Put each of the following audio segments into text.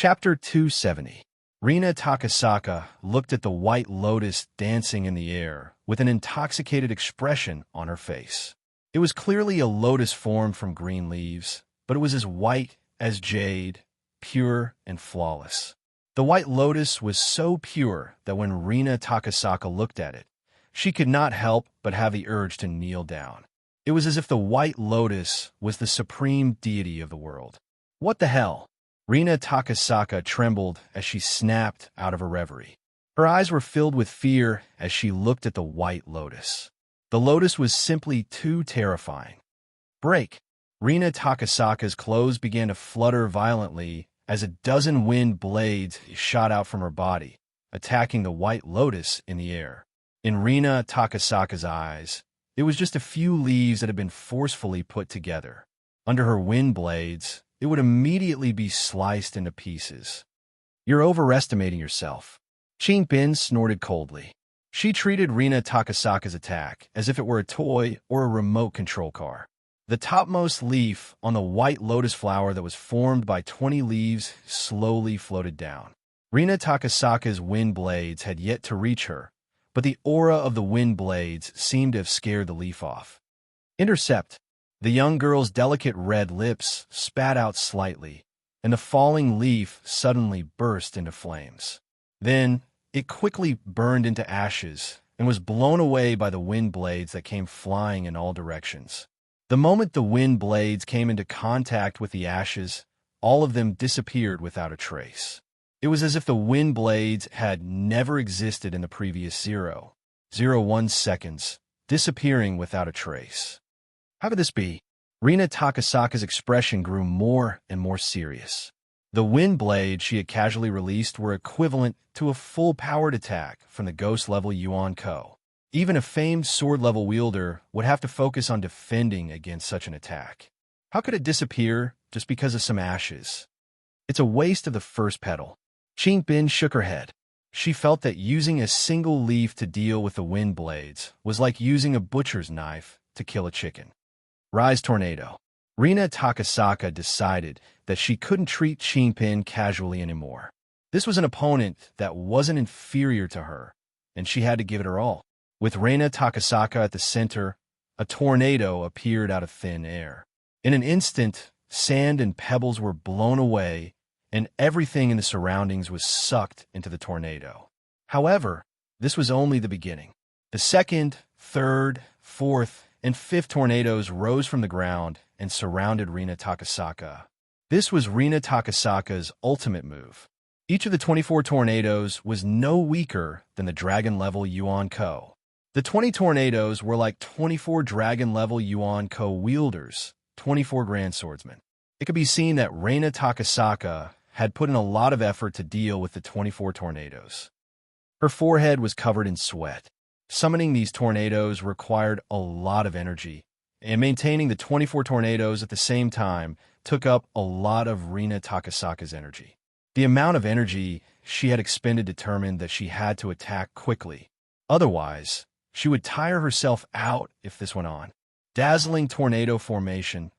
Chapter 270. Rina Takasaka looked at the white lotus dancing in the air with an intoxicated expression on her face. It was clearly a lotus formed from green leaves, but it was as white as jade, pure and flawless. The white lotus was so pure that when Rina Takasaka looked at it, she could not help but have the urge to kneel down. It was as if the white lotus was the supreme deity of the world. What the hell? Rina Takasaka trembled as she snapped out of her reverie. Her eyes were filled with fear as she looked at the white lotus. The lotus was simply too terrifying. Break! Rina Takasaka's clothes began to flutter violently as a dozen wind blades shot out from her body, attacking the white lotus in the air. In Rina Takasaka's eyes, it was just a few leaves that had been forcefully put together. Under her wind blades, it would immediately be sliced into pieces. You're overestimating yourself. Bin snorted coldly. She treated Rina Takasaka's attack as if it were a toy or a remote control car. The topmost leaf on the white lotus flower that was formed by 20 leaves slowly floated down. Rina Takasaka's wind blades had yet to reach her, but the aura of the wind blades seemed to have scared the leaf off. Intercept! The young girl's delicate red lips spat out slightly, and the falling leaf suddenly burst into flames. Then, it quickly burned into ashes and was blown away by the wind blades that came flying in all directions. The moment the wind blades came into contact with the ashes, all of them disappeared without a trace. It was as if the wind blades had never existed in the previous 0.01 seconds, disappearing without a trace. How could this be? Rina Takasaka's expression grew more and more serious. The wind blades she had casually released were equivalent to a full-powered attack from the ghost-level Yuan Ko. Even a famed sword-level wielder would have to focus on defending against such an attack. How could it disappear just because of some ashes? It's a waste of the first petal. Bin shook her head. She felt that using a single leaf to deal with the wind blades was like using a butcher's knife to kill a chicken. Rise Tornado. Rina Takasaka decided that she couldn't treat Bin casually anymore. This was an opponent that wasn't inferior to her, and she had to give it her all. With Rina Takasaka at the center, a tornado appeared out of thin air. In an instant, sand and pebbles were blown away, and everything in the surroundings was sucked into the tornado. However, this was only the beginning. The second, third, fourth, and fifth tornadoes rose from the ground and surrounded Rina Takasaka. This was Rina Takasaka's ultimate move. Each of the 24 tornadoes was no weaker than the dragon-level Yuan Ko. The 20 tornadoes were like 24 dragon-level Yuan Ko wielders, 24 grand swordsmen. It could be seen that Rina Takasaka had put in a lot of effort to deal with the 24 tornadoes. Her forehead was covered in sweat. Summoning these tornadoes required a lot of energy, and maintaining the 24 tornadoes at the same time took up a lot of Rina Takasaka's energy. The amount of energy she had expended determined that she had to attack quickly. Otherwise, she would tire herself out if this went on. Dazzling tornado formation.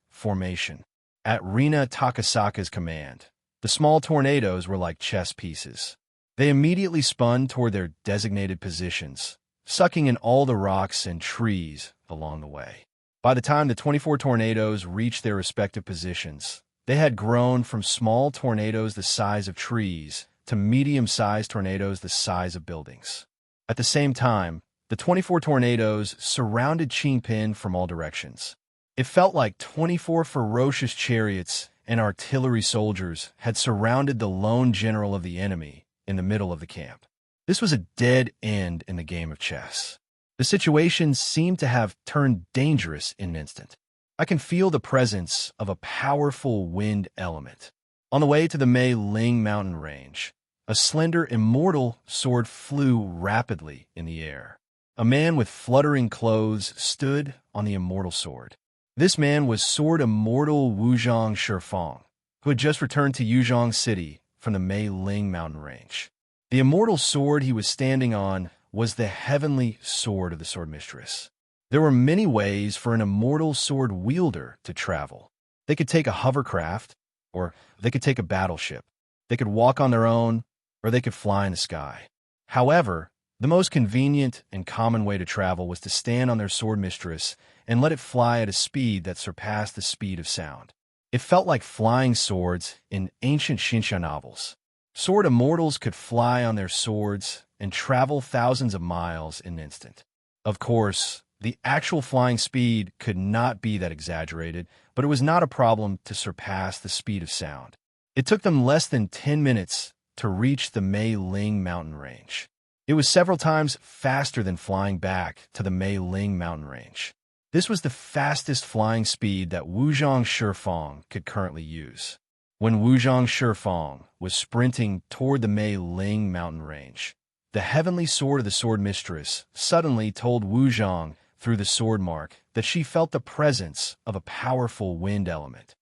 At Rina Takasaka's command, the small tornadoes were like chess pieces. They immediately spun toward their designated positions, sucking in all the rocks and trees along the way. By the time the 24 tornadoes reached their respective positions, they had grown from small tornadoes the size of trees to medium-sized tornadoes the size of buildings. At the same time, the 24 tornadoes surrounded Bin from all directions. It felt like 24 ferocious chariots and artillery soldiers had surrounded the lone general of the enemy in the middle of the camp. This was a dead end in the game of chess. The situation seemed to have turned dangerous in an instant. I can feel the presence of a powerful wind element. On the way to the Mei Ling mountain range, a slender immortal sword flew rapidly in the air. A man with fluttering clothes stood on the immortal sword. This man was Sword Immortal Wuzhong Shifeng, who had just returned to Yuzhong City from the Mei Ling mountain range. The immortal sword he was standing on was the heavenly sword of the sword mistress. There were many ways for an immortal sword wielder to travel. They could take a hovercraft, or they could take a battleship. They could walk on their own, or they could fly in the sky. However, the most convenient and common way to travel was to stand on their sword mistress and let it fly at a speed that surpassed the speed of sound. It felt like flying swords in ancient Shinsha novels. Sword immortals could fly on their swords and travel thousands of miles in an instant. Of course, the actual flying speed could not be that exaggerated, but it was not a problem to surpass the speed of sound. It took them less than 10 minutes to reach the Mei Ling mountain range. It was several times faster than flying back to the Mei Ling mountain range. This was the fastest flying speed that Wuzhong Shifeng could currently use. When Wuzhong Shifeng was sprinting toward the Mei Ling mountain range, the heavenly sword of the sword mistress suddenly told Wuzhong through the sword mark that she felt the presence of a powerful wind element.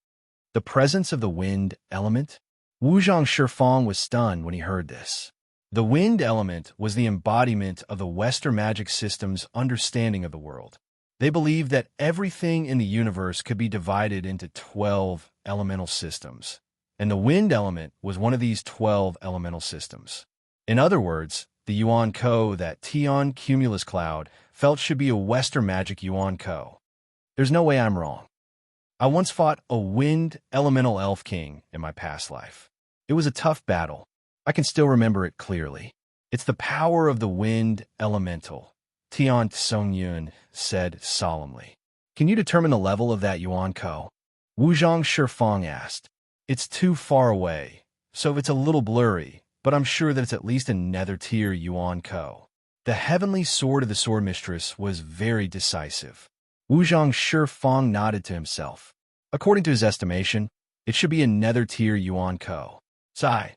The presence of the wind element? Wuzhong Shifeng was stunned when he heard this. The wind element was the embodiment of the Western magic system's understanding of the world. They believed that everything in the universe could be divided into 12 elemental systems, and the wind element was one of these 12 elemental systems. In other words, the Yuan Ko that Tian Cumulus Cloud felt should be a Western magic Yuan Ko. There's no way I'm wrong. I once fought a wind elemental elf king in my past life. It was a tough battle. I can still remember it clearly. It's the power of the wind elemental, Tian Songyun said solemnly. Can you determine the level of that Yuan Ko? Wuzhong Shifeng asked. It's too far away, so it's a little blurry, but I'm sure that it's at least a nether tier Yuan Ko. The heavenly sword of the sword mistress was very decisive. Wuzhong Shifeng nodded to himself. According to his estimation, it should be a nether tier Yuan Ko. Sigh.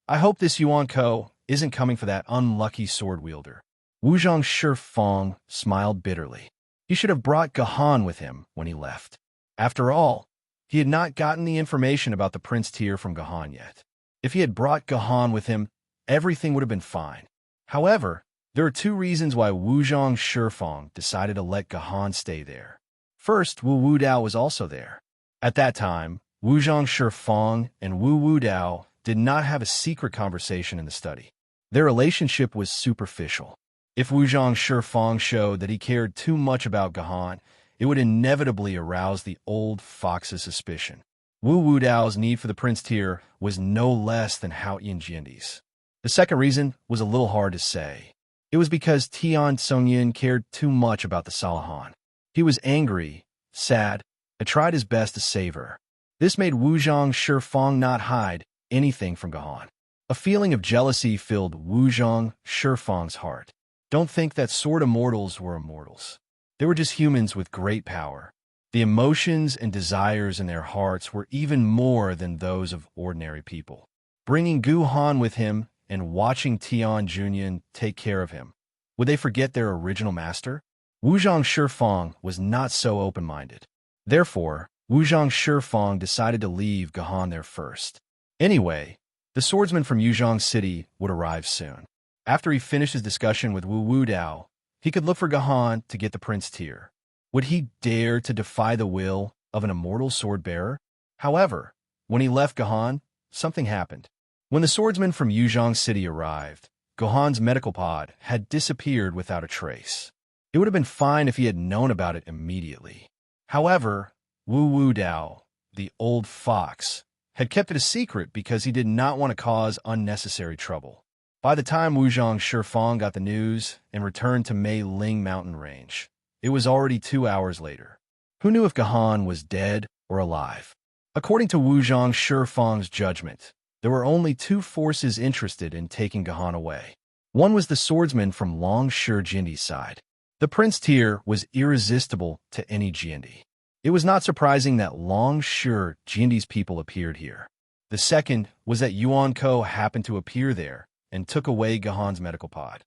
I hope this Yuan Ko isn't coming for that unlucky sword wielder. Wuzhong Shifeng smiled bitterly. He should have brought Gahan with him when he left. After all, he had not gotten the information about the prince tier from Gahan yet. If he had brought Gahan with him, everything would have been fine. However, there are two reasons why Wuzhong Shifeng decided to let Gahan stay there. First, Wu Wudao was also there. At that time, Wuzhong Shifeng and Wu Wudao did not have a secret conversation in the study. Their relationship was superficial. If Wuzhong Shifeng showed that he cared too much about Gahan, it would inevitably arouse the old fox's suspicion. Wu Wudao's need for the prince tier was no less than Hao Yinjiandi's. The second reason was a little hard to say. It was because Tian Songyin cared too much about the Salahan. He was angry, sad, and tried his best to save her. This made Wuzhong Shifeng not hide anything from Gahan. A feeling of jealousy filled Wuzhong Shifeng's heart. Don't think that sword immortals were immortals. They were just humans with great power. The emotions and desires in their hearts were even more than those of ordinary people. Bringing Gahan with him and watching Tian Junyan take care of him, would they forget their original master? Wuzhong Shifeng was not so open-minded. Therefore, Wuzhong Shifeng decided to leave Gahan there first. Anyway, the swordsman from Yuzhong City would arrive soon. After he finished his discussion with Wu Wudao, he could look for Gahan to get the prince tier. Would he dare to defy the will of an immortal sword-bearer? However, when he left Gahan, something happened. When the swordsman from Yuzhong City arrived, Gahan's medical pod had disappeared without a trace. It would have been fine if he had known about it immediately. However, Wu Wudao, the old fox, had kept it a secret because he did not want to cause unnecessary trouble. By the time Wuzhong Shifeng got the news and returned to Mei Ling mountain range, it was already 2 hours later. Who knew if Gahan was dead or alive? According to Wuzhong Shifeng's judgment, there were only two forces interested in taking Gahan away. One was the swordsman from Long Shi Jindi's side. The prince tier was irresistible to any Jindi. It was not surprising that Long Shi Jindi's people appeared here. The second was that Yuan Ko happened to appear there and took away Gahan's medical pod.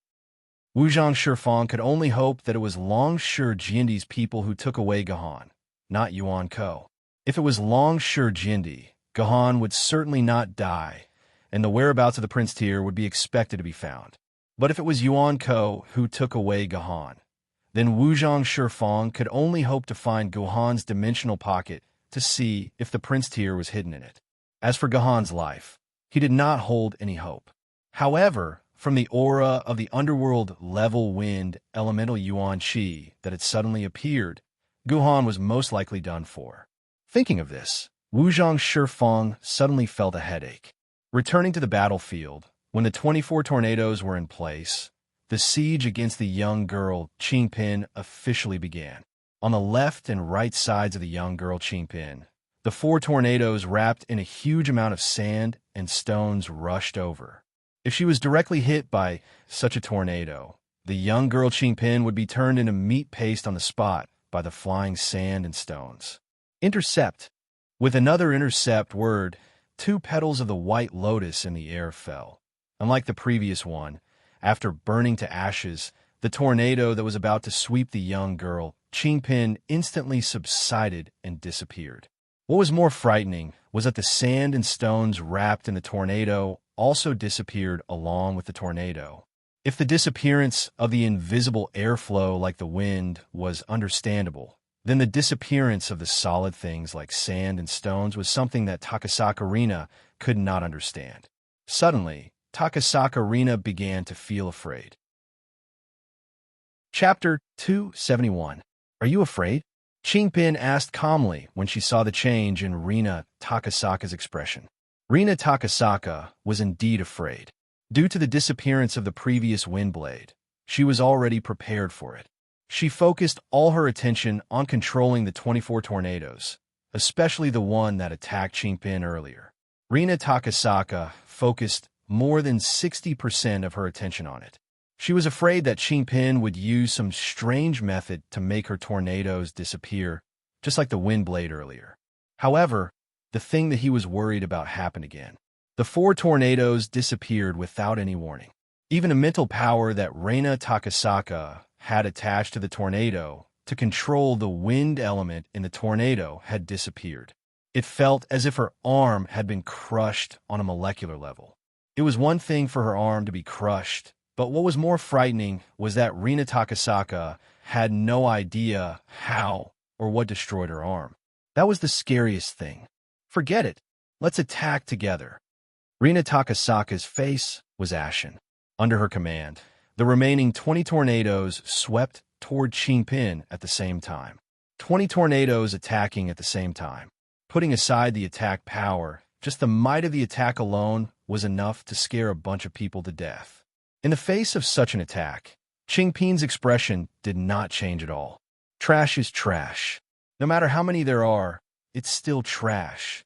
Wuzhong Shifeng could only hope that it was Long Shi Jindi's people who took away Gahan, not Yuan Ko. If it was Long Shi Jindi, Gahan would certainly not die, and the whereabouts of the prince tier would be expected to be found. But if it was Yuan Ko who took away Gahan, then Wuzhong Shifeng could only hope to find Gahan's dimensional pocket to see if the prince tier was hidden in it. As for Gahan's life, He did not hold any hope. However, from the aura of the underworld level wind elemental Yuan Qi that had suddenly appeared, Guhan was most likely done for. Thinking of this, Wuzhang Shifeng suddenly felt a headache. Returning to the battlefield, when the 24 tornadoes were in place, the siege against the young girl Qingpin officially began. On the left and right sides of the young girl Qingpin, the 4 tornadoes wrapped in a huge amount of sand and stones rushed over. If she was directly hit by such a tornado, the young girl Qingpin would be turned into meat paste on the spot by the flying sand and stones. Intercept. With another intercept word, 2 petals of the white lotus in the air fell. Unlike the previous one, after burning to ashes, the tornado that was about to sweep the young girl Qingpin instantly subsided and disappeared. What was more frightening was that the sand and stones wrapped in the tornado also disappeared along with the tornado. If the disappearance of the invisible airflow like the wind was understandable, then the disappearance of the solid things like sand and stones was something that Takasaka Rina could not understand. Suddenly, Takasaka Rina began to feel afraid. Chapter 271. Are you afraid? Qingpin asked calmly when she saw the change in Rina Takasaka's expression. Rina Takasaka was indeed afraid. Due to the disappearance of the previous wind blade, she was already prepared for it. She focused all her attention on controlling the 24 tornadoes, especially the one that attacked Qingpin earlier. Rina Takasaka focused more than 60% of her attention on it. She was afraid that Qingpin would use some strange method to make her tornadoes disappear, just like the wind blade earlier. However, the thing that he was worried about happened again. The 4 tornadoes disappeared without any warning. Even a mental power that Reina Takasaka had attached to the tornado to control the wind element in the tornado had disappeared. It felt as if her arm had been crushed on a molecular level. It was one thing for her arm to be crushed, but what was more frightening was that Rina Takasaka had no idea how or what destroyed her arm. That was the scariest thing. Forget it. Let's attack together. Rina Takasaka's face was ashen. Under her command, the remaining 20 tornadoes swept toward Qingpin at the same time. 20 tornadoes attacking at the same time. Putting aside the attack power, just the might of the attack alone was enough to scare a bunch of people to death. In the face of such an attack, Qingpin's expression did not change at all. Trash is trash. No matter how many there are, it's still trash.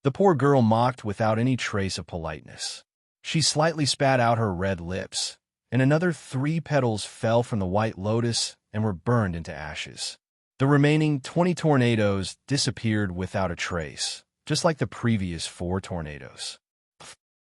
The poor girl mocked without any trace of politeness. She slightly spat out her red lips, and another 3 petals fell from the white lotus and were burned into ashes. The remaining 20 tornadoes disappeared without a trace, just like the previous 4 tornadoes.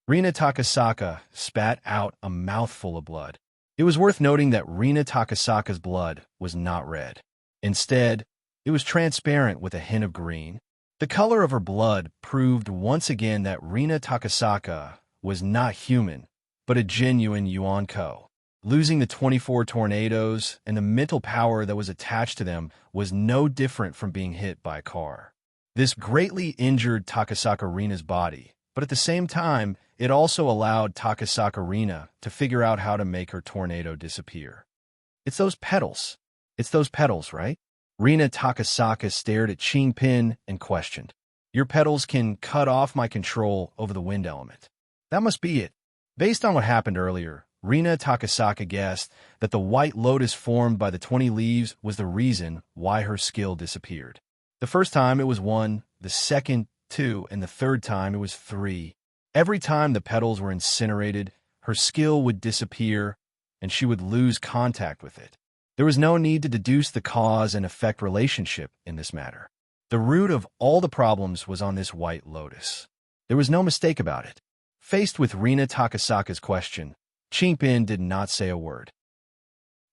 Rina Takasaka spat out a mouthful of blood. It was worth noting that Rina Takasaka's blood was not red. Instead, it was transparent with a hint of green. The color of her blood proved once again that Rina Takasaka was not human, but a genuine Yuanko. Losing the 24 tornadoes and the mental power that was attached to them was no different from being hit by a car. This greatly injured Takasaka Rina's body, but at the same time, it also allowed Takasaka Rina to figure out how to make her tornado disappear. It's those petals. It's those petals, right? Rina Takasaka stared at Qingpin and questioned. Your petals can cut off my control over the wind element. That must be it. Based on what happened earlier, Rina Takasaka guessed that the white lotus formed by the 20 leaves was the reason why her skill disappeared. The first time it was 1, the second 2, and the third time it was 3. Every time the petals were incinerated, her skill would disappear, and she would lose contact with it. There was no need to deduce the cause and effect relationship in this matter. The root of all the problems was on this white lotus. There was no mistake about it. Faced with Rina Takasaka's question, Qingpin did not say a word.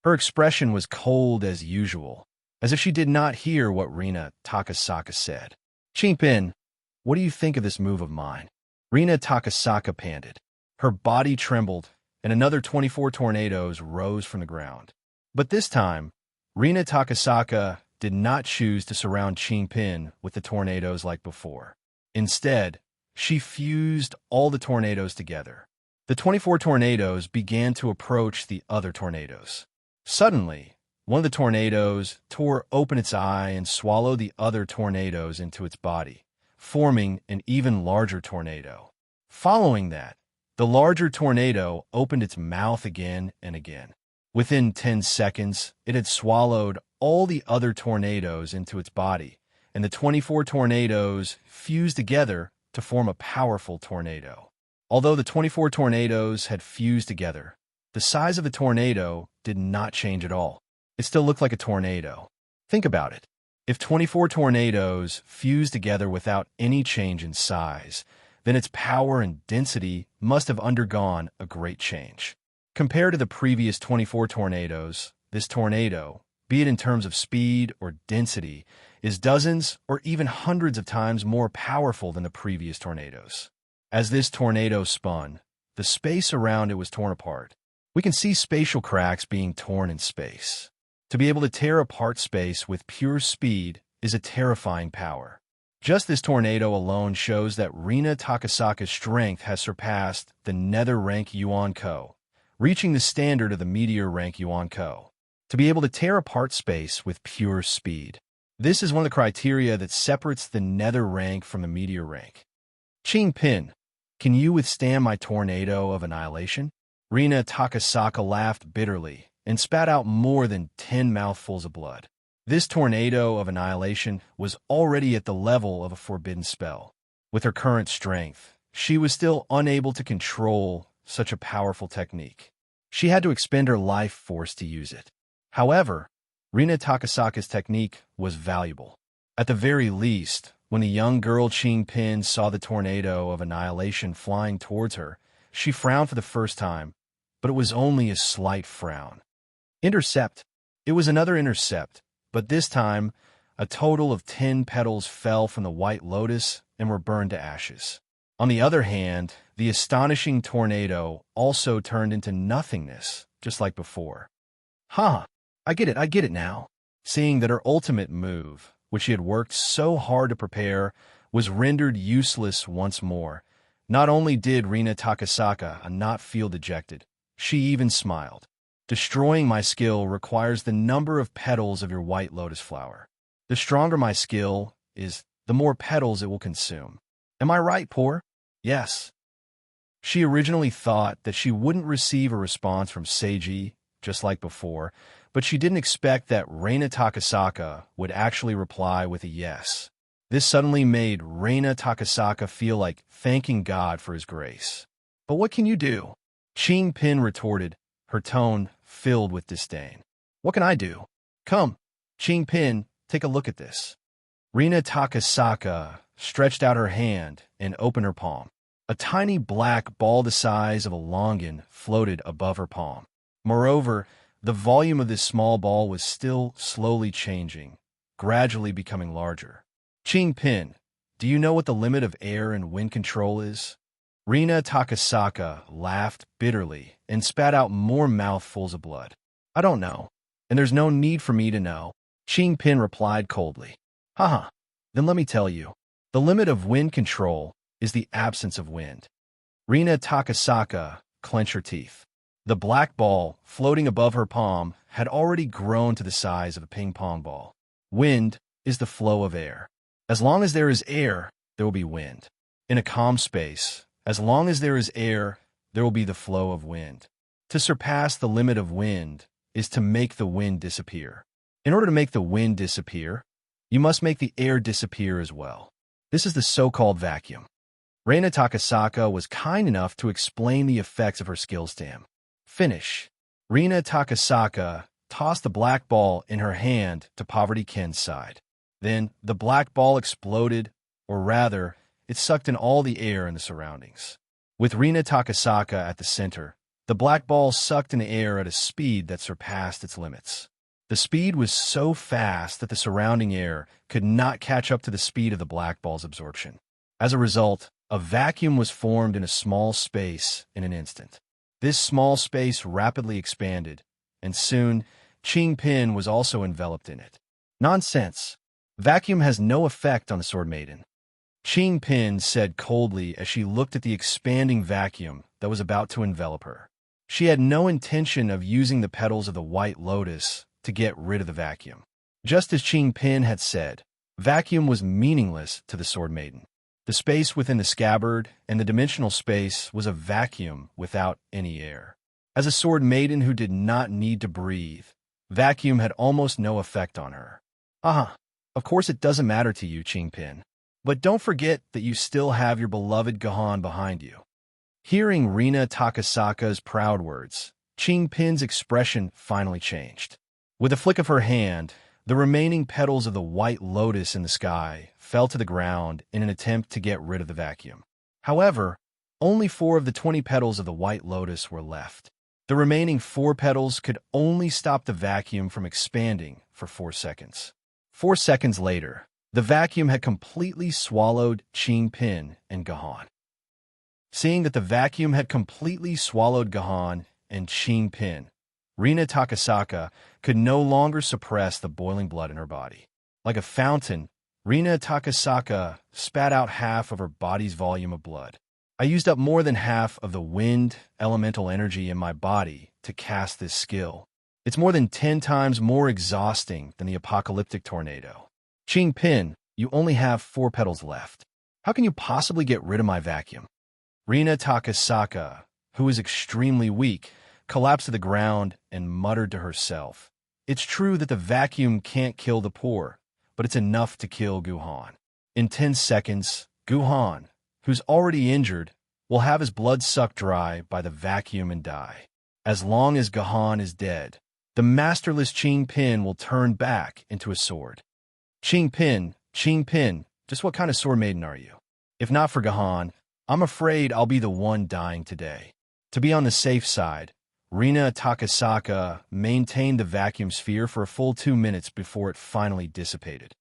Her expression was cold as usual, as if she did not hear what Rina Takasaka said. Qingpin, what do you think of this move of mine? Rina Takasaka panted. Her body trembled, and another 24 tornadoes rose from the ground. But this time, Rina Takasaka did not choose to surround Qingpin with the tornadoes like before. Instead, She fused all the tornadoes together. The 24 tornadoes began to approach the other tornadoes. Suddenly, one of the tornadoes tore open its eye and swallowed the other tornadoes into its body, forming an even larger tornado. Following that, the larger tornado opened its mouth again and again. Within 10 seconds, it had swallowed all the other tornadoes into its body, and the 24 tornadoes fused together to form a powerful tornado. Although the 24 tornadoes had fused together, the size of the tornado did not change at all. It still looked like a tornado. Think about it. If 24 tornadoes fused together without any change in size, then its power and density must have undergone a great change. Compared to the previous 24 tornadoes, this tornado, be it in terms of speed or density, is dozens or even hundreds of times more powerful than the previous tornadoes. As this tornado spun, the space around it was torn apart. We can see spatial cracks being torn in space. To be able to tear apart space with pure speed is a terrifying power. Just this tornado alone shows that Rina Takasaka's strength has surpassed the nether rank Yuan Ko, reaching the standard of the meteor rank Yuan Ko. To be able to tear apart space with pure speed. This is one of the criteria that separates the nether rank from the meteor rank. Qing Pin, can you withstand my tornado of annihilation? Rina Takasaka laughed bitterly and spat out more than 10 mouthfuls of blood. This tornado of annihilation was already at the level of a forbidden spell. With her current strength, she was still unable to control such a powerful technique. She had to expend her life force to use it. However, Rina Takasaka's technique was valuable. At the very least, when the young girl Qing Pin saw the tornado of annihilation flying towards her, she frowned for the first time, but it was only a slight frown. Intercept. It was another intercept, but this time, a total of 10 petals fell from the white lotus and were burned to ashes. On the other hand, the astonishing tornado also turned into nothingness, just like before. I get it now. Seeing that her ultimate move, which she had worked so hard to prepare, was rendered useless once more. Not only did Rina Takasaka not feel dejected, she even smiled. Destroying my skill requires the number of petals of your white lotus flower. The stronger my skill is, the more petals it will consume. Am I right, Poor? Yes. She originally thought that she wouldn't receive a response from Seiji, just like before, but she didn't expect that Reina Takasaka would actually reply with a yes. This suddenly made Reina Takasaka feel like thanking God for his grace. But what can you do? Qing Pin retorted, her tone filled with disdain. What can I do? Come, Qing Pin, take a look at this. Reina Takasaka stretched out her hand and opened her palm. A tiny black ball the size of a longan floated above her palm. Moreover, the volume of this small ball was still slowly changing, gradually becoming larger. Qing Pin, do you know what the limit of air and wind control is? Rina Takasaka laughed bitterly and spat out more mouthfuls of blood. I don't know, and there's no need for me to know. Qing Pin replied coldly. Then let me tell you. The limit of wind control is the absence of wind. Rina Takasaka clenched her teeth. The black ball floating above her palm had already grown to the size of a ping-pong ball. Wind is the flow of air. As long as there is air, there will be wind. In a calm space, as long as there is air, there will be the flow of wind. To surpass the limit of wind is to make the wind disappear. In order to make the wind disappear, you must make the air disappear as well. This is the so-called vacuum. Reina Takasaka was kind enough to explain the effects of her skills to him. Finish. Rina Takasaka tossed the black ball in her hand to Poverty Ken's side. Then the black ball exploded, or rather, it sucked in all the air in the surroundings. With Rina Takasaka at the center, the black ball sucked in the air at a speed that surpassed its limits. The speed was so fast that the surrounding air could not catch up to the speed of the black ball's absorption. As a result, a vacuum was formed in a small space in an instant. This small space rapidly expanded, and soon, Qing Pin was also enveloped in it. Nonsense. Vacuum has no effect on the Sword Maiden. Pin said coldly as she looked at the expanding vacuum that was about to envelop her. She had no intention of using the petals of the white lotus to get rid of the vacuum. Just as Pin had said, vacuum was meaningless to the Sword Maiden. The space within the scabbard and the dimensional space was a vacuum without any air. As a Sword Maiden who did not need to breathe, vacuum had almost no effect on her. Of course it doesn't matter to you, Pin. But don't forget that you still have your beloved Gahan behind you. Hearing Rina Takasaka's proud words, Pin's expression finally changed. With a flick of her hand, the remaining petals of the white lotus in the sky fell to the ground in an attempt to get rid of the vacuum. However, only 4 of the 20 petals of the white lotus were left. The remaining 4 petals could only stop the vacuum from expanding for 4 seconds. 4 seconds later, the vacuum had completely swallowed Pin and Gahan. Seeing that the vacuum had completely swallowed Gahan and Pin, Rina Takasaka could no longer suppress the boiling blood in her body. Like a fountain, Rina Takasaka spat out half of her body's volume of blood. I used up more than half of the wind elemental energy in my body to cast this skill. It's more than 10 times more exhausting than the apocalyptic tornado. Pin, you only have 4 petals left. How can you possibly get rid of my vacuum? Rina Takasaka, who is extremely weak, collapsed to the ground and muttered to herself. It's true that the vacuum can't kill the poor, but it's enough to kill Guhan. In 10 seconds, Guhan, who's already injured, will have his blood sucked dry by the vacuum and die. As long as Gahan is dead, the masterless Pin will turn back into a sword. Pin, just what kind of sword maiden are you? If not for Gahan, I'm afraid I'll be the one dying today. To be on the safe side, Rina Takasaka maintained the vacuum sphere for a full 2 minutes before it finally dissipated.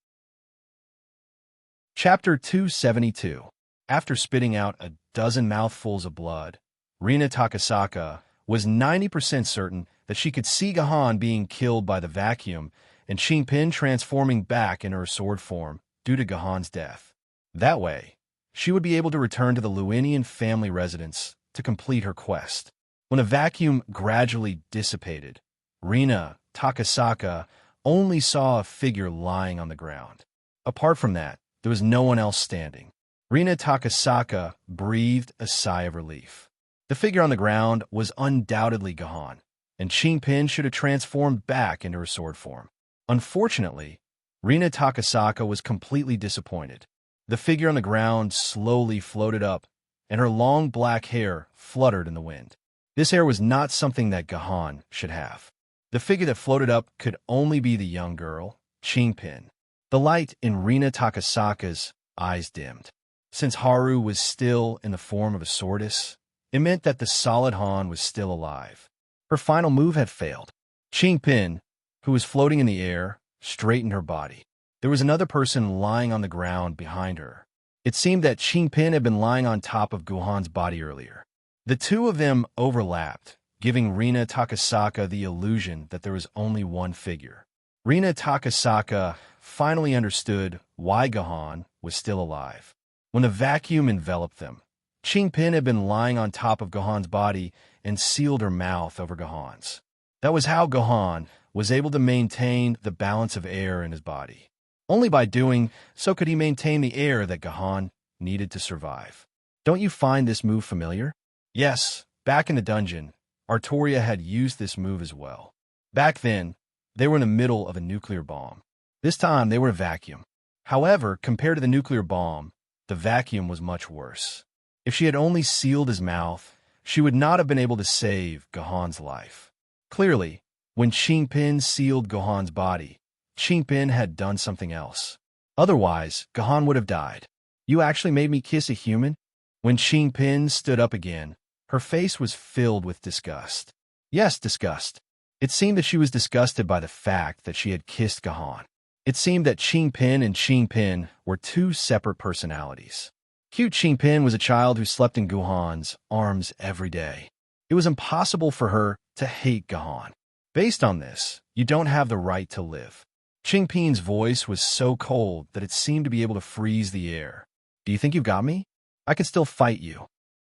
Chapter 272. After spitting out a dozen mouthfuls of blood, Rina Takasaka was 90% certain that she could see Gahan being killed by the vacuum and Pin transforming back into her sword form due to Gahan's death. That way, she would be able to return to the Luinian family residence to complete her quest. When the vacuum gradually dissipated, Rina Takasaka only saw a figure lying on the ground. Apart from that, there was no one else standing. Rina Takasaka breathed a sigh of relief. The figure on the ground was undoubtedly Gahan, and Pin should have transformed back into her sword form. Unfortunately, Rina Takasaka was completely disappointed. The figure on the ground slowly floated up, and her long black hair fluttered in the wind. This hair was not something that Gahan should have. The figure that floated up could only be the young girl, Pin. The light in Rina Takasaka's eyes dimmed. Since Haru was still in the form of a swordess, it meant that the solid Han was still alive. Her final move had failed. Pin, who was floating in the air, straightened her body. There was another person lying on the ground behind her. It seemed that Pin had been lying on top of Guhan's body earlier. The two of them overlapped, giving Rina Takasaka the illusion that there was only one figure. Rina Takasaka finally understood why Gahan was still alive. When the vacuum enveloped them, Pin had been lying on top of Gahan's body and sealed her mouth over Gahan's. That was how Gahan was able to maintain the balance of air in his body. Only by doing so could he maintain the air that Gahan needed to survive. Don't you find this move familiar? Yes, back in the dungeon, Artoria had used this move as well. Back then, they were in the middle of a nuclear bomb. This time, they were a vacuum. However, compared to the nuclear bomb, the vacuum was much worse. If she had only sealed his mouth, she would not have been able to save Gahan's life. Clearly, when Pin sealed Gahan's body, Pin had done something else. Otherwise, Gahan would have died. You actually made me kiss a human? When Pin stood up again, her face was filled with disgust. Yes, disgust. It seemed that she was disgusted by the fact that she had kissed Gahan. It seemed that Pin and Pin were two separate personalities. Cute Pin was a child who slept in Guhan's arms every day. It was impossible for her to hate Gahan. Based on this, you don't have the right to live. Pin's voice was so cold that it seemed to be able to freeze the air. Do you think you've got me? I could still fight you.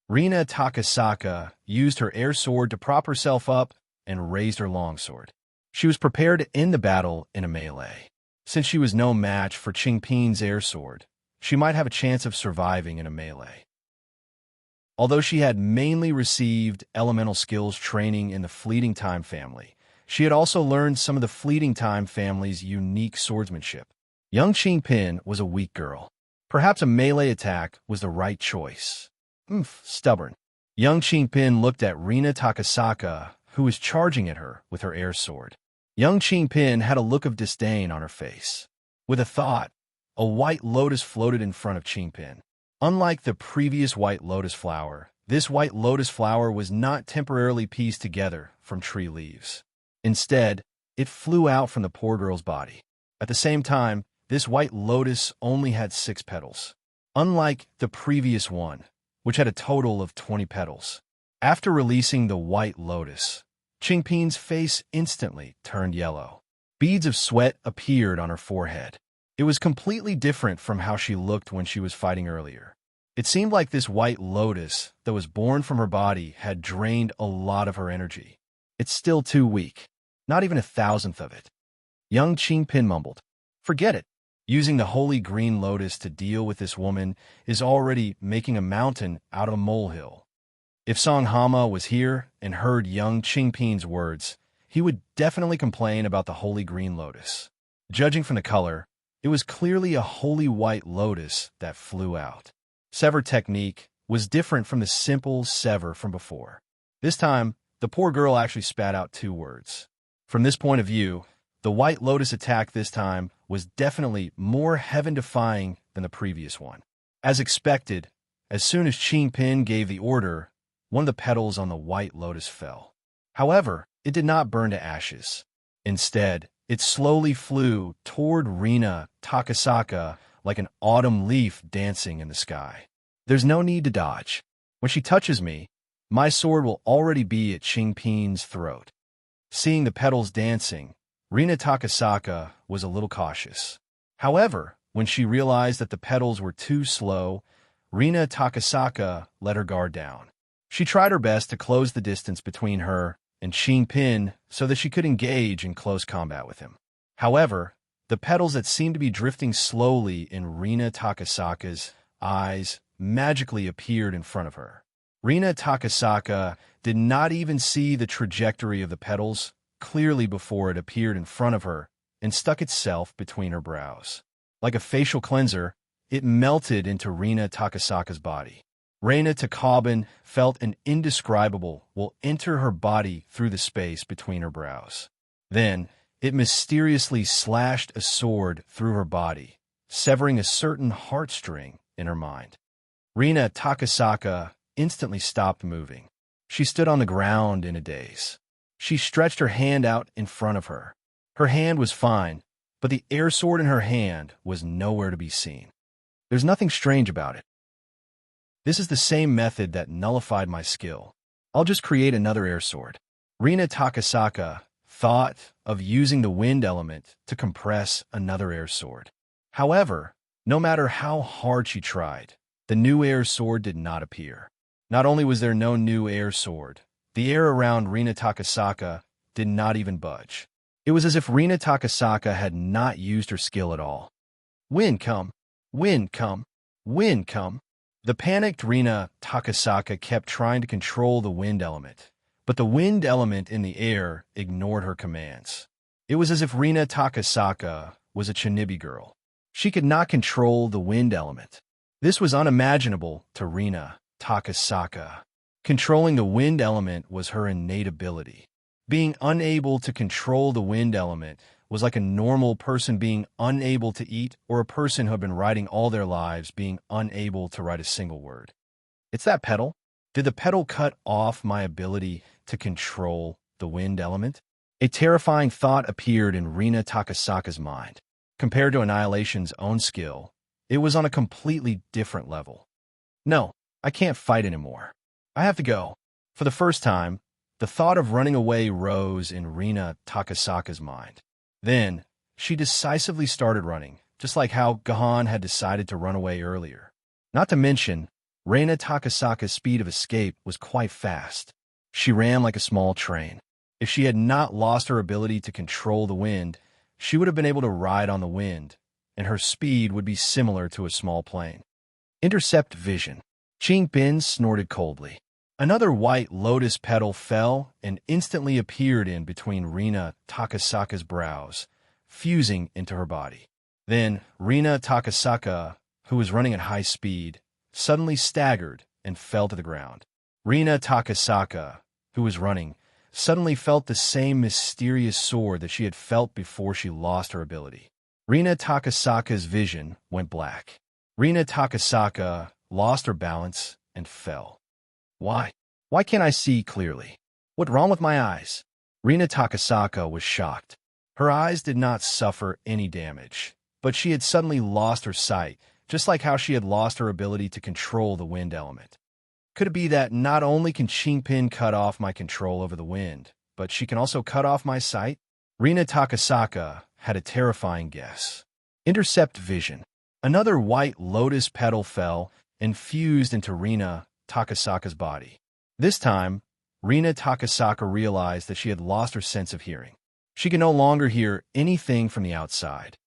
Rina Takasaka used her air sword to prop herself up and raised her longsword. She was prepared to end the battle in a melee. Since she was no match for Qingpin's air sword, she might have a chance of surviving in a melee. Although she had mainly received elemental skills training in the Fleeting Time family, she had also learned some of the Fleeting Time family's unique swordsmanship. Young Qingpin was a weak girl. Perhaps a melee attack was the right choice. Stubborn. Young Qingpin looked at Rina Takasaka, who was charging at her with her air sword. Young Qingpin had a look of disdain on her face. With a thought, a white lotus floated in front of Qingpin. Unlike the previous white lotus flower, this white lotus flower was not temporarily pieced together from tree leaves. Instead, it flew out from the poor girl's body. At the same time, this white lotus only had 6 petals, unlike the previous one, which had a total of 20 petals. After releasing the white lotus, Qingpin's face instantly turned yellow. Beads of sweat appeared on her forehead. It was completely different from how she looked when she was fighting earlier. It seemed like this white lotus that was born from her body had drained a lot of her energy. It's still too weak. Not even 1,000th of it. Young Qingpin mumbled. Forget it. Using the holy green lotus to deal with this woman is already making a mountain out of a molehill. If Song Hama was here and heard young Qingpin's words, he would definitely complain about the holy green lotus. Judging from the color, it was clearly a holy white lotus that flew out. Sever technique was different from the simple sever from before. This time, the poor girl actually spat out 2 words. From this point of view, the white lotus attack this time was definitely more heaven-defying than the previous one. As expected, as soon as Qingpin gave the order, one of the petals on the white lotus fell. However, it did not burn to ashes. Instead, it slowly flew toward Rina Takasaka like an autumn leaf dancing in the sky. There's no need to dodge. When she touches me, my sword will already be at Qingpin's throat. Seeing the petals dancing, Rina Takasaka was a little cautious. However, when she realized that the petals were too slow, Rina Takasaka let her guard down. She tried her best to close the distance between her and Qingpin so that she could engage in close combat with him. However, the petals that seemed to be drifting slowly in Rina Takasaka's eyes magically appeared in front of her. Rina Takasaka did not even see the trajectory of the petals clearly before it appeared in front of her and stuck itself between her brows. Like a facial cleanser, it melted into Rina Takasaka's body. Rina Takabin felt an indescribable will enter her body through the space between her brows. Then, it mysteriously slashed a sword through her body, severing a certain heartstring in her mind. Rina Takasaka instantly stopped moving. She stood on the ground in a daze. She stretched her hand out in front of her. Her hand was fine, but the air sword in her hand was nowhere to be seen. There's nothing strange about it. This is the same method that nullified my skill. I'll just create another air sword. Rina Takasaka thought of using the wind element to compress another air sword. However, no matter how hard she tried, the new air sword did not appear. Not only was there no new air sword, the air around Rina Takasaka did not even budge. It was as if Rina Takasaka had not used her skill at all. Wind come, wind come, wind come. The panicked Rina Takasaka kept trying to control the wind element, but the wind element in the air ignored her commands. It was as if Rina Takasaka was a Chinibi girl. She could not control the wind element. This was unimaginable to Rina Takasaka. Controlling the wind element was her innate ability. Being unable to control the wind element was like a normal person being unable to eat or a person who had been writing all their lives being unable to write a single word. It's that petal. Did the petal cut off my ability to control the wind element? A terrifying thought appeared in Rina Takasaka's mind. Compared to Annihilation's own skill, it was on a completely different level. No, I can't fight anymore. I have to go. For the first time, the thought of running away rose in Rina Takasaka's mind. Then, she decisively started running, just like how Gahan had decided to run away earlier. Not to mention, Reina Takasaka's speed of escape was quite fast. She ran like a small train. If she had not lost her ability to control the wind, she would have been able to ride on the wind, and her speed would be similar to a small plane. Intercept vision. Qingpin snorted coldly. Another white lotus petal fell and instantly appeared in between Rina Takasaka's brows, fusing into her body. Then, Rina Takasaka, who was running at high speed, suddenly staggered and fell to the ground. Rina Takasaka, who was running, suddenly felt the same mysterious sword that she had felt before she lost her ability. Rina Takasaka's vision went black. Rina Takasaka lost her balance and fell. Why? Why can't I see clearly? What's wrong with my eyes? Rina Takasaka was shocked. Her eyes did not suffer any damage, but she had suddenly lost her sight, just like how she had lost her ability to control the wind element. Could it be that not only can Qingpin cut off my control over the wind, but she can also cut off my sight? Rina Takasaka had a terrifying guess. Intercept vision. Another white lotus petal fell and fused into Rina Takasaka's body. This time, Rina Takasaka realized that she had lost her sense of hearing. She could no longer hear anything from the outside.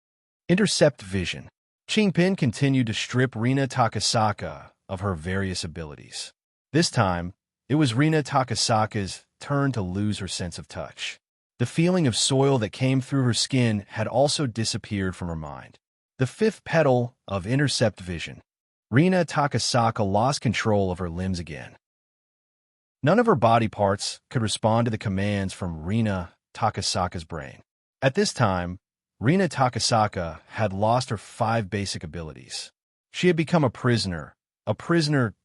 Intercept vision. Qingpin continued to strip Rina Takasaka of her various abilities. This time, it was Rina Takasaka's turn to lose her sense of touch. The feeling of soil that came through her skin had also disappeared from her mind. The fifth petal of intercept vision. Rina Takasaka lost control of her limbs again. None of her body parts could respond to the commands from Rina Takasaka's brain. At this time, Rina Takasaka had lost her 5 basic abilities. She had become a prisoner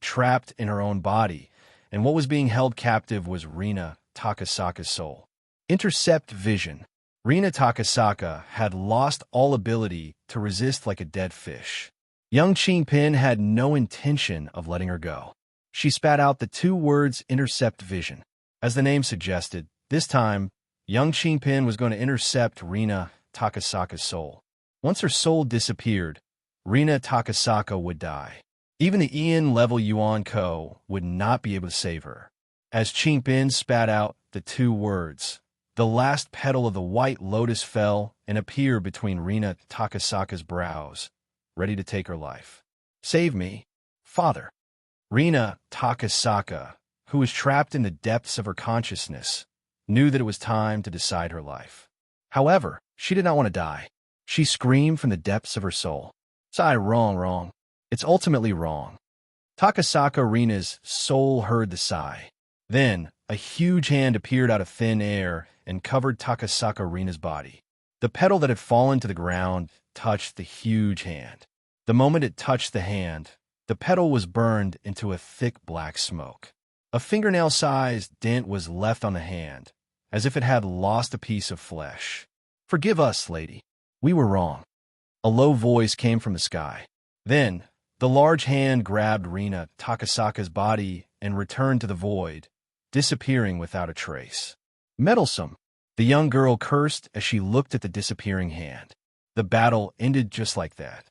trapped in her own body, and what was being held captive was Rina Takasaka's soul. Intercept vision. Rina Takasaka had lost all ability to resist like a dead fish. Young Qingpin had no intention of letting her go. She spat out the 2 words intercept vision. As the name suggested, this time, young Qingpin was going to intercept Rina Takasaka's soul. Once her soul disappeared, Rina Takasaka would die. Even the Ian-level Yuan Ko would not be able to save her. As Qingpin spat out the 2 words, the last petal of the white lotus fell and appeared between Rina Takasaka's brows, ready to take her life. Save me, Father. Rina Takasaka, who was trapped in the depths of her consciousness, knew that it was time to decide her life. However, she did not want to die. She screamed from the depths of her soul. Sigh, wrong. It's ultimately wrong. Takasaka Rina's soul heard the sigh. Then, a huge hand appeared out of thin air and covered Takasaka Rina's body. The petal that had fallen to the ground touched the huge hand. The moment it touched the hand, the petal was burned into a thick black smoke. A fingernail-sized dent was left on the hand, as if it had lost a piece of flesh. Forgive us, lady. We were wrong. A low voice came from the sky. Then, the large hand grabbed Rina Takasaka's body and returned to the void, disappearing without a trace. Meddlesome, the young girl cursed as she looked at the disappearing hand. The battle ended just like that.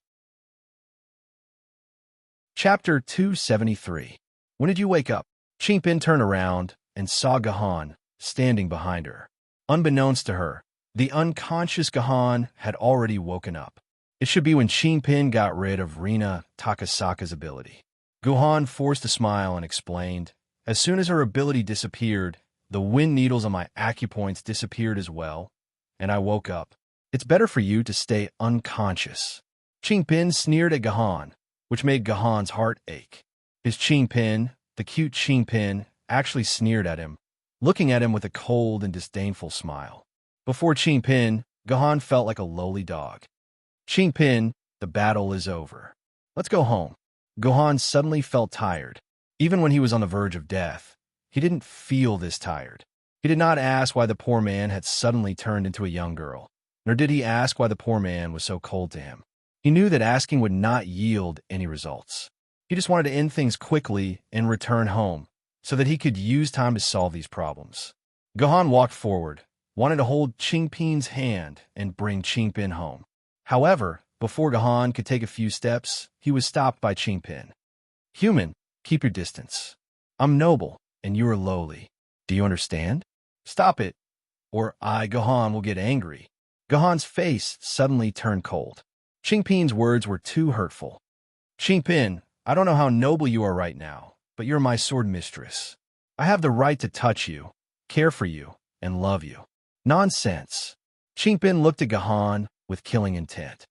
Chapter 273. When did you wake up? Qingpin turned around and saw Gahan standing behind her. Unbeknownst to her, the unconscious Gahan had already woken up. It should be when Qingpin got rid of Rina Takasaka's ability. Gahan forced a smile and explained, as soon as her ability disappeared, the wind needles on my acupoints disappeared as well, and I woke up. It's better for you to stay unconscious. Qingpin sneered at Gahan, which made Gahan's heart ache. His Qingpin, the cute Qingpin, actually sneered at him, looking at him with a cold and disdainful smile. Before Qingpin, Gahan felt like a lowly dog. Qingpin, the battle is over. Let's go home. Gahan suddenly felt tired. Even when he was on the verge of death, he didn't feel this tired. He did not ask why the poor man had suddenly turned into a young girl, nor did he ask why the poor man was so cold to him. He knew that asking would not yield any results. He just wanted to end things quickly and return home, so that he could use time to solve these problems. Gahan walked forward, wanted to hold Qingpin's hand and bring Qingpin home. However, before Gahan could take a few steps, he was stopped by Qingpin. Human, keep your distance. I'm noble, and you are lowly. Do you understand? Stop it, or I, Gohan, will get angry. Gohan's face suddenly turned cold. Qingpin's words were too hurtful. Qingpin, I don't know how noble you are right now, but you're my sword mistress. I have the right to touch you, care for you, and love you. Nonsense. Qingpin looked at Gohan with killing intent.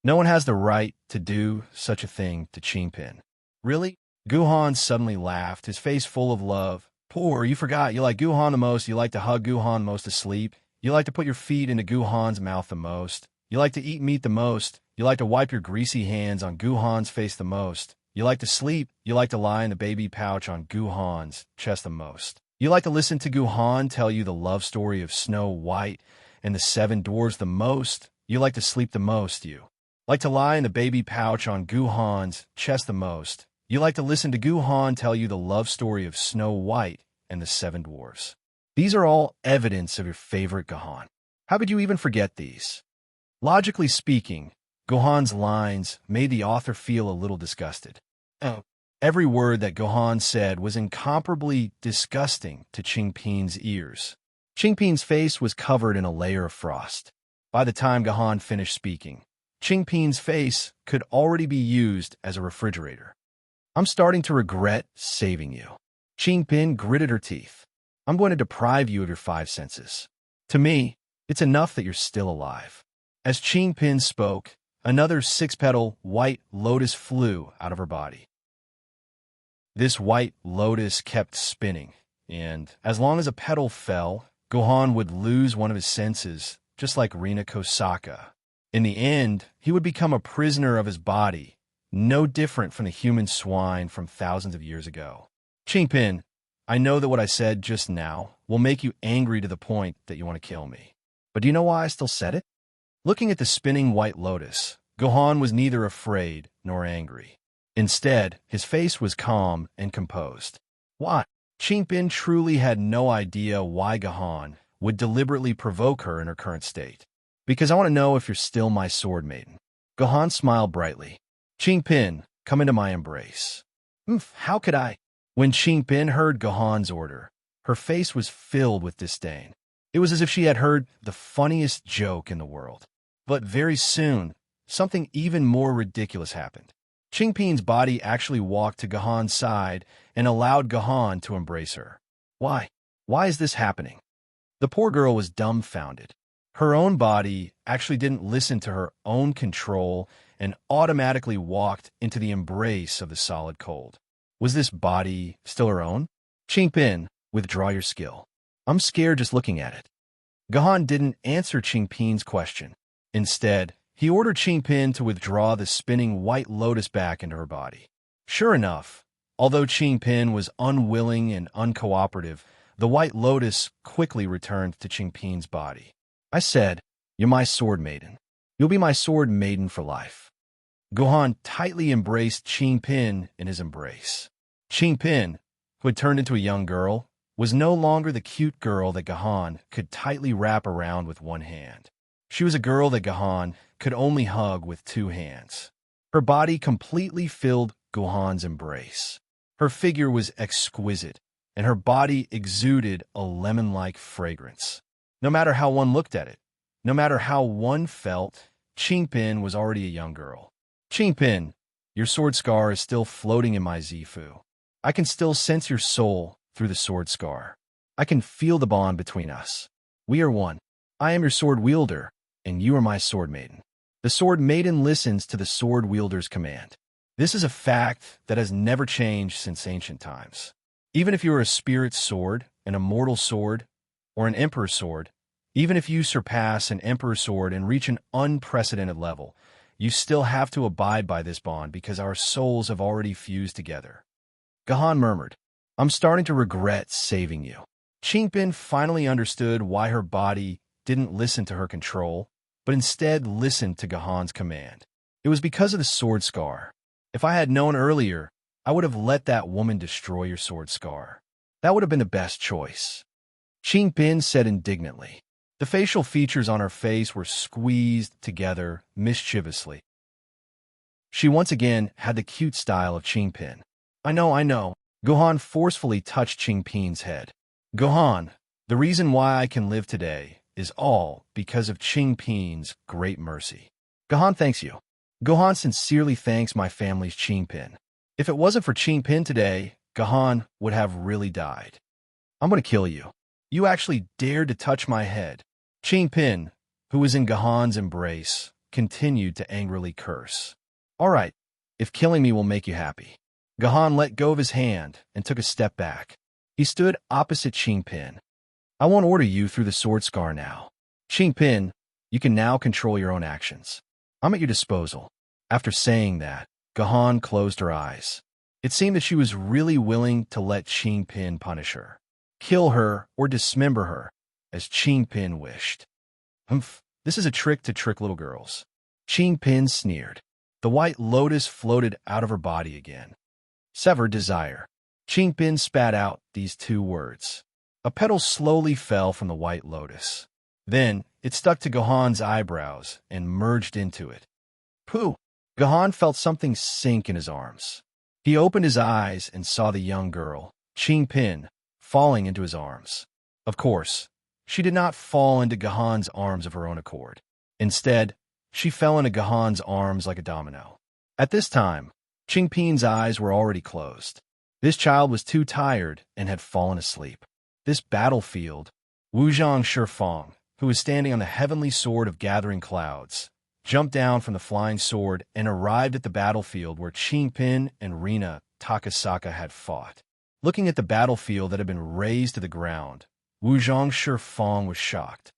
No one has the right to do such a thing to Qingpin. Really? Gohan suddenly laughed, his face full of love. Poor, you forgot you like Gohan the most, you like to hug Gohan most asleep, you like to put your feet into Gohan's mouth the most, you like to eat meat the most, you like to wipe your greasy hands on Gohan's face the most, you like to sleep, you like to lie in the baby pouch on Gohan's chest the most. You like to listen to Gohan tell you the love story of Snow White and the Seven Dwarfs the most, you like to sleep the most, you like to lie in the baby pouch on Gohan's chest the most. You like to listen to Gohan tell you the love story of Snow White and the Seven Dwarfs. These are all evidence of your favorite Gohan. How could you even forget these? Logically speaking, Gohan's lines made the author feel a little disgusted. Every word that Gohan said was incomparably disgusting to Qingpin's ears. Qingpin's face was covered in a layer of frost. By the time Gohan finished speaking, Qingpin's face could already be used as a refrigerator. I'm starting to regret saving you. Qingpin gritted her teeth. I'm going to deprive you of your five senses. To me, it's enough that you're still alive. As Qingpin spoke, another six-petal white lotus flew out of her body. This white lotus kept spinning, and as long as a petal fell, Gohan would lose one of his senses, just like Rina Kosaka. In the end, he would become a prisoner of his body, no different from the human swine from thousands of years ago. Qingpin, I know that what I said just now will make you angry to the point that you want to kill me. But do you know why I still said it? Looking at the spinning white lotus, Gohan was neither afraid nor angry. Instead, his face was calm and composed. Why? Qingpin truly had no idea why Gohan would deliberately provoke her in her current state. Because I want to know if you're still my sword maiden. Gohan smiled brightly. Qingpin, come into my embrace. How could I? When Qingpin heard Gohan's order, her face was filled with disdain. It was as if she had heard the funniest joke in the world. But very soon, something even more ridiculous happened. Qingpin's body actually walked to Gohan's side and allowed Gohan to embrace her. Why? Why is this happening? The poor girl was dumbfounded. Her own body actually didn't listen to her own control and automatically walked into the embrace of the solid cold. Was this body still her own? Qingpin, withdraw your skill. I'm scared just looking at it. Gohan didn't answer Qingpin's question. Instead, he ordered Qingpin to withdraw the spinning white lotus back into her body. Sure enough, although Qingpin was unwilling and uncooperative, the white lotus quickly returned to Qingpin's body. I said, you're my sword maiden. You'll be my sword maiden for life. Gohan tightly embraced Qingpin in his embrace. Qingpin, who had turned into a young girl, was no longer the cute girl that Gohan could tightly wrap around with one hand. She was a girl that Gohan could only hug with two hands. Her body completely filled Gohan's embrace. Her figure was exquisite, and her body exuded a lemon-like fragrance. No matter how one looked at it, no matter how one felt, Qingpin was already a young girl. Qingpin, your sword scar is still floating in my Zifu. I can still sense your soul through the sword scar. I can feel the bond between us. We are one. I am your sword wielder, and you are my sword maiden. The sword maiden listens to the sword wielder's command. This is a fact that has never changed since ancient times. Even if you are a spirit sword, an immortal sword, or an emperor's sword, even if you surpass an emperor's sword and reach an unprecedented level, you still have to abide by this bond because our souls have already fused together. Gohan murmured, I'm starting to regret saving you. Qingpin finally understood why her body didn't listen to her control, but instead listened to Gohan's command. It was because of the sword scar. If I had known earlier, I would have let that woman destroy your sword scar. That would have been the best choice. Qingpin said indignantly. The facial features on her face were squeezed together mischievously. She once again had the cute style of Qingpin. I know. Gohan forcefully touched Qingpin's head. Gohan, the reason why I can live today is all because of Qingpin's great mercy. Gohan thanks you. Gohan sincerely thanks my family's Qingpin. If it wasn't for Qingpin today, Gohan would have really died. I'm going to kill you. You actually dared to touch my head. Qingpin, who was in Gohan's embrace, continued to angrily curse. All right, if killing me will make you happy. Gohan let go of his hand and took a step back. He stood opposite Qingpin. I won't order you through the sword scar now. Qingpin, you can now control your own actions. I'm at your disposal. After saying that, Gohan closed her eyes. It seemed that she was really willing to let Qingpin punish her, kill her, or dismember her, as Qingpin wished. Humph, this is a trick to trick little girls. Qingpin sneered. The white lotus floated out of her body again. Severed desire. Qingpin spat out these two words. A petal slowly fell from the white lotus. Then it stuck to Gohan's eyebrows and merged into it. Pooh! Gohan felt something sink in his arms. He opened his eyes and saw the young girl, Qingpin, falling into his arms. Of course, she did not fall into Gohan's arms of her own accord. Instead, she fell into Gohan's arms like a domino. At this time, Qingpin's eyes were already closed. This child was too tired and had fallen asleep. This battlefield, Wuzhong Shifeng, who was standing on the heavenly sword of gathering clouds, jumped down from the flying sword and arrived at the battlefield where Qingpin and Rina Takasaka had fought. Looking at the battlefield that had been razed to the ground, Wuzhong Shifeng was shocked.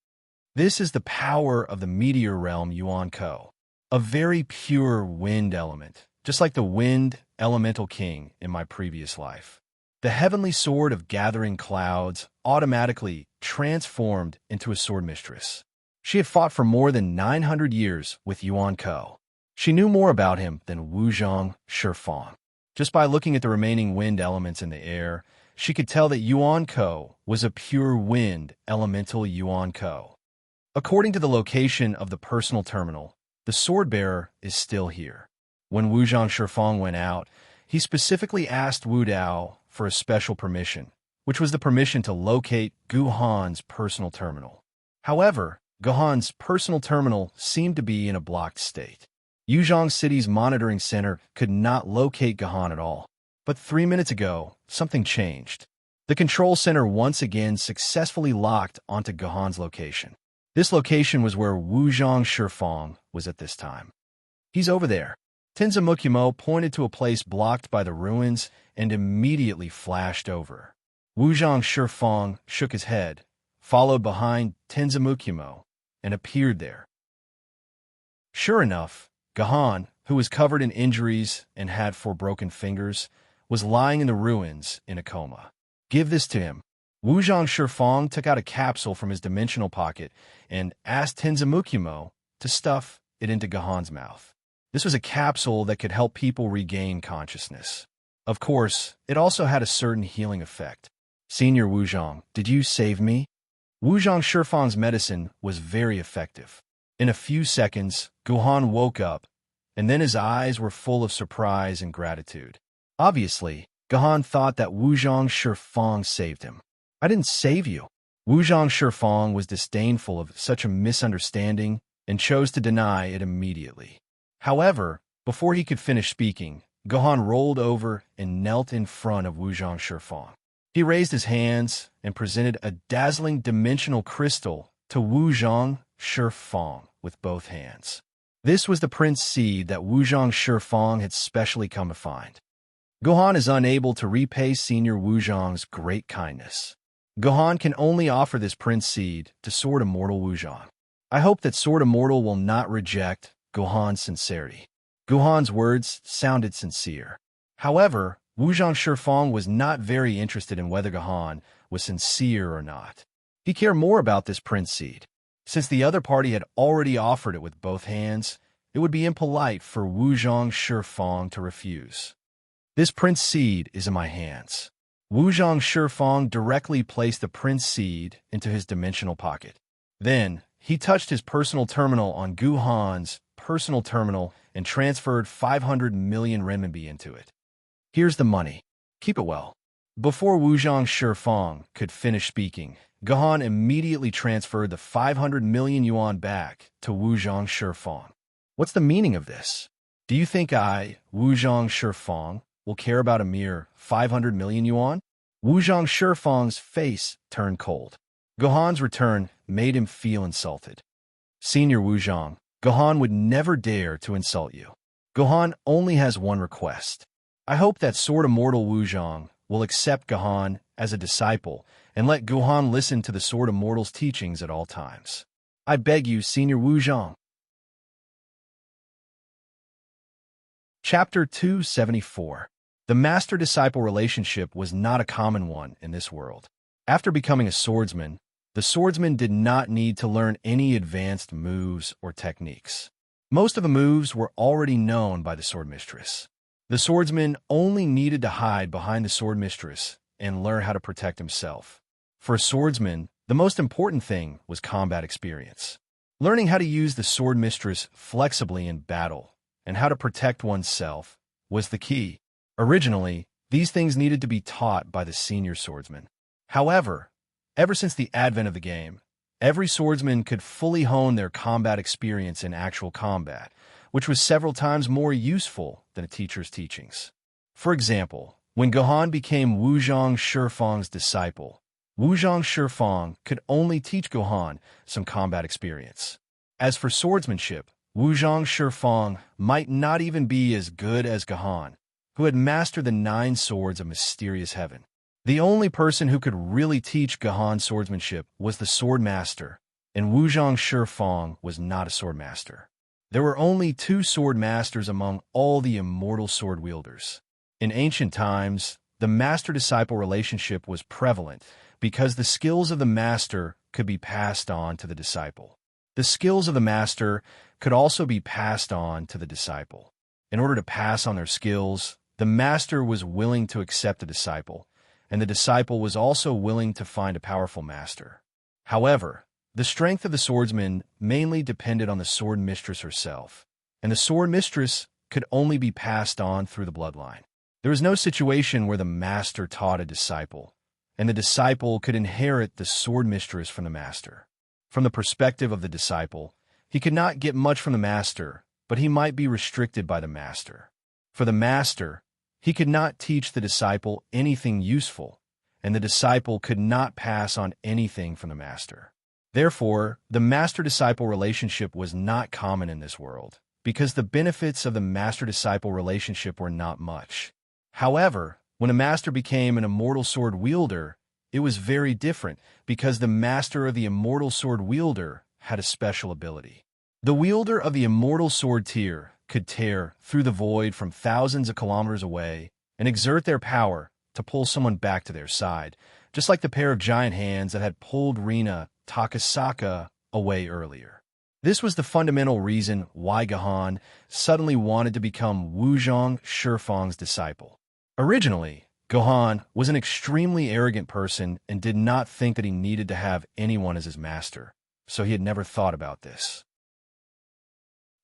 This is the power of the meteor realm Yuan-Ko, a very pure wind element, just like the wind elemental king in my previous life. The heavenly sword of gathering clouds automatically transformed into a sword mistress. She had fought for more than 900 years with Yuan-Ko. She knew more about him than Wuzhong Shifeng. Just by looking at the remaining wind elements in the air, she could tell that Yuan-Ko was a pure wind elemental Yuan-Ko. According to the location of the personal terminal, the sword bearer is still here. When Wuzhong Shifeng went out, he specifically asked Wu Dao for a special permission, which was the permission to locate Gohan's personal terminal. However, Gohan's personal terminal seemed to be in a blocked state. Yuzhong City's monitoring center could not locate Gohan at all. But 3 minutes ago, something changed. The control center once again successfully locked onto Gohan's location. This location was where Wuzhong Shifeng was at this time. He's over there. Tenzamukimo pointed to a place blocked by the ruins and immediately flashed over. Wuzhong Shifeng shook his head, followed behind Tenzamukimo, and appeared there. Sure enough, Gohan, who was covered in injuries and had 4 broken fingers, was lying in the ruins in a coma. Give this to him. Wuzhong Shifeng took out a capsule from his dimensional pocket and asked Tenzamukimo to stuff it into Gohan's mouth. This was a capsule that could help people regain consciousness. Of course, it also had a certain healing effect. Senior Wuzhong, did you save me? Wuzhong Shifeng's medicine was very effective. In a few seconds, Gohan woke up, and then his eyes were full of surprise and gratitude. Obviously, Gohan thought that Wuzhong Shifeng saved him. I didn't save you. Wuzhong Shifeng was disdainful of such a misunderstanding and chose to deny it immediately. However, before he could finish speaking, Gohan rolled over and knelt in front of Wuzhong Shifeng. He raised his hands and presented a dazzling dimensional crystal to Wuzhong Shifeng with both hands. This was the Prince Seed that Wuzhong Shifeng had specially come to find. Gohan is unable to repay Senior Wuzhong's great kindness. Gohan can only offer this Prince Seed to Sword Immortal Wuzhong. I hope that Sword Immortal will not reject Gohan's sincerity. Gohan's words sounded sincere. However, Wuzhong Shifeng was not very interested in whether Gohan was sincere or not. He cared more about this Prince Seed. Since the other party had already offered it with both hands, it would be impolite for Wuzhong Shifeng to refuse. This Prince Seed is in my hands. Wuzhong Shifeng directly placed the Prince Seed into his dimensional pocket. Then, he touched his personal terminal on Gohan's personal terminal and transferred 500 million renminbi into it. Here's the money. Keep it well. Before Wuzhang Shifeng could finish speaking, Gahan immediately transferred the 500 million yuan back to Wuzhang Shifeng. What's the meaning of this? Do you think I, Wuzhang Shifeng, will care about a mere 500 million yuan? Wuzhang Shifeng's face turned cold. Gahan's return made him feel insulted. Senior Wuzhang, Gahan would never dare to insult you. Gahan only has one request. I hope that Sword Immortal Wuzhang will accept Gahan as a disciple and let Gahan listen to the Sword Immortal's teachings at all times. I beg you, Senior Wuzhang. Chapter 274. The master-disciple relationship was not a common one in this world. After becoming a swordsman, the swordsman did not need to learn any advanced moves or techniques. Most of the moves were already known by the swordmistress. The swordsman only needed to hide behind the swordmistress and learn how to protect himself. For a swordsman, the most important thing was combat experience. Learning how to use the swordmistress flexibly in battle and how to protect oneself was the key. Originally, these things needed to be taught by the senior swordsman. However, ever since the advent of the game, every swordsman could fully hone their combat experience in actual combat, which was several times more useful than a teacher's teachings. For example, when Gahan became Wuzhang Shifeng's disciple, Wuzhang Shifeng could only teach Gahan some combat experience. As for swordsmanship, Wuzhang Shifeng might not even be as good as Gahan, who had mastered the 9 swords of mysterious heaven. The only person who could really teach Gahan swordsmanship was the swordmaster, and Wuzhang Shifeng was not a swordmaster. There were only 2 sword masters among all the immortal sword wielders. In ancient times, the master-disciple relationship was prevalent because the skills of the master could be passed on to the disciple. The skills of the master could also be passed on to the disciple. In order to pass on their skills, the master was willing to accept the disciple, and the disciple was also willing to find a powerful master. However, the strength of the swordsman mainly depended on the sword mistress herself, and the sword mistress could only be passed on through the bloodline. There was no situation where the master taught a disciple, and the disciple could inherit the sword mistress from the master. From the perspective of the disciple, he could not get much from the master, but he might be restricted by the master. For the master, he could not teach the disciple anything useful, and the disciple could not pass on anything from the master. Therefore, the master-disciple relationship was not common in this world, because the benefits of the master-disciple relationship were not much. However, when a master became an immortal sword wielder, it was very different, because the master of the immortal sword wielder had a special ability. The wielder of the immortal sword tier could tear through the void from thousands of kilometers away and exert their power to pull someone back to their side, just like the pair of giant hands that had pulled Rina Takasaka away earlier. This was the fundamental reason why Gahan suddenly wanted to become Wuzhang Shifeng's disciple. Originally, Gahan was an extremely arrogant person and did not think that he needed to have anyone as his master, so he had never thought about this.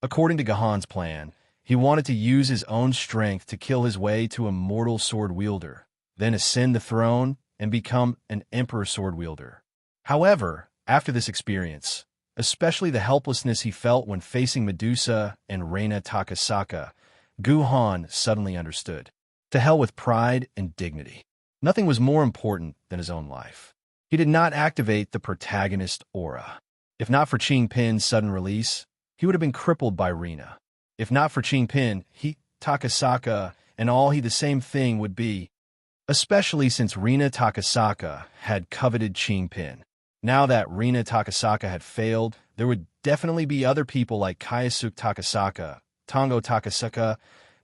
According to Gahan's plan, he wanted to use his own strength to kill his way to immortal sword wielder, then ascend the throne and become an emperor sword wielder. However, after this experience, especially the helplessness he felt when facing Medusa and Reina Takasaka, Gahan suddenly understood. To hell with pride and dignity. Nothing was more important than his own life. He did not activate the protagonist aura. If not for Qingpin's sudden release, he would have been crippled by Rina. If not for Qingpin, he, Takasaka, and all he the same thing would be, especially since Rina Takasaka had coveted Qingpin. Now that Rina Takasaka had failed, there would definitely be other people like Kayasuke Takasaka, Tongo Takasaka,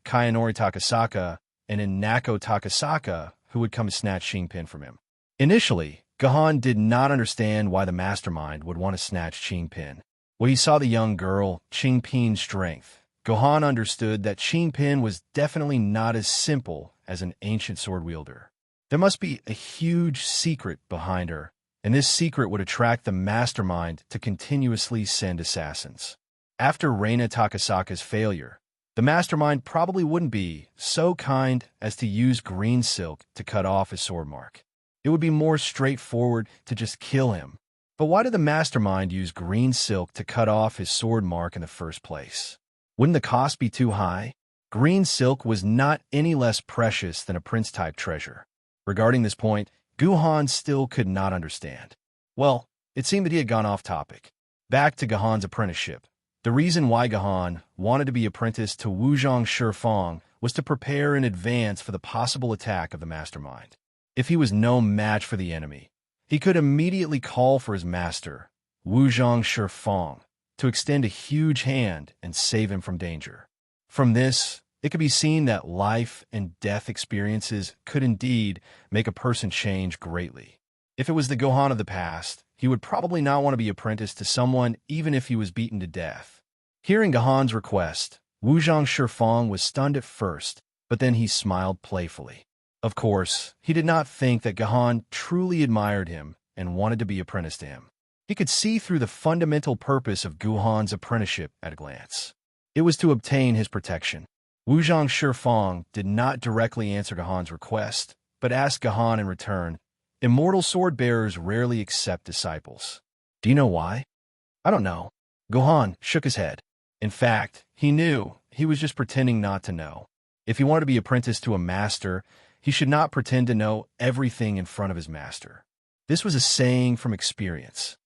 Kayanori Takasaka, and Inako Takasaka who would come to snatch Qingpin from him. Initially, Gahan did not understand why the mastermind would want to snatch Qingpin. When he saw the young girl, Qingpin's strength, Gahan understood that Qingpin was definitely not as simple as an ancient sword wielder. There must be a huge secret behind her, and this secret would attract the mastermind to continuously send assassins. After Reina Takasaka's failure, the mastermind probably wouldn't be so kind as to use green silk to cut off his sword mark. It would be more straightforward to just kill him. But why did the mastermind use green silk to cut off his sword mark in the first place? Wouldn't the cost be too high? Green silk was not any less precious than a prince-type treasure. Regarding this point, Guhan still could not understand. Well, it seemed that he had gone off topic. Back to Gahan's apprenticeship. The reason why Gahan wanted to be apprenticed to Wuzhong Shifeng was to prepare in advance for the possible attack of the mastermind. If he was no match for the enemy, he could immediately call for his master, Wuzhong Shifeng, to extend a huge hand and save him from danger. From this, it could be seen that life and death experiences could indeed make a person change greatly. If it was the Gohan of the past, he would probably not want to be apprenticed to someone even if he was beaten to death. Hearing Gahan's request, Wuzhong Shifeng was stunned at first, but then he smiled playfully. Of course, he did not think that Gahan truly admired him and wanted to be apprenticed to him. He could see through the fundamental purpose of Guhan's apprenticeship at a glance. It was to obtain his protection. Wuzhong Shifeng did not directly answer Gahan's request, but asked Gahan in return, "Immortal sword-bearers rarely accept disciples. Do you know why?" "I don't know." Gahan shook his head. In fact, he knew he was just pretending not to know. If he wanted to be apprenticed to a master, he should not pretend to know everything in front of his master. This was a saying from experience.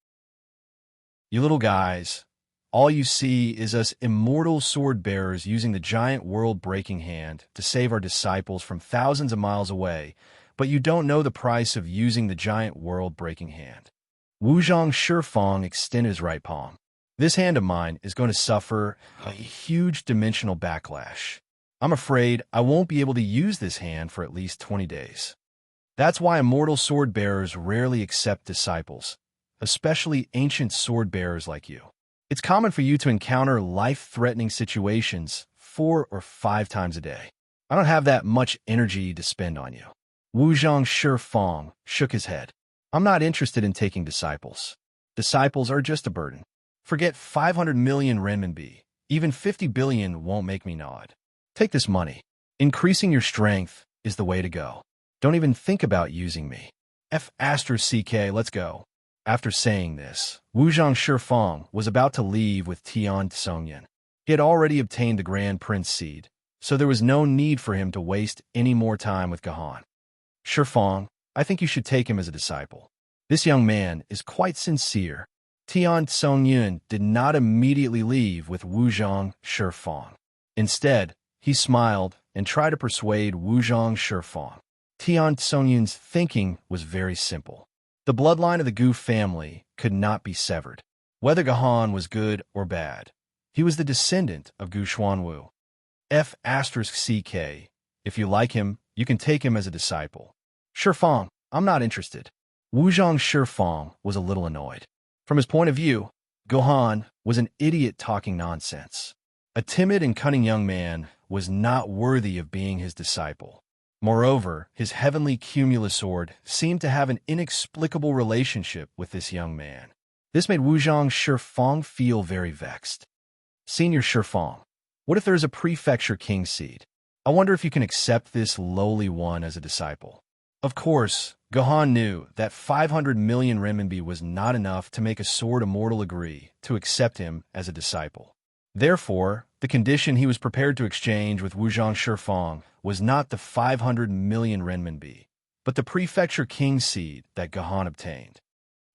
"You little guys, all you see is us immortal sword-bearers using the giant world-breaking hand to save our disciples from thousands of miles away, but you don't know the price of using the giant world-breaking hand." Wuzhong Shifeng extended his right palm. "This hand of mine is going to suffer a huge dimensional backlash. I'm afraid I won't be able to use this hand for at least 20 days. That's why immortal sword-bearers rarely accept disciples, especially ancient sword-bearers like you. It's common for you to encounter life-threatening situations 4 or 5 times a day. I don't have that much energy to spend on you." Wuzhong Shifeng shook his head. "I'm not interested in taking disciples. Disciples are just a burden. Forget 500 million renminbi. Even 50 billion won't make me nod. Take this money. Increasing your strength is the way to go. Don't even think about using me. F***, let's go." After saying this, Wuzhong Shifeng was about to leave with Tian Tsongyan. He had already obtained the Grand Prince seed, so there was no need for him to waste any more time with Gahan. "Shifeng, I think you should take him as a disciple. This young man is quite sincere." Tian Tsongyan did not immediately leave with Wuzhong Shifeng. Instead, he smiled and tried to persuade Wuzhong Shifeng. Tian Tsongyan's thinking was very simple. The bloodline of the Gu family could not be severed. Whether Gahan was good or bad, he was the descendant of Gu Xuanwu. F***, if you like him, you can take him as a disciple. "Shifeng, I'm not interested." Wuzhong Shifeng was a little annoyed. From his point of view, Gahan was an idiot talking nonsense. A timid and cunning young man was not worthy of being his disciple. Moreover, his heavenly cumulus sword seemed to have an inexplicable relationship with this young man. This made Wuzhong Shifeng feel very vexed. "Senior Shifeng, what if there is a prefecture king seed? I wonder if you can accept this lowly one as a disciple." Of course, Gahan knew that 500 million renminbi was not enough to make a sword immortal agree to accept him as a disciple. Therefore, the condition he was prepared to exchange with Wuzhong Shifeng was not the 500 million renminbi, but the prefecture king seed that Gahan obtained.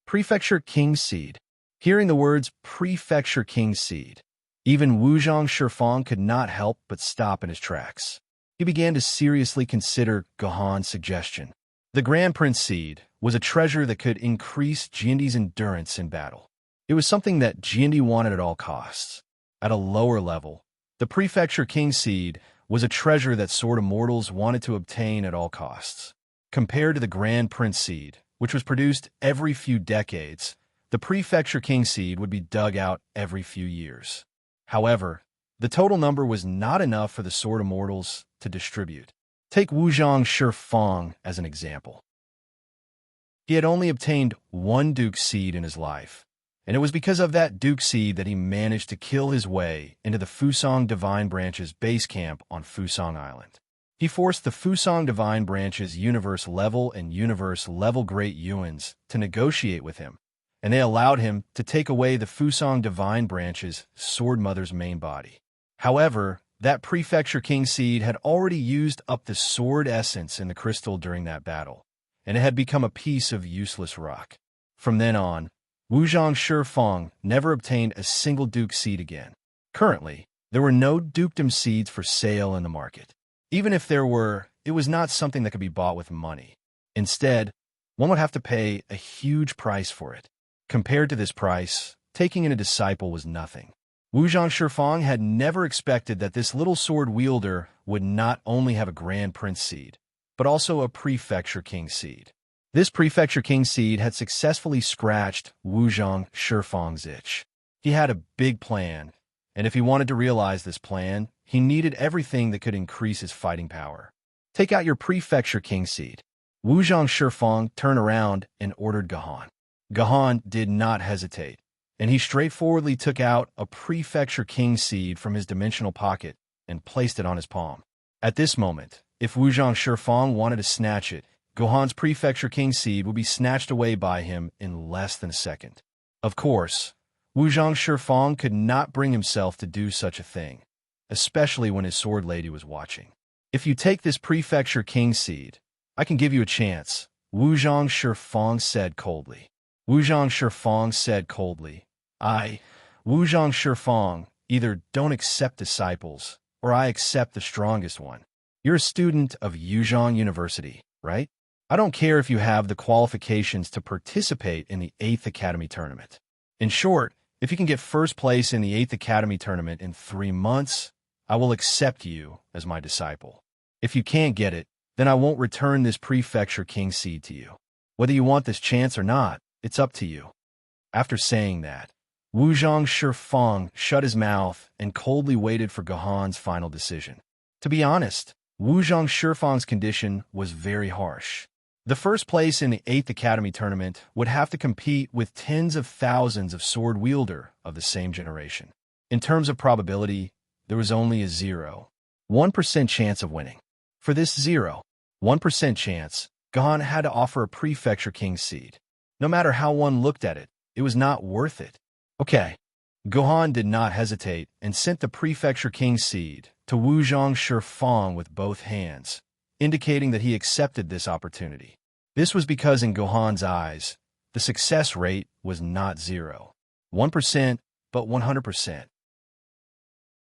Prefecture king seed. Hearing the words prefecture king seed, even Wuzhong Shifeng could not help but stop in his tracks. He began to seriously consider Gahan's suggestion. The Grand Prince seed was a treasure that could increase Jiandi's endurance in battle. It was something that Jiandi wanted at all costs. At a lower level, the Prefecture King seed was a treasure that sword immortals wanted to obtain at all costs. Compared to the Grand Prince seed, which was produced every few decades, the Prefecture King seed would be dug out every few years. However, the total number was not enough for the sword immortals to distribute. Take Wuzhong Shifeng as an example. He had only obtained one Duke seed in his life, And it was because of that Duke seed that he managed to kill his way into the Fusang Divine Branch's base camp on Fusang Island. He forced the Fusang Divine Branch's Universe Level and Universe Level Great Yuans to negotiate with him, and they allowed him to take away the Fusang Divine Branch's Sword Mother's main body. However, that Prefecture King seed had already used up the sword essence in the crystal during that battle, and it had become a piece of useless rock. From then on, Wuzhang Shifeng never obtained a single Duke seed again. Currently, there were no dukedom seeds for sale in the market. Even if there were, it was not something that could be bought with money. Instead, one would have to pay a huge price for it. Compared to this price, taking in a disciple was nothing. Wuzhang Shifeng had never expected that this little sword wielder would not only have a Grand Prince seed, but also a Prefecture King seed. This Prefecture King seed had successfully scratched Wuzhang Shifeng's itch. He had a big plan, and if he wanted to realize this plan, he needed everything that could increase his fighting power. Take out your Prefecture King seed. Wuzhang Shifeng turned around and ordered Gahan. Gahan did not hesitate, and he straightforwardly took out a Prefecture King seed from his dimensional pocket and placed it on his palm. At this moment, if Wuzhang Shifeng wanted to snatch it, Gohan's Prefecture King seed would be snatched away by him in less than a second. Of course, Wuzhang Shifeng could not bring himself to do such a thing, especially when his sword lady was watching. If you take this Prefecture King seed, I can give you a chance, Wuzhang Shifeng said coldly. Wuzhang Shifeng said coldly, Wuzhang Shifeng, either don't accept disciples, or I accept the strongest one. You're a student of Yuzhong University, right? I don't care if you have the qualifications to participate in the 8th Academy Tournament. In short, if you can get first place in the 8th Academy Tournament in 3 months, I will accept you as my disciple. If you can't get it, then I won't return this Prefecture King seed to you. Whether you want this chance or not, it's up to you. After saying that, Wuzhang Shifeng shut his mouth and coldly waited for Gahan's final decision. To be honest, Wuzhang Shifeng's condition was very harsh. The first place in the 8th Academy Tournament would have to compete with tens of thousands of sword wielder of the same generation. In terms of probability, there was only a 0.1% chance of winning. For this 0.1% chance, Gahan had to offer a Prefecture King seed. No matter how one looked at it, it was not worth it. Okay. Gahan did not hesitate and sent the Prefecture King seed to Wuzhang Shifeng with both hands, indicating that he accepted this opportunity. This was because in Gahan's eyes, the success rate was not 0.1%, but 100%.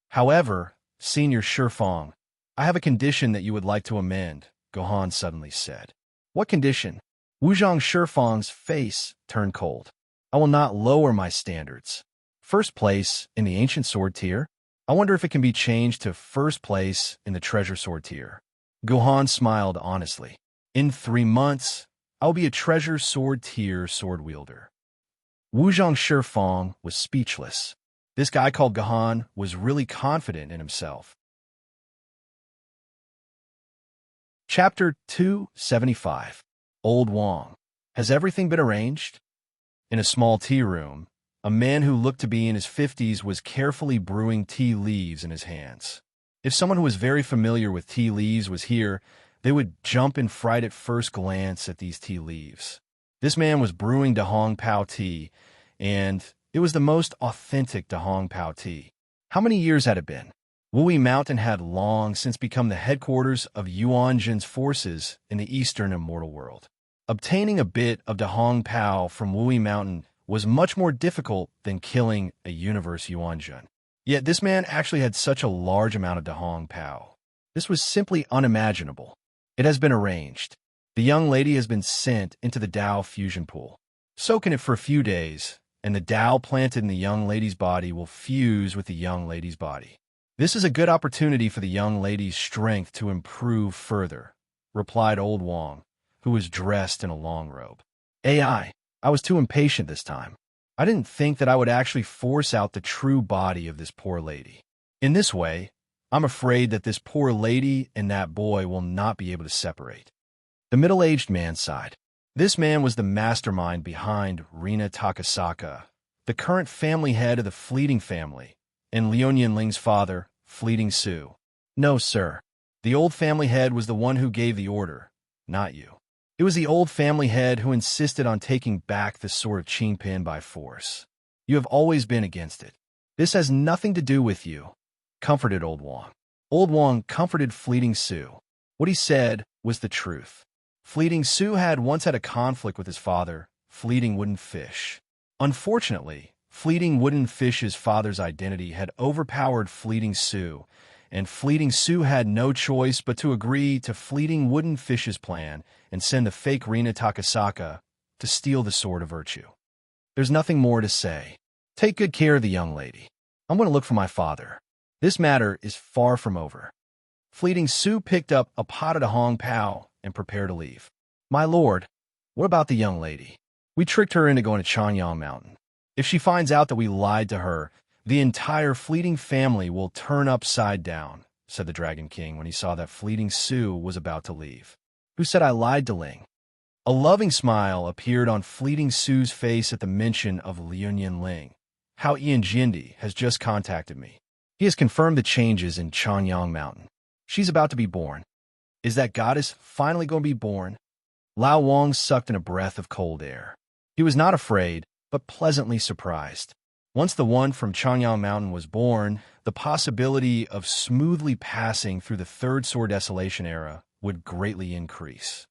However, Senior Shifeng, I have a condition that you would like to amend, Gahan suddenly said. What condition? Wuzhang Shifeng's face turned cold. I will not lower my standards. First place in the Ancient Sword tier? I wonder if it can be changed to first place in the Treasure Sword tier. Gahan smiled honestly. In 3 months, I'll be a Treasure Sword tier sword wielder. Wuzhang Shifeng was speechless. This guy called Gahan was really confident in himself. Chapter 275. Old Wang. Has everything been arranged? In a small tea room, a man who looked to be in his 50s was carefully brewing tea leaves in his hands. If someone who was very familiar with tea leaves was here, they would jump in fright at first glance at these tea leaves. This man was brewing Dahong Pao tea, and it was the most authentic Dahong Pao tea. How many years had it been? Wui Mountain had long since become the headquarters of Yuanjin's forces in the eastern immortal world. Obtaining a bit of Dahong Pao from Wui Mountain was much more difficult than killing a universe Yuanjin. Yet this man actually had such a large amount of Dahong Pao. This was simply unimaginable. It has been arranged. The young lady has been sent into the Tao fusion pool. Soak in it for a few days, and the Tao planted in the young lady's body will fuse with the young lady's body. This is a good opportunity for the young lady's strength to improve further, replied Old Wang, who was dressed in a long robe. I was too impatient this time. I didn't think that I would actually force out the true body of this poor lady. In this way, I'm afraid that this poor lady and that boy will not be able to separate. The middle-aged man sighed. This man was the mastermind behind Rina Takasaka, the current family head of the Fleeting family, and Liu Yinling's father, Fleeting Su. No, sir. The old family head was the one who gave the order, not you. It was the old family head who insisted on taking back the sword of Qingpin by force. You have always been against it. This has nothing to do with you, comforted Old Wang. Old Wang comforted Fleeting Su. What he said was the truth. Fleeting Su had once had a conflict with his father, Fleeting Wooden Fish. Unfortunately, Fleeting Wooden Fish's father's identity had overpowered Fleeting Su, and Fleeting Su had no choice but to agree to Fleeting Wooden Fish's plan and send the fake Rina Takasaka to steal the Sword of Virtue. There's nothing more to say. Take good care of the young lady. I'm going to look for my father. This matter is far from over. Fleeting Su picked up a pot of Hong Pao and prepared to leave. My lord, what about the young lady? We tricked her into going to Chanyang Mountain. If she finds out that we lied to her, the entire Fleeting family will turn upside down, said the Dragon King when he saw that Fleeting Su was about to leave. Who said I lied to Ling? A loving smile appeared on Fleeting Su's face at the mention of Liu Yinling. Hao Ian Jindi has just contacted me. He has confirmed the changes in Chanyang Mountain. She's about to be born. Is that goddess finally going to be born? Lao Wang sucked in a breath of cold air. He was not afraid, but pleasantly surprised. Once the one from Chanyang Mountain was born, the possibility of smoothly passing through the Third Sword Desolation era would greatly increase.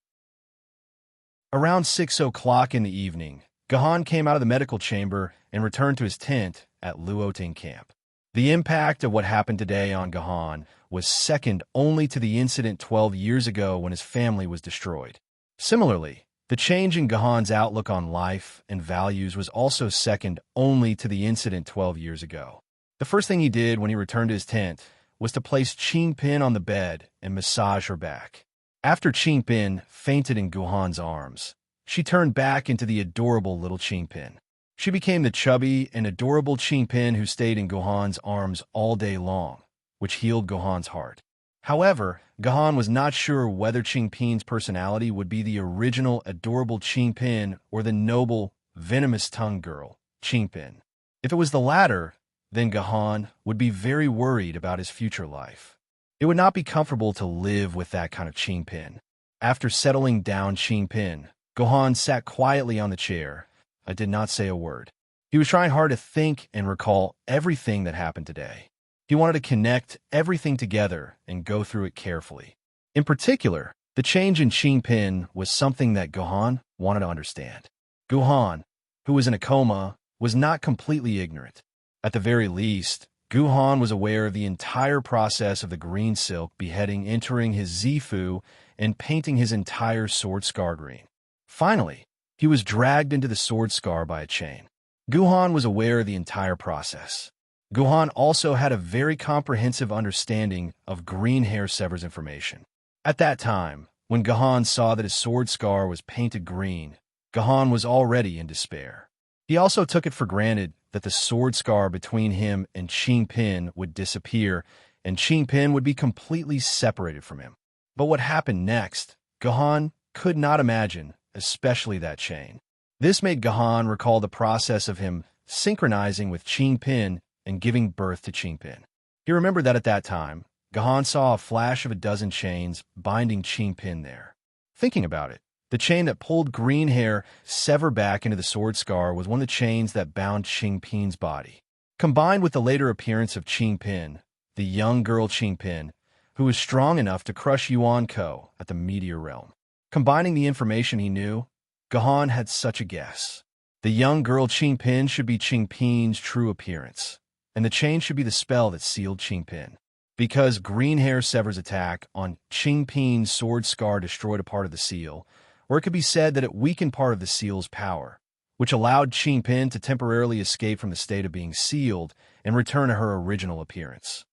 Around 6 o'clock in the evening, Gahan came out of the medical chamber and returned to his tent at Luoting Camp. The impact of what happened today on Gahan was second only to the incident 12 years ago when his family was destroyed. Similarly, the change in Gahan's outlook on life and values was also second only to the incident 12 years ago. The first thing he did when he returned to his tent was to place Qingpin on the bed and massage her back. After Qingpin fainted in Gahan's arms, she turned back into the adorable little Qingpin. She became the chubby and adorable Qingpin who stayed in Gahan's arms all day long, which healed Gahan's heart. However, Gahan was not sure whether Qingpin's personality would be the original adorable Qingpin or the noble, venomous-tongued girl, Qingpin. If it was the latter, then Gahan would be very worried about his future life. It would not be comfortable to live with that kind of Qingpin. After settling down Qingpin, Gahan sat quietly on the chair. I did not say a word. He was trying hard to think and recall everything that happened today. He wanted to connect everything together and go through it carefully. In particular, the change in Qingpin was something that Gahan wanted to understand. Gahan, who was in a coma, was not completely ignorant. At the very least, Gahan was aware of the entire process of the green silk beheading entering his Zifu and painting his entire sword scar green. Finally, he was dragged into the sword scar by a chain. Gahan was aware of the entire process. Gahan also had a very comprehensive understanding of green hair Sever's information. At that time, when Gahan saw that his sword scar was painted green, Gahan was already in despair. He also took it for granted that the sword scar between him and Qingpin would disappear, and Qingpin would be completely separated from him. But what happened next, Gahan could not imagine, especially that chain. This made Gahan recall the process of him synchronizing with Qingpin and giving birth to Qingpin. He remembered that at that time, Gahan saw a flash of a dozen chains binding Qingpin there. Thinking about it, the chain that pulled green hair Sever back into the sword scar was one of the chains that bound Qingpin's body. Combined with the later appearance of Qingpin, the young girl Qingpin, who was strong enough to crush Yuan Ko at the Meteor Realm. Combining the information he knew, Gahan had such a guess. The young girl Qingpin should be Qingpin's true appearance, and the chain should be the spell that sealed Qingpin. Because green hair Sever's attack on Qingpin's sword scar destroyed a part of the seal, or it could be said that it weakened part of the seal's power, which allowed Qingpin to temporarily escape from the state of being sealed and return to her original appearance.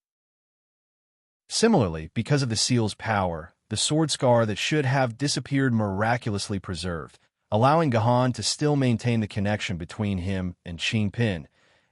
Similarly, because of the seal's power, the sword scar that should have disappeared miraculously preserved, allowing Gahan to still maintain the connection between him and Qingpin,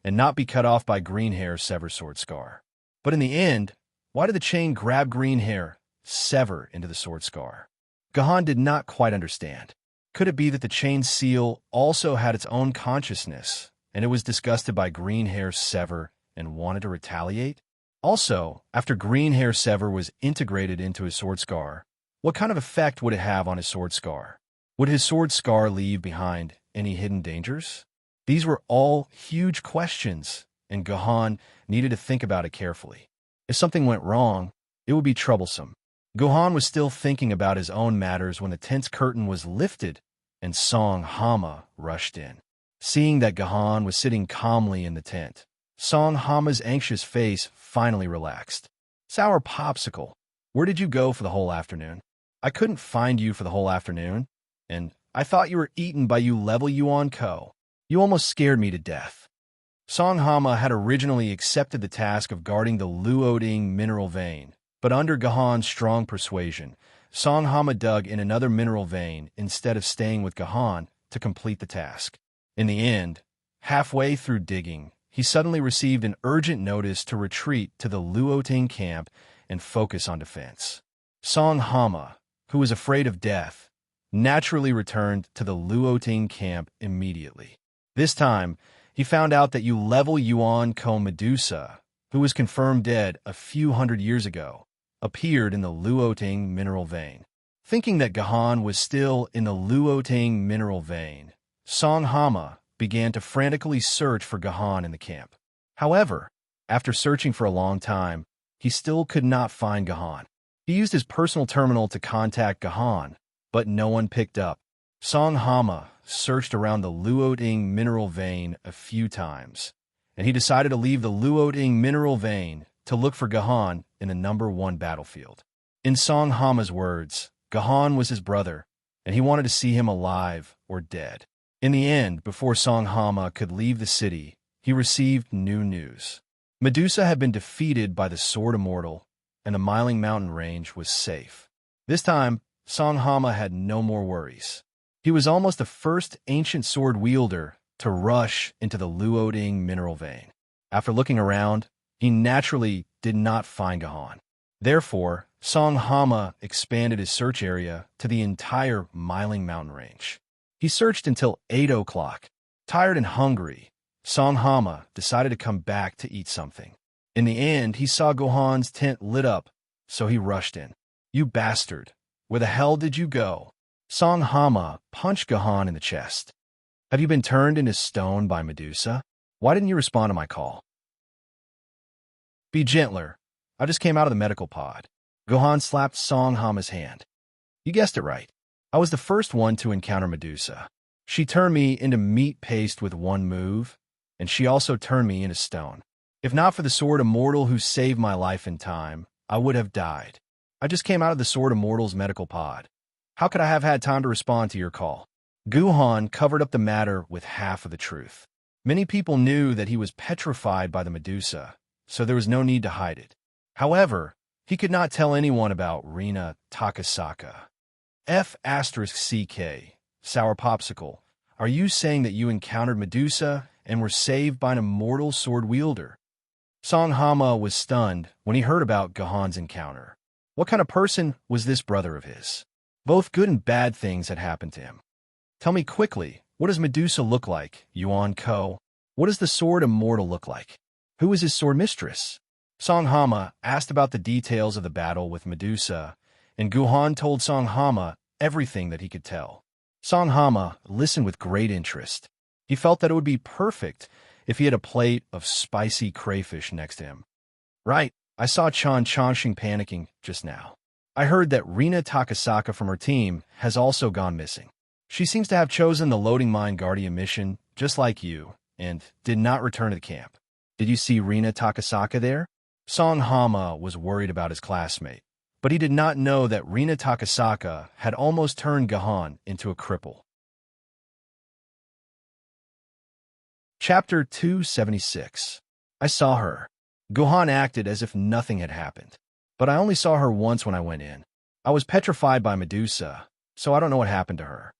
and not be cut off by green hair Sever's sword scar. But in the end, why did the chain grab green hair Sever into the sword scar? Gahan did not quite understand. Could it be that the chain seal also had its own consciousness, and it was disgusted by green hair Sever and wanted to retaliate? Also, after green hair Sever was integrated into his sword scar, what kind of effect would it have on his sword scar? Would his sword scar leave behind any hidden dangers? These were all huge questions, and Gohan needed to think about it carefully. If something went wrong, it would be troublesome. Gohan was still thinking about his own matters when the tent's curtain was lifted and Song Hama rushed in. Seeing that Gohan was sitting calmly in the tent, Song Hama's anxious face finally relaxed. "Sour Popsicle, where did you go for the whole afternoon? I couldn't find you for the whole afternoon, and I thought you were eaten by you level Yuan Ko. You almost scared me to death." Song Hama had originally accepted the task of guarding the Luoding mineral vein, but under Gohan's strong persuasion, Song Hama dug in another mineral vein instead of staying with Gohan to complete the task. In the end, halfway through digging, he suddenly received an urgent notice to retreat to the Luoting camp and focus on defense. Song Hama, who was afraid of death, naturally returned to the Luoting camp immediately. This time, he found out that level Yuan Ko Medusa, who was confirmed dead a few hundred years ago, appeared in the Luoting mineral vein. Thinking that Gohan was still in the Luoting mineral vein, Song Hama began to frantically search for Gohan in the camp. However, after searching for a long time, he still could not find Gohan. He used his personal terminal to contact Gohan, but no one picked up. Song Hama searched around the Luoting mineral vein a few times, and he decided to leave the Luoting mineral vein to look for Gohan in the #1 battlefield. In Song Hama's words, Gohan was his brother, and he wanted to see him alive or dead. In the end, before Song Hama could leave the city, he received new news. Medusa had been defeated by the Sword Immortal, and the Miling Mountain range was safe. This time, Song Hama had no more worries. He was almost the first ancient sword wielder to rush into the Luoding mineral vein. After looking around, he naturally did not find Gohan. Therefore, Song Hama expanded his search area to the entire Miling Mountain range. He searched until 8 o'clock. Tired and hungry, Song Hama decided to come back to eat something. In the end, he saw Gohan's tent lit up, so he rushed in. "You bastard! Where the hell did you go?" Song Hama punched Gohan in the chest. "Have you been turned into stone by Medusa? Why didn't you respond to my call?" "Be gentler. I just came out of the medical pod." Gohan slapped Song Hama's hand. "You guessed it right. I was the first one to encounter Medusa. She turned me into meat paste with one move, and she also turned me into stone. If not for the Sword Immortal who saved my life in time, I would have died. I just came out of the Sword Immortal's medical pod. How could I have had time to respond to your call?" Gohan covered up the matter with half of the truth. Many people knew that he was petrified by the Medusa, so there was no need to hide it. However, he could not tell anyone about Rina Takasaka. F***CK, Sour Popsicle, are you saying that you encountered Medusa and were saved by an immortal sword wielder? Song Hama was stunned when he heard about Gohan's encounter. What kind of person was this brother of his? Both good and bad things had happened to him. "Tell me quickly, what does Medusa look like, Yuan Ko? What does the Sword Immortal look like? Who is his sword mistress?" Song Hama asked about the details of the battle with Medusa, and Gohan told Song Hama everything that he could tell. Song Hama listened with great interest. He felt that it would be perfect if he had a plate of spicy crayfish next to him. "Right, I saw Chan Changxing panicking just now. I heard that Rina Takasaka from her team has also gone missing. She seems to have chosen the Loading Mine Guardian mission, just like you, and did not return to the camp. Did you see Rina Takasaka there?" Song Hama was worried about his classmate, but he did not know that Rina Takasaka had almost turned Gohan into a cripple. Chapter 276. I saw her. Gohan acted as if nothing had happened. But I only saw her once when I went in. I was petrified by Medusa, so I don't know what happened to her.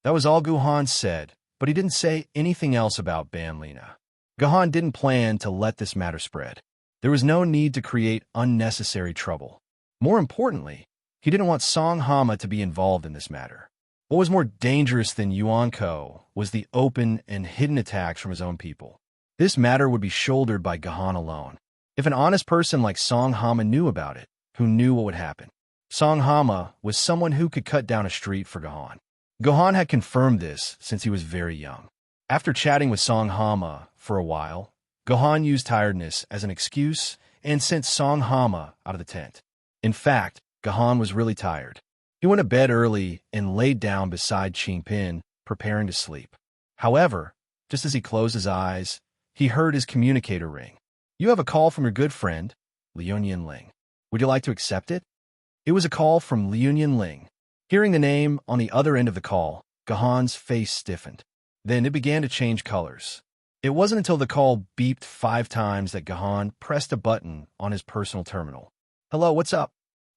That was all Gohan said, but he didn't say anything else about Banlina. Gohan didn't plan to let this matter spread. There was no need to create unnecessary trouble. More importantly, he didn't want Song Hama to be involved in this matter. What was more dangerous than Yuanko was the open and hidden attacks from his own people. This matter would be shouldered by Gahan alone. If an honest person like Song Hama knew about it, who knew what would happen? Song Hama was someone who could cut down a street for Gahan. Gahan had confirmed this since he was very young. After chatting with Song Hama for a while, Gahan used tiredness as an excuse and sent Song Hama out of the tent. In fact, Gahan was really tired. He went to bed early and laid down beside Qingpin, preparing to sleep. However, just as he closed his eyes, he heard his communicator ring. "You have a call from your good friend, Liunian Ling. Would you like to accept it?" It was a call from Liunian Ling. Hearing the name on the other end of the call, Gahan's face stiffened. Then it began to change colors. It wasn't until the call beeped 5 times that Gahan pressed a button on his personal terminal. "Hello, what's up?"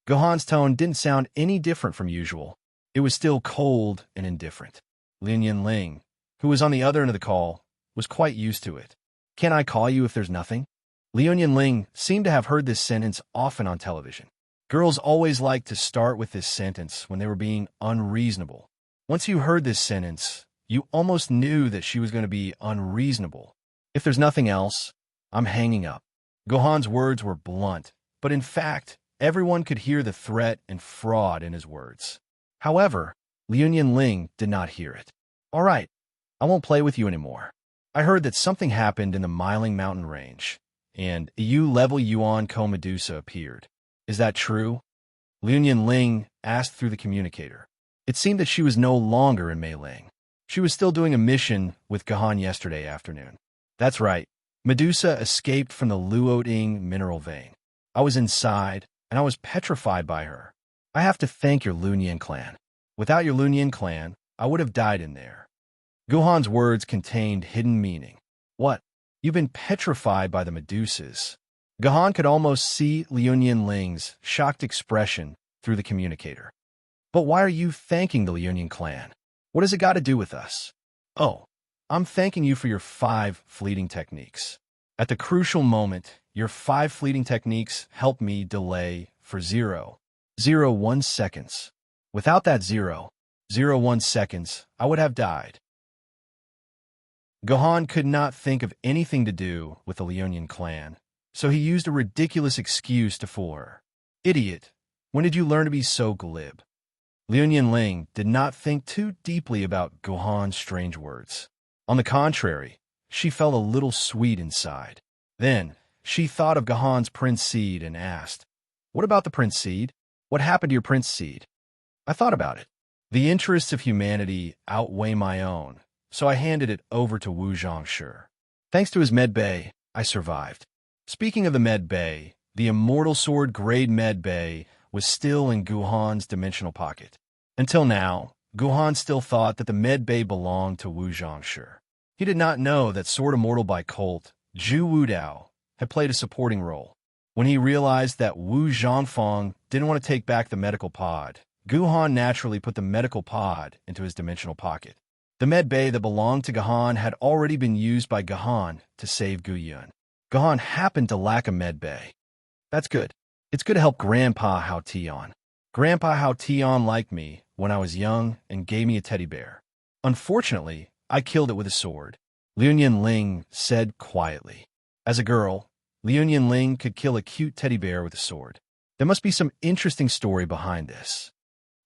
Gahan's tone didn't sound any different from usual. It was still cold and indifferent. Liunian Ling, who was on the other end of the call, was quite used to it. "Can I call you if there's nothing?" Liunian Ling seemed to have heard this sentence often on television. Girls always liked to start with this sentence when they were being unreasonable. Once you heard this sentence, you almost knew that she was going to be unreasonable. "If there's nothing else, I'm hanging up." Gohan's words were blunt, but in fact, everyone could hear the threat and fraud in his words. However, Liunian Ling did not hear it. "All right, I won't play with you anymore. I heard that something happened in the Miling Mountain Range, and a U-level Yuan-Ko Medusa appeared. Is that true?" Liunian Ling asked through the communicator. It seemed that she was no longer in Meiling. She was still doing a mission with Gahan yesterday afternoon. "That's right. Medusa escaped from the Luoting mineral vein. I was inside, and I was petrified by her. I have to thank your Lunian clan. Without your Lunian clan, I would have died in there." Guhan's words contained hidden meaning. "What? You've been petrified by the Medusas." Gahan could almost see Liunian Ling's shocked expression through the communicator. "But why are you thanking the Liunian clan? What has it got to do with us?" "Oh, I'm thanking you for your 5 fleeting techniques. At the crucial moment, your 5 fleeting techniques helped me delay for 0.01 seconds. Without that 0.01 seconds, I would have died." Gahan could not think of anything to do with the Liunian clan, so he used a ridiculous excuse to fool her. "Idiot, when did you learn to be so glib?" Liunian Ling did not think too deeply about Gahan's strange words. On the contrary, she felt a little sweet inside. Then, she thought of Gahan's prince seed and asked, "What about the prince seed? What happened to your prince seed?" "I thought about it. The interests of humanity outweigh my own, so I handed it over to Wu Zhangshi. Thanks to his med bay, I survived." Speaking of the med bay, the immortal sword grade med bay was still in Guhan's dimensional pocket. Until now, Guhan still thought that the med bay belonged to Wu Zhangshi. He did not know that Sword Immortal by Colt, Zhu Wudao, had played a supporting role. When he realized that Wu Zhangfeng didn't want to take back the medical pod, Guhan naturally put the medical pod into his dimensional pocket. The med bay that belonged to Gahan had already been used by Gahan to save Gu Yun. Gahan happened to lack a med bay. That's good. It's good to help Grandpa Hao Tian. Grandpa Hao Tian liked me when I was young and gave me a teddy bear. Unfortunately, I killed it with a sword, Liunian Ling said quietly. As a girl, Liunian Ling could kill a cute teddy bear with a sword. There must be some interesting story behind this.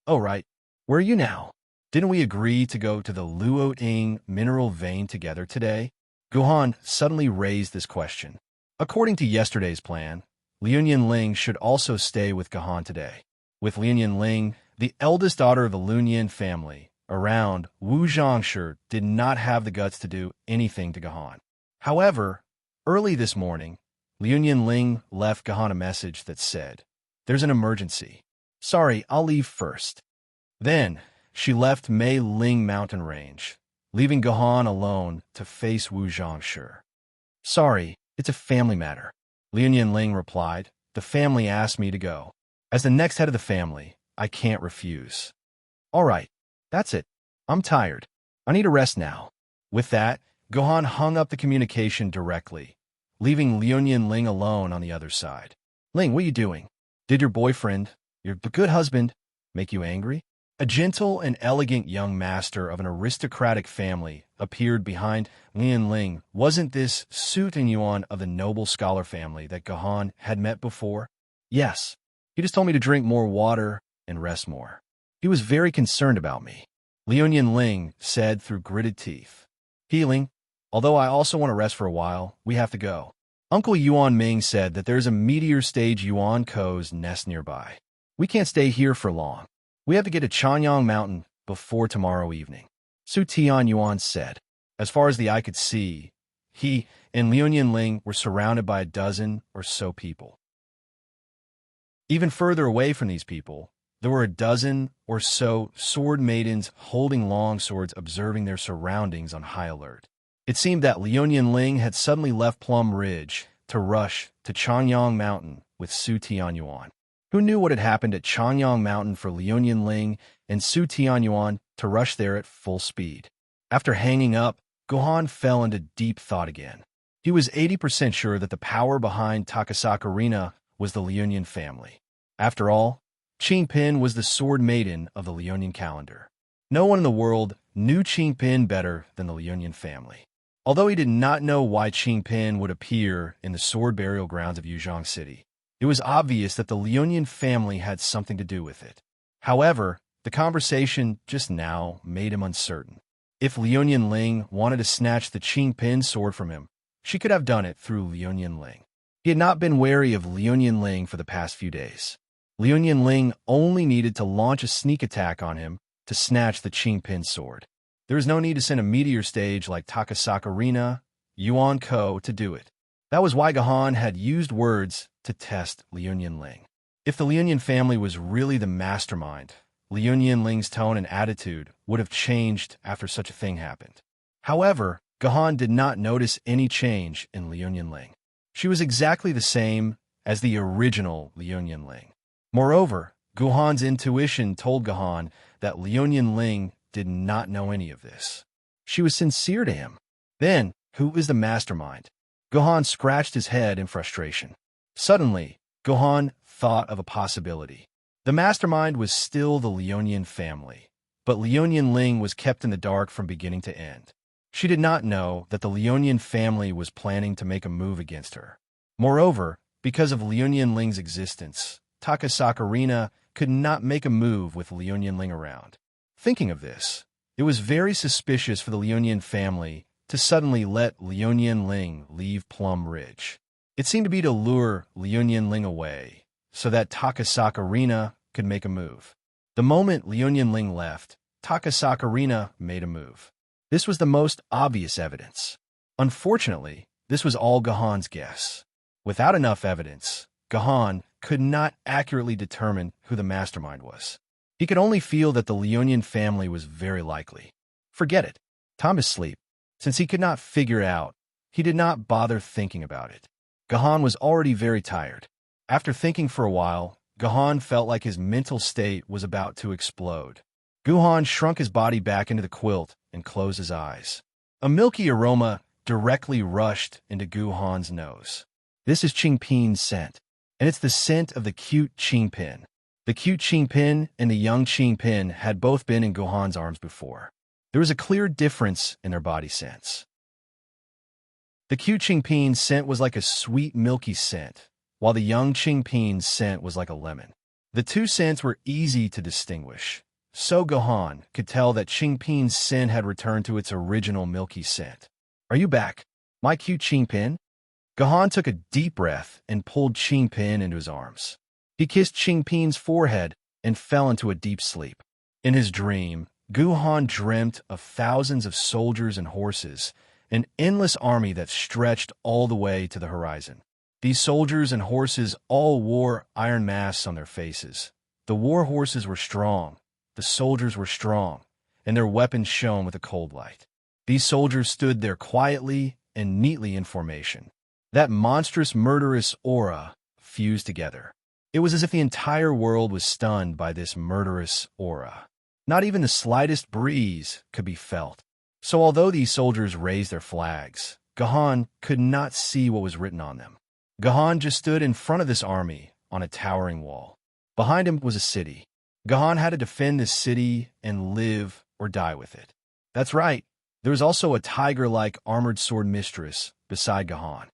"Oh, right. Where are you now? Didn't we agree to go to the Luoting mineral vein together today?" Guhan suddenly raised this question. According to yesterday's plan, Liunian Ling should also stay with Gahan today. With Liunian Ling, the eldest daughter of the Lunian family, around, Wu Zhangshi did not have the guts to do anything to Gahan. However, early this morning, Liunian Ling left Gahan a message that said, "There's an emergency. Sorry, I'll leave first." Then, she left Mei Ling Mountain Range, leaving Gahan alone to face Wu Zhangshi. "Sorry, it's a family matter," Liunian Ling replied. "The family asked me to go. As the next head of the family, I can't refuse." "All right, that's it. I'm tired. I need a rest now." With that, Gahan hung up the communication directly, leaving Liunian Ling alone on the other side. "Ling, what are you doing? Did your boyfriend, your good husband, make you angry?" A gentle and elegant young master of an aristocratic family appeared behind Lian Ling. Wasn't this Su Tianyuan of the noble scholar family that Gahan had met before? Yes. He just told me to drink more water and rest more. He was very concerned about me, Lian Ling said through gritted teeth. Healing. Although I also want to rest for a while, we have to go. Uncle Yuan Ming said that there's a meteor stage Yuan Ko's nest nearby. We can't stay here for long. We have to get to Chanyang Mountain before tomorrow evening, Su Tianyuan said. As far as the eye could see, he and Lian Ling were surrounded by a dozen or so people. Even further away from these people, there were a dozen or so sword maidens holding long swords observing their surroundings on high alert. It seemed that Lian Ling had suddenly left Plum Ridge to rush to Chanyang Mountain with Su Tianyuan. Who knew what had happened at Chanyang Mountain for Lian Ling and Su Tianyuan to rush there at full speed? After hanging up, Gohan fell into deep thought again. He was 80% sure that the power behind Takasaka Arena was the Lian family. After all, Qingpin was the sword maiden of the Lian calendar. No one in the world knew Qingpin better than the Lian family. Although he did not know why Qingpin would appear in the sword burial grounds of Yuzhong City, it was obvious that the Lian family had something to do with it. However, the conversation just now made him uncertain. If Lian Ling wanted to snatch the Qingpin sword from him, she could have done it through Lian Ling. He had not been wary of Lian Ling for the past few days. Lian Ling only needed to launch a sneak attack on him to snatch the Qingpin sword. There was no need to send a meteor stage like Takasaka Arena, Yuan Ko to do it. That was why Gahan had used words to test Lian Ling. If the Lian family was really the mastermind, Lian Ling's tone and attitude would have changed after such a thing happened. However, Gahan did not notice any change in Lian Ling. She was exactly the same as the original Lian Ling. Moreover, Gahan's intuition told Gahan that Lian Ling did not know any of this. She was sincere to him. Then, who is the mastermind? Gahan scratched his head in frustration. Suddenly, Gahan thought of a possibility. The mastermind was still the Lian family, but Lian Ling was kept in the dark from beginning to end. She did not know that the Lian family was planning to make a move against her. Moreover, because of Lian Ling's existence, Takasaka Arena could not make a move with Lian Ling around. Thinking of this, it was very suspicious for the Lian family to suddenly let Lian Ling leave Plum Ridge. It seemed to be to lure Lian Ling away, so that Takasaka Arena could make a move. The moment Lian Ling left, Takasaka Arena made a move. This was the most obvious evidence. Unfortunately, this was all Gahan's guess. Without enough evidence, Gahan could not accurately determine who the mastermind was. He could only feel that the Lian family was very likely. Forget it. Time to sleep. Since he could not figure it out, he did not bother thinking about it. Gahan was already very tired. After thinking for a while, Gahan felt like his mental state was about to explode. Gahan shrunk his body back into the quilt and closed his eyes. A milky aroma directly rushed into Gahan's nose. This is Qingpin's scent, and it's the scent of the cute Qingpin. The cute Qingpin and the young Qingpin had both been in Gahan's arms before. There was a clear difference in their body scents. The cute Qingpin's scent was like a sweet, milky scent, while the young Qingpin's scent was like a lemon. The two scents were easy to distinguish, so Gahan could tell that Qingpin's scent had returned to its original milky scent. "Are you back, my cute Qingpin?" Gahan took a deep breath and pulled Qingpin into his arms. He kissed Qingpin's forehead and fell into a deep sleep. In his dream, Gahan dreamt of thousands of soldiers and horses, an endless army that stretched all the way to the horizon. These soldiers and horses all wore iron masks on their faces. The war horses were strong, the soldiers were strong, and their weapons shone with a cold light. These soldiers stood there quietly and neatly in formation. That monstrous, murderous aura fused together. It was as if the entire world was stunned by this murderous aura. Not even the slightest breeze could be felt. So although these soldiers raised their flags, Gahan could not see what was written on them. Gahan just stood in front of this army on a towering wall. Behind him was a city. Gahan had to defend this city and live or die with it. That's right, there was also a tiger-like armored sword mistress beside Gahan.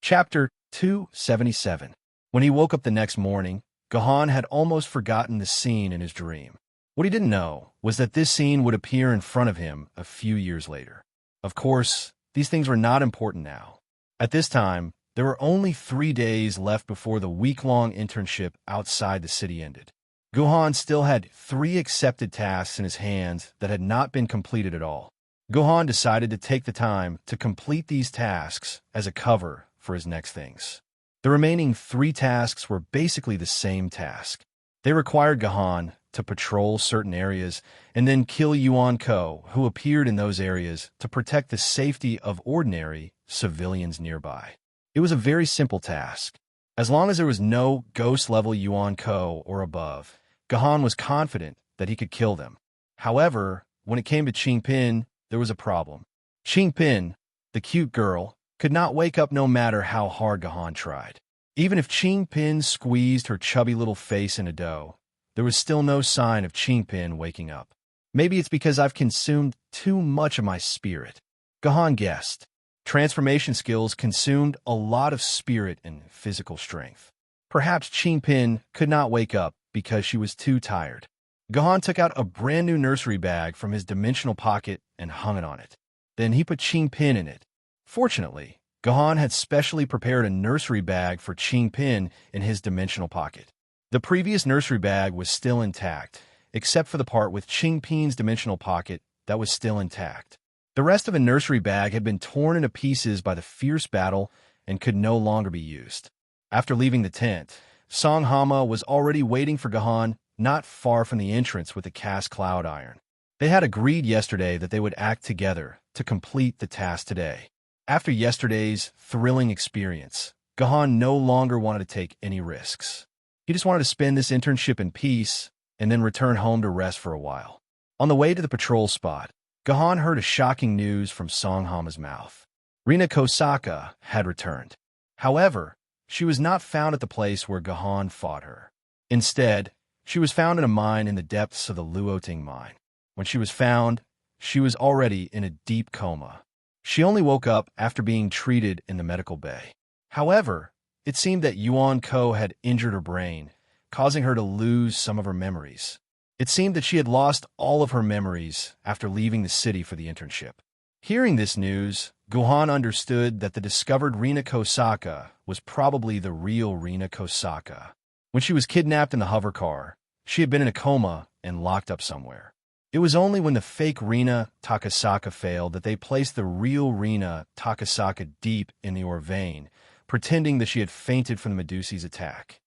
Chapter 277. When he woke up the next morning, Gahan had almost forgotten the scene in his dream. What he didn't know was that this scene would appear in front of him a few years later. Of course, these things were not important now. At this time, there were only 3 days left before the week-long internship outside the city ended. Gahan still had 3 accepted tasks in his hands that had not been completed at all. Gahan decided to take the time to complete these tasks as a cover for his next things. The remaining 3 tasks were basically the same task. They required Gahan to patrol certain areas and then kill Yuan Ko, who appeared in those areas to protect the safety of ordinary civilians nearby. It was a very simple task. As long as there was no ghost-level Yuan Ko or above, Gahan was confident that he could kill them. However, when it came to Qingpin, there was a problem. Qingpin, the cute girl, could not wake up no matter how hard Gahan tried. Even if Qingpin squeezed her chubby little face in a dough, there was still no sign of Qingpin waking up. Maybe it's because I've consumed too much of my spirit, Gahan guessed. Transformation skills consumed a lot of spirit and physical strength. Perhaps Qingpin could not wake up because she was too tired. Gahan took out a brand new nursery bag from his dimensional pocket and hung it on it. Then he put Qingpin in it. Fortunately, Gahan had specially prepared a nursery bag for Qingpin in his dimensional pocket. The previous nursery bag was still intact, except for the part with Qingpin's dimensional pocket that was still intact. The rest of the nursery bag had been torn into pieces by the fierce battle and could no longer be used. After leaving the tent, Song Hama was already waiting for Gahan not far from the entrance with the cast cloud iron. They had agreed yesterday that they would act together to complete the task today. After yesterday's thrilling experience, Gahan no longer wanted to take any risks. He just wanted to spend this internship in peace and then return home to rest for a while. On the way to the patrol spot, Gahan heard a shocking news from Song Hama's mouth. Rina Kosaka had returned. However, she was not found at the place where Gahan fought her. Instead, she was found in a mine in the depths of the Luoting mine. When she was found, she was already in a deep coma. She only woke up after being treated in the medical bay. However, it seemed that Yuan Ko had injured her brain, causing her to lose some of her memories. It seemed that she had lost all of her memories after leaving the city for the internship. Hearing this news, Gahan understood that the discovered Rina Kosaka was probably the real Rina Kosaka. When she was kidnapped in the hover car, she had been in a coma and locked up somewhere. It was only when the fake Rina Takasaka failed that they placed the real Rina Takasaka deep in the ore vein, pretending that she had fainted from the Medusi's attack.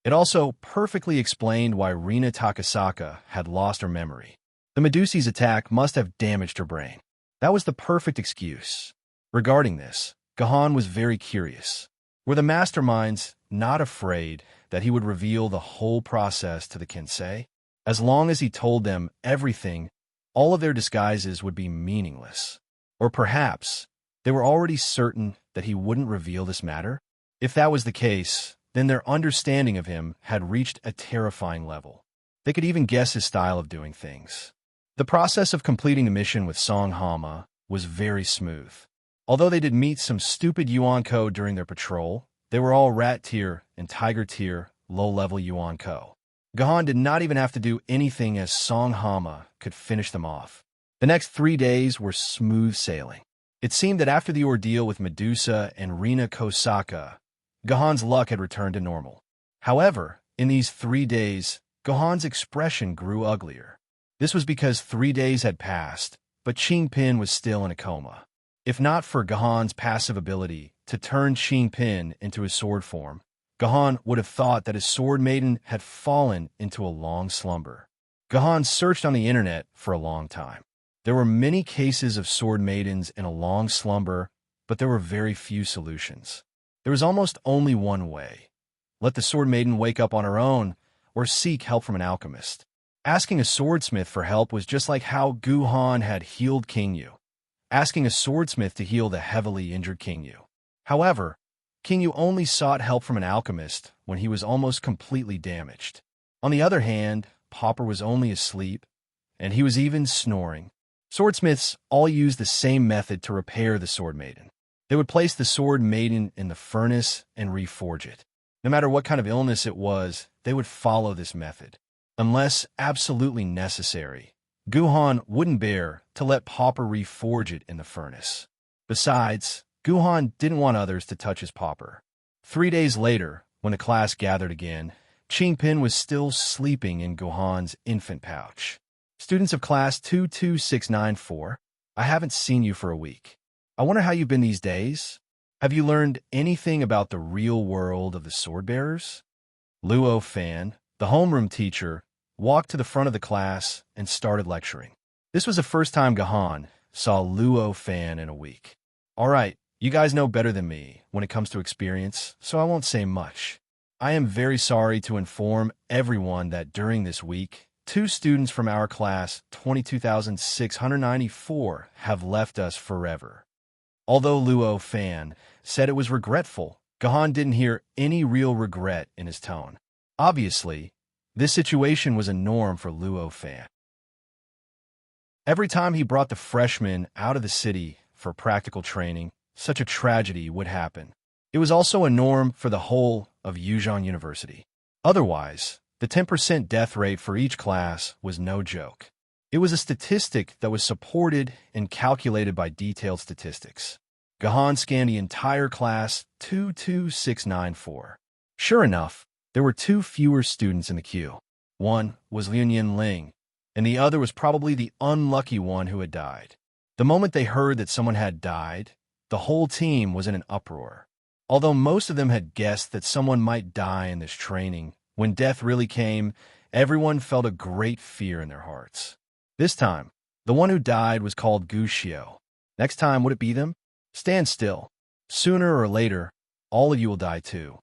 It also perfectly explained why Rina Takasaka had lost her memory. The Medusi's attack must have damaged her brain. That was the perfect excuse. Regarding this, Gahan was very curious. Were the masterminds not afraid that he would reveal the whole process to the Kensei? As long as he told them everything, all of their disguises would be meaningless. Or perhaps they were already certain that he wouldn't reveal this matter? If that was the case, then their understanding of him had reached a terrifying level. They could even guess his style of doing things. The process of completing the mission with Song Hama was very smooth. Although they did meet some stupid Yuan Ko during their patrol, they were all rat tier and tiger tier low-level Yuan Ko. Gahan did not even have to do anything as Song Hama could finish them off. The next 3 days were smooth sailing. It seemed that after the ordeal with Medusa and Rina Kosaka, Gahan's luck had returned to normal. However, in these 3 days, Gahan's expression grew uglier. This was because 3 days had passed, but Qingpin was still in a coma. If not for Gahan's passive ability to turn Qingpin into his sword form, Gahan would have thought that his sword maiden had fallen into a long slumber. Gahan searched on the internet for a long time. There were many cases of sword maidens in a long slumber, but there were very few solutions. There was almost only one way. Let the sword maiden wake up on her own, or seek help from an alchemist. Asking a swordsmith for help was just like how Gahan had healed King Yu. Asking a swordsmith to heal the heavily injured King Yu. However, King Yu only sought help from an alchemist when he was almost completely damaged. On the other hand, Popper was only asleep, and he was even snoring. Swordsmiths all used the same method to repair the Sword Maiden. They would place the Sword Maiden in the furnace and reforge it. No matter what kind of illness it was, they would follow this method. Unless absolutely necessary, Guhan wouldn't bear to let Popper reforge it in the furnace. Besides, Guhan didn't want others to touch his Popper. 3 days later, when the class gathered again, Qingpin was still sleeping in Guhan's infant pouch. Students of class 22694, I haven't seen you for a week. I wonder how you've been these days. Have you learned anything about the real world of the sword-bearers? Luo Fan, the homeroom teacher, walked to the front of the class and started lecturing. This was the first time Gahan saw Luo Fan in a week. All right, you guys know better than me when it comes to experience, so I won't say much. I am very sorry to inform everyone that during this week, 2 students from our class 22,694 have left us forever. Although Luo Fan said it was regretful, Gahan didn't hear any real regret in his tone. Obviously, this situation was a norm for Luo Fan. Every time he brought the freshmen out of the city for practical training, such a tragedy would happen. It was also a norm for the whole of Yuzhong University. Otherwise, the 10% death rate for each class was no joke. It was a statistic that was supported and calculated by detailed statistics. Gahan scanned the entire class 22694. Sure enough, there were 2 fewer students in the queue. One was Liuyin Ling, and the other was probably the unlucky one who had died. The moment they heard that someone had died, the whole team was in an uproar. Although most of them had guessed that someone might die in this training, when death really came, everyone felt a great fear in their hearts. This time, the one who died was called Gu Xiao. Next time, would it be them? Stand still. Sooner or later, all of you will die too.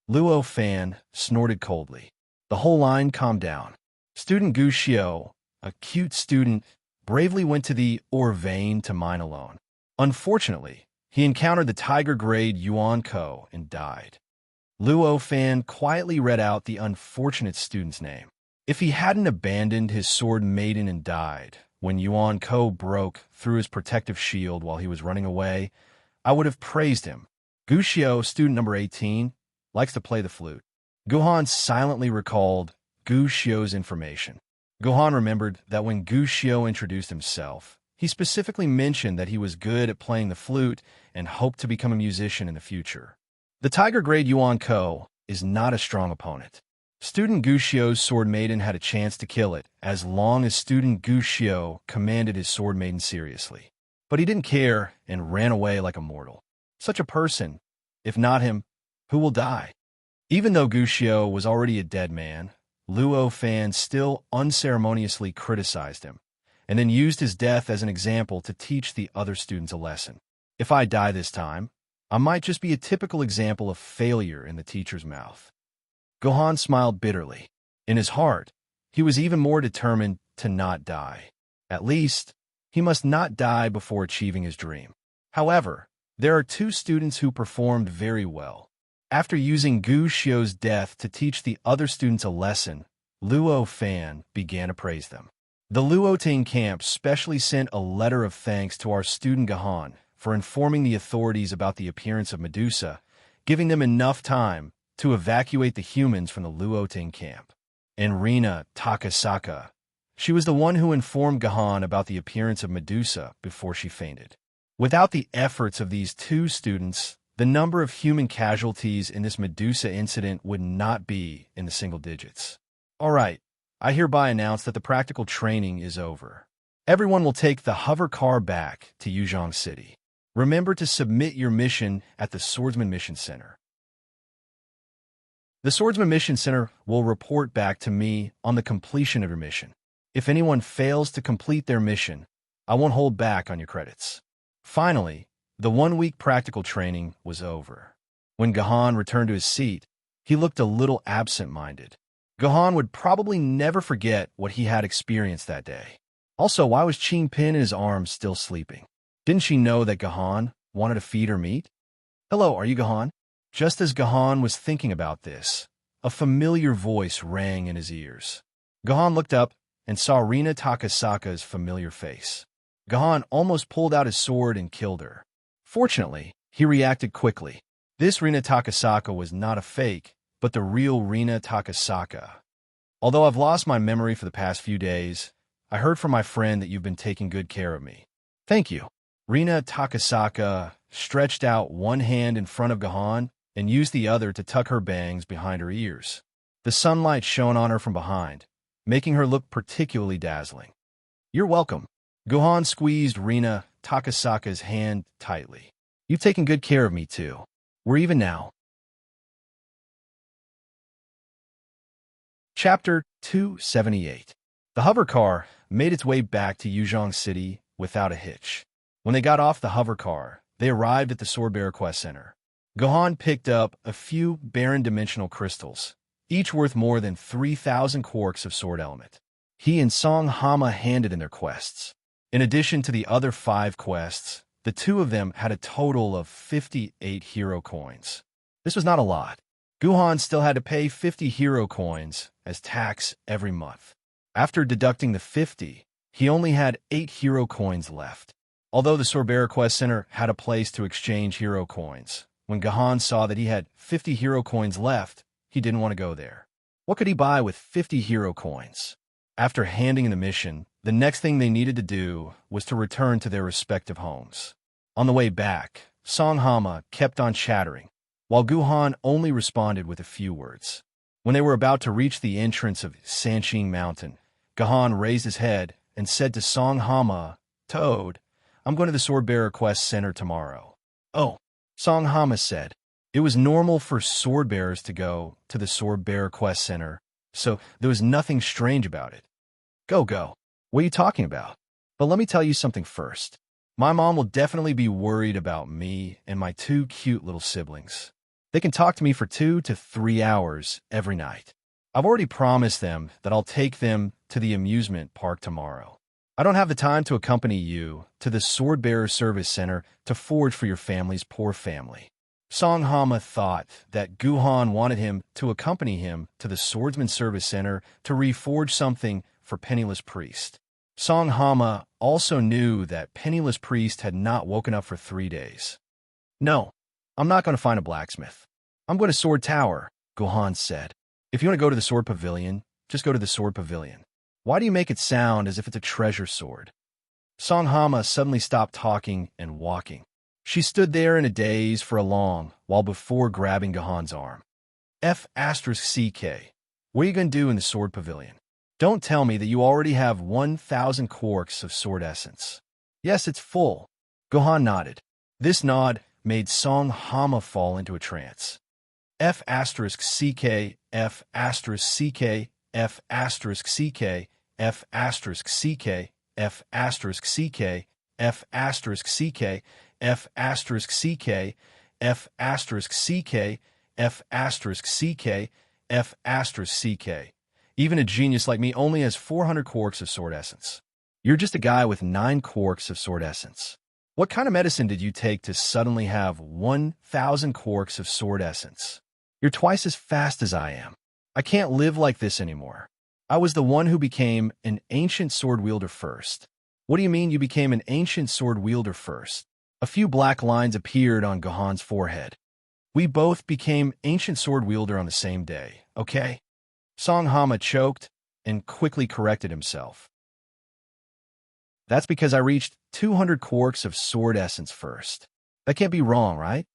Luo Fan snorted coldly. The whole line calmed down. Student Gu Xiao, a cute student, bravely went to the ore vein to mine alone. Unfortunately, he encountered the tiger-grade Yuan Ko and died. Luo Fan quietly read out the unfortunate student's name. If he hadn't abandoned his Sword Maiden and died when Yuan Ko broke through his protective shield while he was running away, I would have praised him. Gu Xiao, student number 18, likes to play the flute. Guhan silently recalled Gu Xiao's information. Guhan remembered that when Gu Xiao introduced himself, he specifically mentioned that he was good at playing the flute and hoped to become a musician in the future. The tiger-grade Yuan Ko is not a strong opponent. Student Gu Xiao's Sword Maiden had a chance to kill it as long as student Gu Xiao commanded his Sword Maiden seriously. But he didn't care and ran away like a mortal. Such a person, if not him, who will die? Even though Gu Xiao was already a dead man, Luo Fan still unceremoniously criticized him, and then used his death as an example to teach the other students a lesson. If I die this time, I might just be a typical example of failure in the teacher's mouth. Gohan smiled bitterly. In his heart, he was even more determined to not die. At least, he must not die before achieving his dream. However, there are 2 students who performed very well. After using Gu Xiao's death to teach the other students a lesson, Luo Fan began to praise them. The Luoting camp specially sent a letter of thanks to our student Gahan for informing the authorities about the appearance of Medusa, giving them enough time to evacuate the humans from the Luoting camp. And Rina Takasaka, she was the one who informed Gahan about the appearance of Medusa before she fainted. Without the efforts of these 2 students, the number of human casualties in this Medusa incident would not be in the single digits. All right, I hereby announce that the practical training is over. Everyone will take the hover car back to Yuzhong City. Remember to submit your mission at the Swordsman Mission Center. The Swordsman Mission Center will report back to me on the completion of your mission. If anyone fails to complete their mission, I won't hold back on your credits. Finally, the 1-week practical training was over. When Gahan returned to his seat, he looked a little absent-minded. Gahan would probably never forget what he had experienced that day. Also, why was Qingpin in his arms still sleeping? Didn't she know that Gahan wanted to feed her meat? Hello, are you Gahan? Just as Gahan was thinking about this, a familiar voice rang in his ears. Gahan looked up and saw Rina Takasaka's familiar face. Gahan almost pulled out his sword and killed her. Fortunately, he reacted quickly. This Rina Takasaka was not a fake, but the real Rina Takasaka. Although I've lost my memory for the past few days, I heard from my friend that you've been taking good care of me. Thank you. Rina Takasaka stretched out one hand in front of Gahan and used the other to tuck her bangs behind her ears. The sunlight shone on her from behind, making her look particularly dazzling. You're welcome. Gahan squeezed Rina Takasaka's hand tightly. You've taken good care of me, too. We're even now. Chapter 278. The hover car made its way back to Yuzhong City without a hitch. When they got off the hover car, they arrived at the Swordbearer Quest Center. Gahan picked up a few barren dimensional crystals, each worth more than 3,000 quarks of sword element. He and Song Hama handed in their quests. In addition to the other 5 quests, the two of them had a total of 58 hero coins. This was not a lot. Gahan still had to pay 50 hero coins as tax every month. After deducting the 50, he only had 8 hero coins left. Although the Swordbearer Quest Center had a place to exchange hero coins, when Gahan saw that he had 50 hero coins left, he didn't want to go there. What could he buy with 50 hero coins? After handing in the mission, the next thing they needed to do was to return to their respective homes. On the way back, Song Hama kept on chattering, while Gahan only responded with a few words. When they were about to reach the entrance of Sanqing Mountain, Gahan raised his head and said to Song Hama, "Toad, I'm going to the Swordbearer Quest Center tomorrow." "Oh," Song Hama said. It was normal for swordbearers to go to the Swordbearer Quest Center, so there was nothing strange about it. Go. What are you talking about? But let me tell you something first. My mom will definitely be worried about me and my 2 cute little siblings. They can talk to me for 2 to 3 hours every night. I've already promised them that I'll take them to the amusement park tomorrow. I don't have the time to accompany you to the Swordbearer Service Center to forge for your family's poor family. Song Hama thought that Gahan wanted him to accompany him to the Swordsman Service Center to reforge something for Penniless Priest. Song Hama also knew that Penniless Priest had not woken up for 3 days. "No, I'm not going to find a blacksmith. I'm going to Sword Tower," Gahan said. "If you want to go to the Sword Pavilion, just go to the Sword Pavilion. Why do you make it sound as if it's a treasure sword?" Song Hama suddenly stopped talking and walking. She stood there in a daze for a long while before grabbing Gahan's arm. F*CK. What are you going to do in the Sword Pavilion? Don't tell me that you already have 1,000 quarks of sword essence. Yes, it's full. Gahan nodded. This nod made Song Hama fall into a trance. F*CK, F*CK, F*CK, F*CK, F*CK, F*CK, F*CK, F*CK, F*CK, F*CK. Even a genius like me only has 400 quarks of sword essence. You're just a guy with 9 quarks of sword essence. What kind of medicine did you take to suddenly have 1,000 quarks of sword essence? You're twice as fast as I am. I can't live like this anymore. I was the one who became an ancient sword wielder first. What do you mean you became an ancient sword wielder first? A few black lines appeared on Gahan's forehead. We both became ancient sword wielder on the same day, okay? Song Hama choked and quickly corrected himself. That's because I reached 200 quarks of sword essence first. That can't be wrong, right?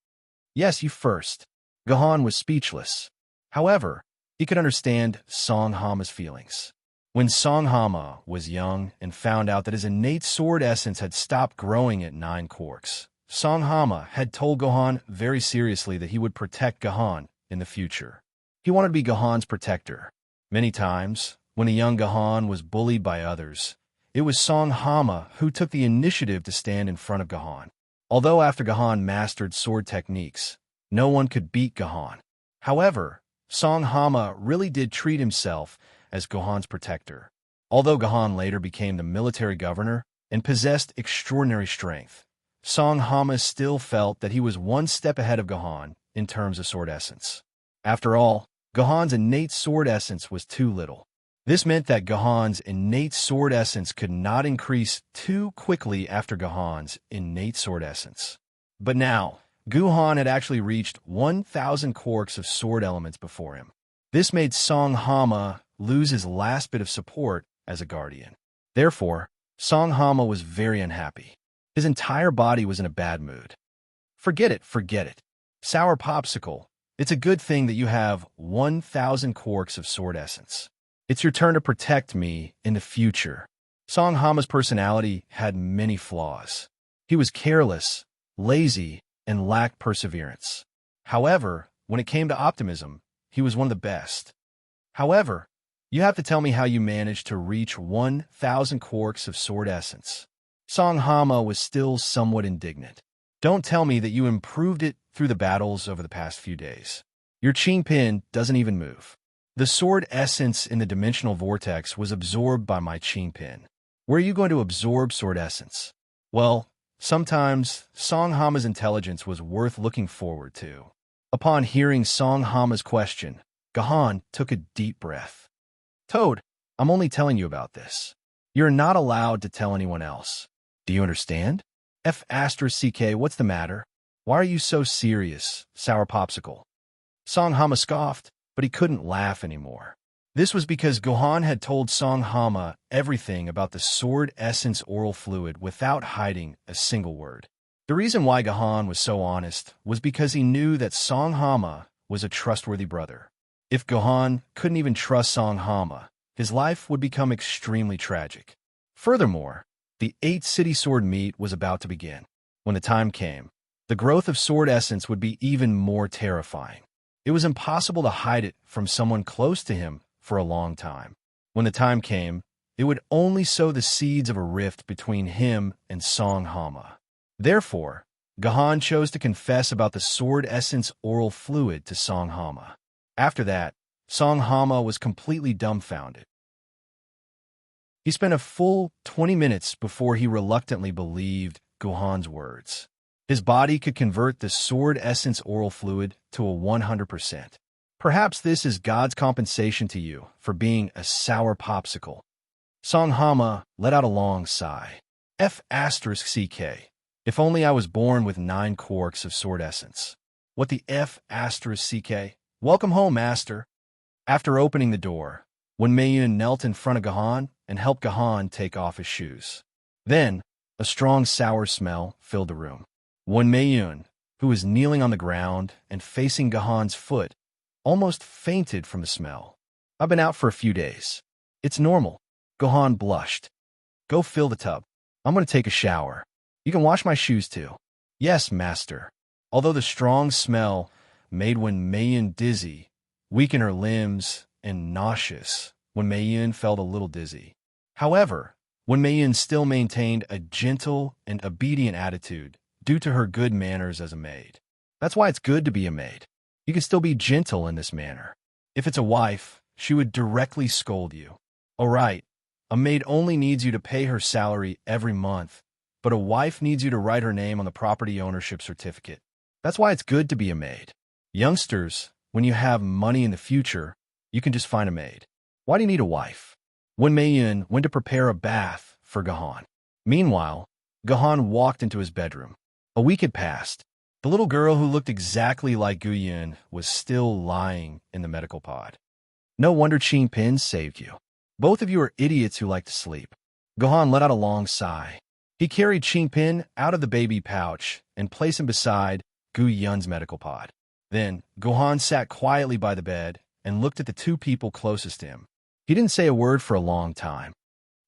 Yes, you first. Gahan was speechless. However, he could understand Song Hama's feelings. When Song Hama was young and found out that his innate sword essence had stopped growing at 9 quarks, Song Hama had told Gahan very seriously that he would protect Gahan in the future. He wanted to be Gahan's protector. Many times, when a young Gahan was bullied by others, it was Song Hama who took the initiative to stand in front of Gahan. Although after Gahan mastered sword techniques, no one could beat Gahan. However, Song Hama really did treat himself as Gahan's protector. Although Gahan later became the military governor and possessed extraordinary strength, Song Hama still felt that he was one step ahead of Gahan in terms of sword essence. After all, Gohan's innate sword essence was too little. This meant that Gohan's innate sword essence could not increase too quickly after Gohan's innate sword essence. But now, Gohan had actually reached 1,000 quarks of sword elements before him. This made Song Hama lose his last bit of support as a guardian. Therefore, Song Hama was very unhappy. His entire body was in a bad mood. Forget it, forget it. Sour Popsicle, it's a good thing that you have 1,000 quarks of sword essence. It's your turn to protect me in the future. Song Hama's personality had many flaws. He was careless, lazy, and lacked perseverance. However, when it came to optimism, he was one of the best. However, you have to tell me how you managed to reach 1,000 quarks of sword essence. Song Hama was still somewhat indignant. Don't tell me that you improved it through the battles over the past few days. Your Qing Pin doesn't even move. The sword essence in the dimensional vortex was absorbed by my Qing Pin. Where are you going to absorb sword essence? Well, sometimes Song Hama's intelligence was worth looking forward to. Upon hearing Song Hama's question, Gohan took a deep breath. Toad, I'm only telling you about this. You're not allowed to tell anyone else. Do you understand? F***, what's the matter? Why are you so serious, Sour Popsicle? Song Hama scoffed, but he couldn't laugh anymore. This was because Gohan had told Song Hama everything about the sword essence oral fluid without hiding a single word. The reason why Gohan was so honest was because he knew that Song Hama was a trustworthy brother. If Gohan couldn't even trust Song Hama, his life would become extremely tragic. Furthermore, the 8-city sword meet was about to begin. When the time came, the growth of sword essence would be even more terrifying. It was impossible to hide it from someone close to him for a long time. When the time came, it would only sow the seeds of a rift between him and Song Hama. Therefore, Gohan chose to confess about the sword essence oral fluid to Song Hama. After that, Song Hama was completely dumbfounded. He spent a full 20 minutes before he reluctantly believed Gohan's words. His body could convert the sword essence oral fluid to a 100%. Perhaps this is God's compensation to you for being a sour popsicle. Song Hama let out a long sigh. F***ck. If only I was born with 9 quarks of sword essence. What the F***ck? Welcome home, master. After opening the door, when Maiden knelt in front of Gohan and helped Gohan take off his shoes. Then, a strong sour smell filled the room. When Maiden, who was kneeling on the ground and facing Gohan's foot, almost fainted from the smell. I've been out for a few days. It's normal. Gohan blushed. Go fill the tub. I'm going to take a shower. You can wash my shoes too. Yes, master. Although the strong smell made when Maiden dizzy, weakened her limbs, and nauseous when Maiden felt a little dizzy. However, when Maiden still maintained a gentle and obedient attitude due to her good manners as a maid. That's why it's good to be a maid. You can still be gentle in this manner. If it's a wife, she would directly scold you. All right, a maid only needs you to pay her salary every month, but a wife needs you to write her name on the property ownership certificate. That's why it's good to be a maid. Youngsters, when you have money in the future, you can just find a maid. Why do you need a wife? When Maiden went to prepare a bath for Gohan. Meanwhile, Gohan walked into his bedroom. A week had passed. The little girl who looked exactly like Guyin was still lying in the medical pod. No wonder Qing Pin saved you. Both of you are idiots who like to sleep. Gohan let out a long sigh. He carried Qing Pin out of the baby pouch and placed him beside Guyun's medical pod. Then, Gohan sat quietly by the bed and looked at the 2 people closest to him. He didn't say a word for a long time.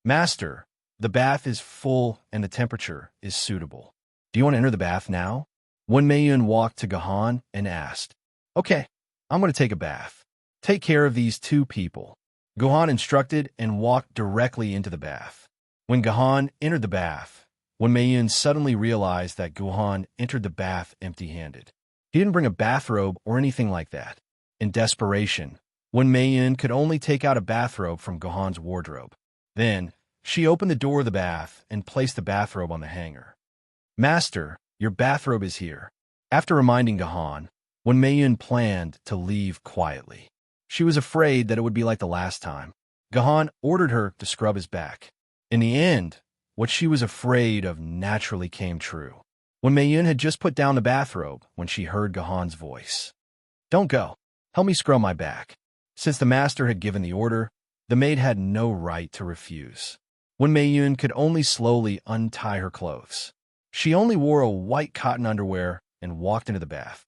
Master, the bath is full and the temperature is suitable. Do you want to enter the bath now? When Maiden walked to Gohan and asked, Okay, I'm going to take a bath. Take care of these 2 people. Gohan instructed and walked directly into the bath. When Gohan entered the bath, when Maiden suddenly realized that Gohan entered the bath empty-handed. He didn't bring a bathrobe or anything like that. In desperation, when Maiden could only take out a bathrobe from Gohan's wardrobe. Then, she opened the door of the bath and placed the bathrobe on the hanger. Master, your bathrobe is here. After reminding Gohan, when Mayun planned to leave quietly. She was afraid that it would be like the last time. Gahan ordered her to scrub his back. In the end, what she was afraid of naturally came true. When Mayun had just put down the bathrobe when she heard Gahan's voice. "Don't go. Help me scrub my back." Since the master had given the order, the maid had no right to refuse. When Mayun could only slowly untie her clothes. She only wore a white cotton underwear and walked into the bath.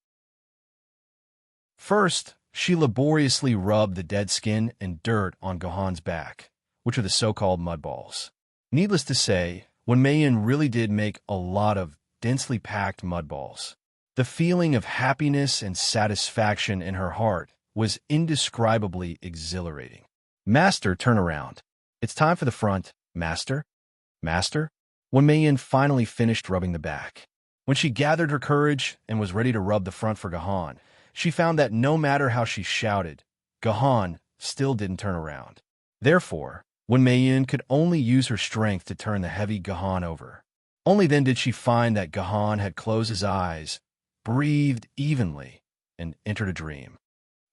First, she laboriously rubbed the dead skin and dirt on Gahan's back, which are the so-called mud balls. Needless to say, when Mayun really did make a lot of densely packed mud balls, the feeling of happiness and satisfaction in her heart was indescribably exhilarating. "Master, turn around. It's time for the front, master. Master?" When Mayun finally finished rubbing the back. When she gathered her courage and was ready to rub the front for Gahan, she found that no matter how she shouted, Gahan still didn't turn around. Therefore, when Mayun could only use her strength to turn the heavy Gahan over, only then did she find that Gahan had closed his eyes, breathed evenly, and entered a dream.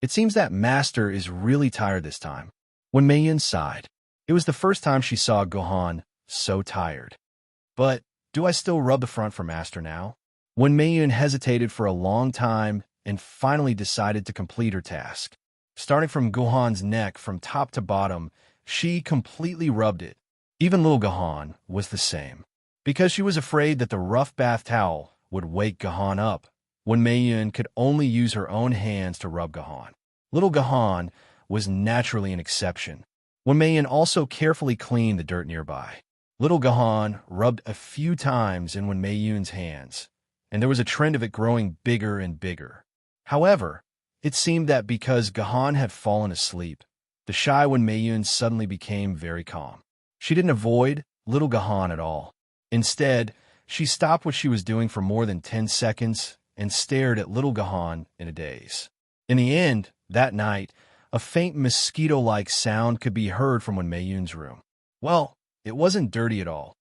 It seems that Master is really tired this time. When Mayun sighed, it was the first time she saw Gahan so tired. "But do I still rub the front for Master now?" When Mayun hesitated for a long time and finally decided to complete her task. Starting from Gahan's neck from top to bottom, she completely rubbed it. Even little Gahan was the same. Because she was afraid that the rough bath towel would wake Gahan up, when Mayun could only use her own hands to rub Gahan. Little Gahan was naturally an exception, when Mayun also carefully cleaned the dirt nearby. Little Gahan rubbed a few times in when Mayun's hands, and there was a trend of it growing bigger and bigger. However, it seemed that because Gahan had fallen asleep, the shy when Mayun suddenly became very calm. She didn't avoid little Gahan at all. Instead, she stopped what she was doing for more than 10 seconds and stared at little Gahan in a daze. In the end, that night, a faint mosquito-like sound could be heard from when Mayun's room. Well, it wasn't dirty at all.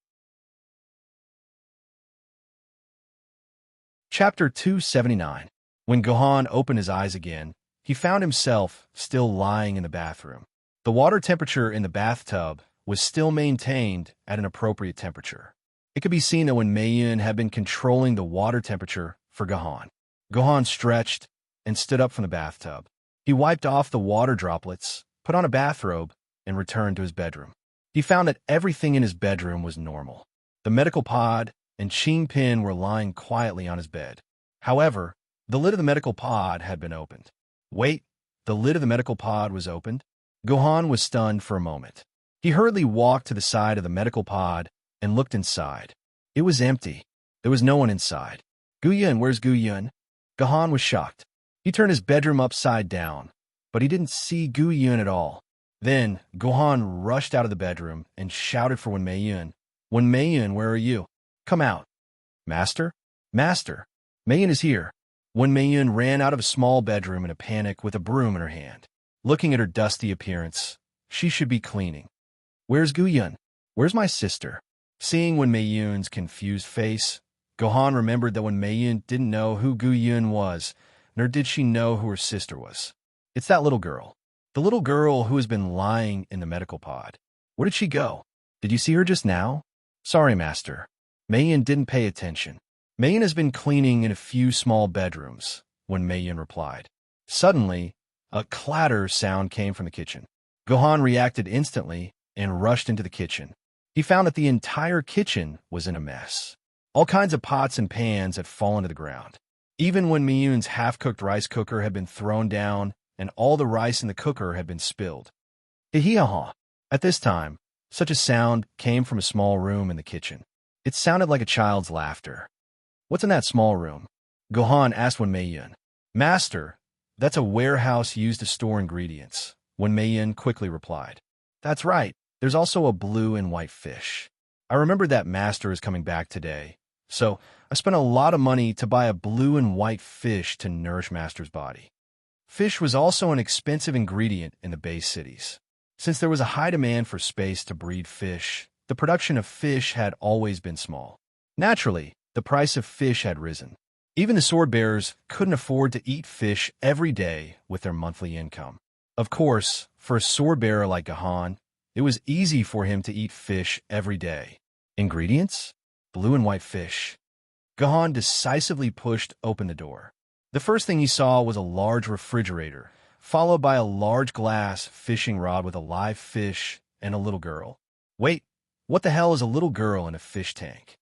Chapter 279. When Gahan opened his eyes again, he found himself still lying in the bathroom. The water temperature in the bathtub was still maintained at an appropriate temperature. It could be seen that when Mayun had been controlling the water temperature for Gahan. Gahan stretched and stood up from the bathtub. He wiped off the water droplets, put on a bathrobe, and returned to his bedroom. He found that everything in his bedroom was normal. The medical pod and Ching Pin were lying quietly on his bed. However, the lid of the medical pod had been opened. Wait, the lid of the medical pod was opened? Gahan was stunned for a moment. He hurriedly walked to the side of the medical pod and looked inside. It was empty. There was no one inside. "Guyun, where's Guyun?" Gahan was shocked. He turned his bedroom upside down, but he didn't see Guyun at all. Then, Gahan rushed out of the bedroom and shouted for Wen Mayun. "Wen Mayun, where are you? Come out." "Master? Master, Mayun is here." Wen Mayun ran out of a small bedroom in a panic with a broom in her hand. Looking at her dusty appearance, she should be cleaning. "Where's Guyun? Where's my sister?" Seeing Wen Mayun's confused face, Gahan remembered that Wen Mayun didn't know who Guyun was, nor did she know who her sister was. It's that little girl. The little girl who has been lying in the medical pod. Where did she go? Did you see her just now? Sorry, Master. Mayun didn't pay attention. Mayun has been cleaning in a few small bedrooms, Wen Mayun replied. Suddenly, a clatter sound came from the kitchen. Gahan reacted instantly and rushed into the kitchen. He found that the entire kitchen was in a mess. All kinds of pots and pans had fallen to the ground. Even Wen Mayun's half-cooked rice cooker had been thrown down and all the rice in the cooker had been spilled. Hee-hee-ha! At this time, such a sound came from a small room in the kitchen. It sounded like a child's laughter. What's in that small room? Gahan asked Wen Mayun. Master, that's a warehouse used to store ingredients, Wen Mayun quickly replied. That's right. There's also a blue and white fish. I remember that Master is coming back today, so I spent a lot of money to buy a blue and white fish to nourish Master's body. Fish was also an expensive ingredient in the Bay cities. Since there was a high demand for space to breed fish, the production of fish had always been small. Naturally, the price of fish had risen. Even the sword bearers couldn't afford to eat fish every day with their monthly income. Of course, for a sword bearer like Gahan, it was easy for him to eat fish every day. Ingredients? Blue and white fish. Gahan decisively pushed open the door. The first thing he saw was a large refrigerator, followed by a large glass fishing rod with a live fish and a little girl. Wait, what the hell is a little girl in a fish tank?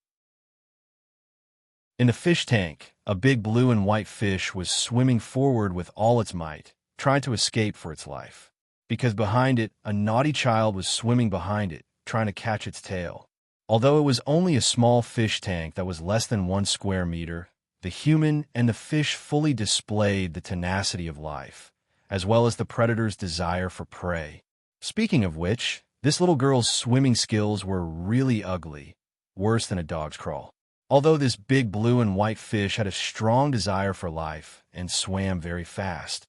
In the fish tank, a big blue and white fish was swimming forward with all its might, trying to escape for its life. Because behind it, a naughty child was swimming behind it, trying to catch its tail. Although it was only a small fish tank that was less than 1 square meter, the human and the fish fully displayed the tenacity of life, as well as the predator's desire for prey. Speaking of which, this little girl's swimming skills were really ugly, worse than a dog's crawl. Although this big blue and white fish had a strong desire for life and swam very fast,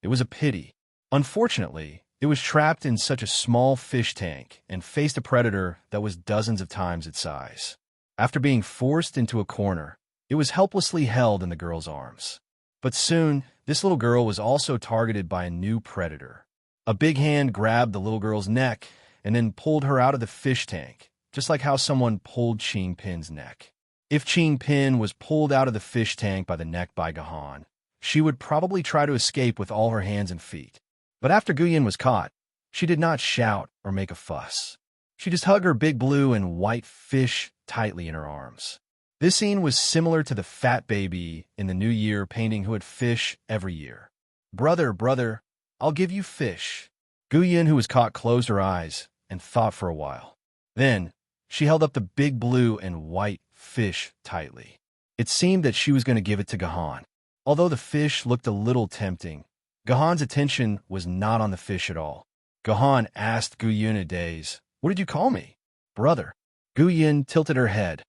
it was a pity. Unfortunately, it was trapped in such a small fish tank and faced a predator that was dozens of times its size. After being forced into a corner, it was helplessly held in the girl's arms. But soon, this little girl was also targeted by a new predator. A big hand grabbed the little girl's neck and then pulled her out of the fish tank, just like how someone pulled Ching Pin's neck. If Ching Pin was pulled out of the fish tank by the neck by Gahan, she would probably try to escape with all her hands and feet. But after Guyan was caught, she did not shout or make a fuss. She just hugged her big blue and white fish tightly in her arms. This scene was similar to the fat baby in the New Year painting who had fish every year. Brother, brother, I'll give you fish. Guyan, who was caught, closed her eyes and thought for a while. Then, she held up the big blue and white fish tightly. It seemed that she was going to give it to Gahan. Although the fish looked a little tempting, Gahan's attention was not on the fish at all. Gahan asked Guyan a daze, "What did you call me?" "Brother." Guyan tilted her head.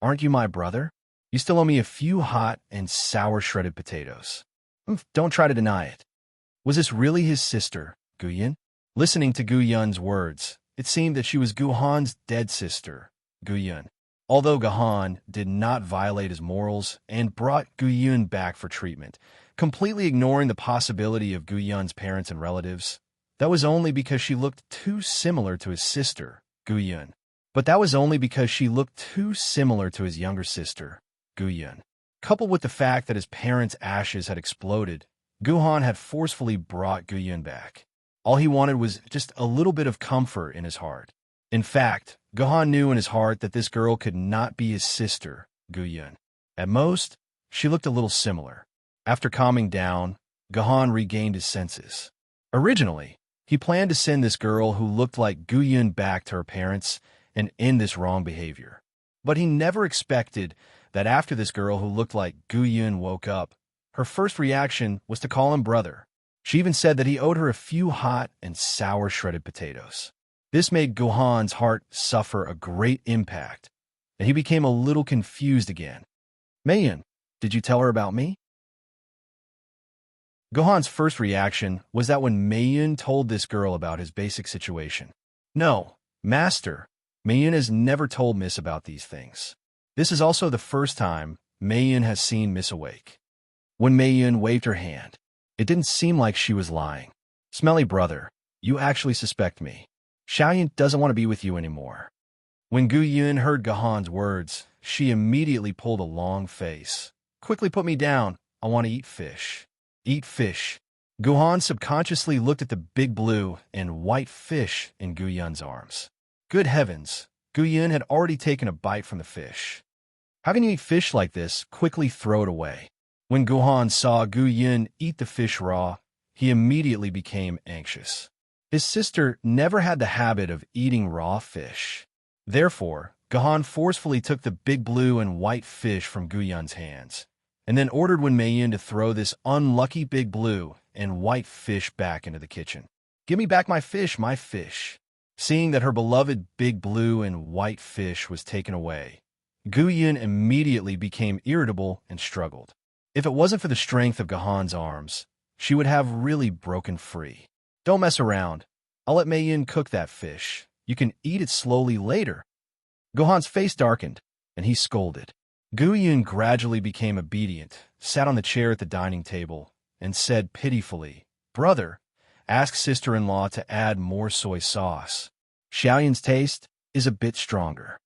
"Aren't you my brother? You still owe me a few hot and sour shredded potatoes." Don't try to deny it." Was this really his sister, Guyan? Listening to Guyan's words, it seemed that she was Gahan's dead sister, Guyan. Although Gahan did not violate his morals and brought Guyan back for treatment, completely ignoring the possibility of Guyan's parents and relatives, that was only because she looked too similar to his sister, Guyan. But that was only because she looked too similar to his younger sister, Guyan. Coupled with the fact that his parents' ashes had exploded, Gahan had forcefully brought Guyan back. All he wanted was just a little bit of comfort in his heart. In fact, Gahan knew in his heart that this girl could not be his sister, Guyan. At most, she looked a little similar. After calming down, Gahan regained his senses. Originally, he planned to send this girl who looked like Guyan back to her parents and end this wrong behavior. But he never expected that after this girl who looked like Guyan woke up, her first reaction was to call him brother. She even said that he owed her a few hot and sour shredded potatoes. This made Gahan's heart suffer a great impact, and he became a little confused again. "Maiden, did you tell her about me?" Gahan's first reaction was that when Maiden told this girl about his basic situation. "No, master, Maiden has never told Miss about these things." This is also the first time Maiden has seen Miss awake. When Maiden waved her hand, it didn't seem like she was lying. "Smelly brother, you actually suspect me. Xiaoyan doesn't want to be with you anymore." When Guyan heard Gahan's words, she immediately pulled a long face. "Quickly put me down. I want to eat fish." Eat fish. Gahan subconsciously looked at the big blue and white fish in Guyan's arms. Good heavens, Guyan had already taken a bite from the fish. How can you eat fish like this? Quickly throw it away. When Gahan saw Guyan eat the fish raw, he immediately became anxious. His sister never had the habit of eating raw fish. Therefore, Gahan forcefully took the big blue and white fish from Guyan's hands, and then ordered Wen Meiyin to throw this unlucky big blue and white fish back into the kitchen. "Give me back my fish, my fish." Seeing that her beloved big blue and white fish was taken away, Guyan immediately became irritable and struggled. If it wasn't for the strength of Gahan's arms, she would have really broken free. "Don't mess around. I'll let Meiyin cook that fish. You can eat it slowly later." Gahan's face darkened, and he scolded. Gu Yun gradually became obedient, sat on the chair at the dining table, and said pitifully, "Brother, ask sister-in-law to add more soy sauce. Xiaoyan's taste is a bit stronger."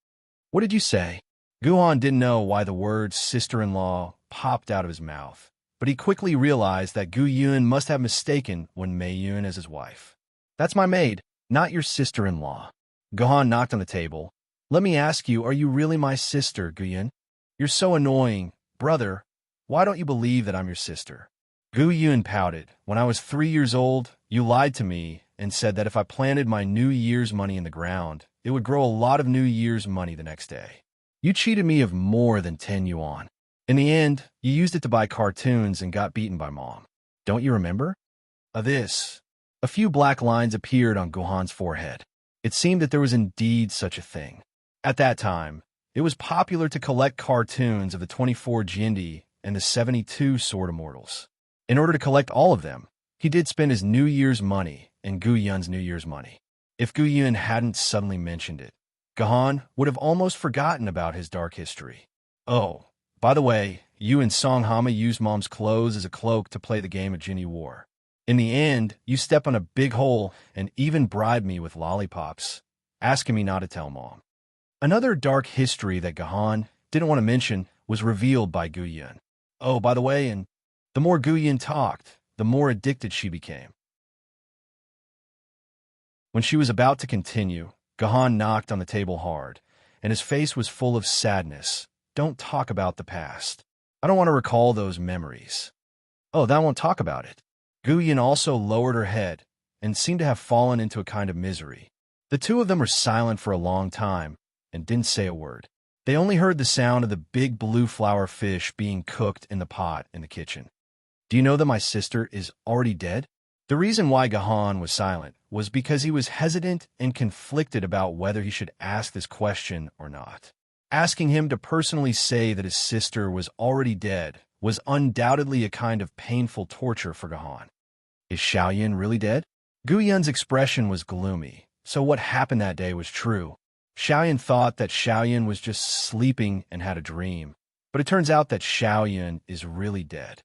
"What did you say?" Guhan didn't know why the words sister-in-law popped out of his mouth, but he quickly realized that Gu Yun must have mistaken Wen Mei Yun as his wife. "That's my maid, not your sister-in-law." Guhan knocked on the table. "Let me ask you, are you really my sister, Gu Yun? You're so annoying. Brother, why don't you believe that I'm your sister?" Gu Yun pouted. "When I was 3 years old, you lied to me and said that if I planted my New Year's money in the ground, it would grow a lot of New Year's money the next day. You cheated me of more than 10 yuan. In the end, you used it to buy cartoons and got beaten by Mom. Don't you remember?" This. A few black lines appeared on Guhan's forehead. It seemed that there was indeed such a thing. At that time, it was popular to collect cartoons of the 24 Jindy and the 72 Sword Immortals. In order to collect all of them, he did spend his New Year's money and Gu Yun's New Year's money. If Gu Yun hadn't suddenly mentioned it, Guhan would have almost forgotten about his dark history. "Oh, by the way, you and Song Hama used Mom's clothes as a cloak to play the game of Jinny War. In the end, you step on a big hole and even bribed me with lollipops, asking me not to tell Mom." Another dark history that Guhan didn't want to mention was revealed by Gu Yun. "Oh, by the way," and the more Gu Yun talked, the more addicted she became. When she was about to continue, Guhan knocked on the table hard, and his face was full of sadness. "Don't talk about the past. I don't want to recall those memories." "Oh, then I won't talk about it." Gu Yun also lowered her head and seemed to have fallen into a kind of misery. The two of them were silent for a long time and didn't say a word. They only heard the sound of the big blue flower fish being cooked in the pot in the kitchen. "Do you know that my sister is already dead?" The reason why Guhan was silent was because he was hesitant and conflicted about whether he should ask this question or not. Asking him to personally say that his sister was already dead was undoubtedly a kind of painful torture for Guhan. Is Xiaoyan really dead? Gu Yun's expression was gloomy, so what happened that day was true. Xiaoyan thought that Xiaoyan was just sleeping and had a dream, but it turns out that Xiaoyan is really dead.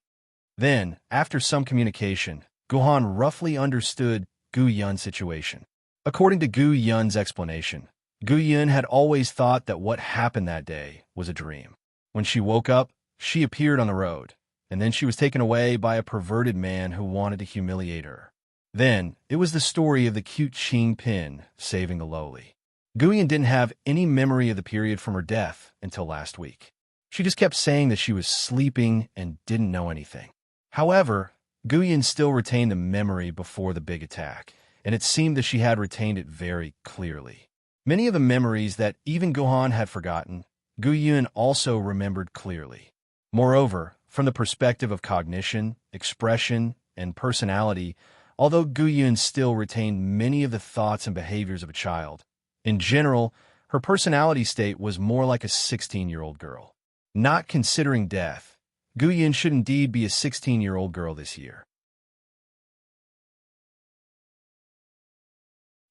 Then, after some communication, Guhan roughly understood Gu Yun's situation. According to Gu Yun's explanation, Gu Yun had always thought that what happened that day was a dream. When she woke up, she appeared on the road, and then she was taken away by a perverted man who wanted to humiliate her. Then, it was the story of the cute Qing Pin saving the lowly. Gu Yun didn't have any memory of the period from her death until last week. She just kept saying that she was sleeping and didn't know anything. However, Gu Yun still retained the memory before the big attack, and it seemed that she had retained it very clearly. Many of the memories that even Guhan had forgotten, Gu Yun also remembered clearly. Moreover, from the perspective of cognition, expression, and personality, although Gu Yun still retained many of the thoughts and behaviors of a child, in general, her personality state was more like a 16-year-old girl. Not considering death, Gu Yun should indeed be a 16-year-old girl this year.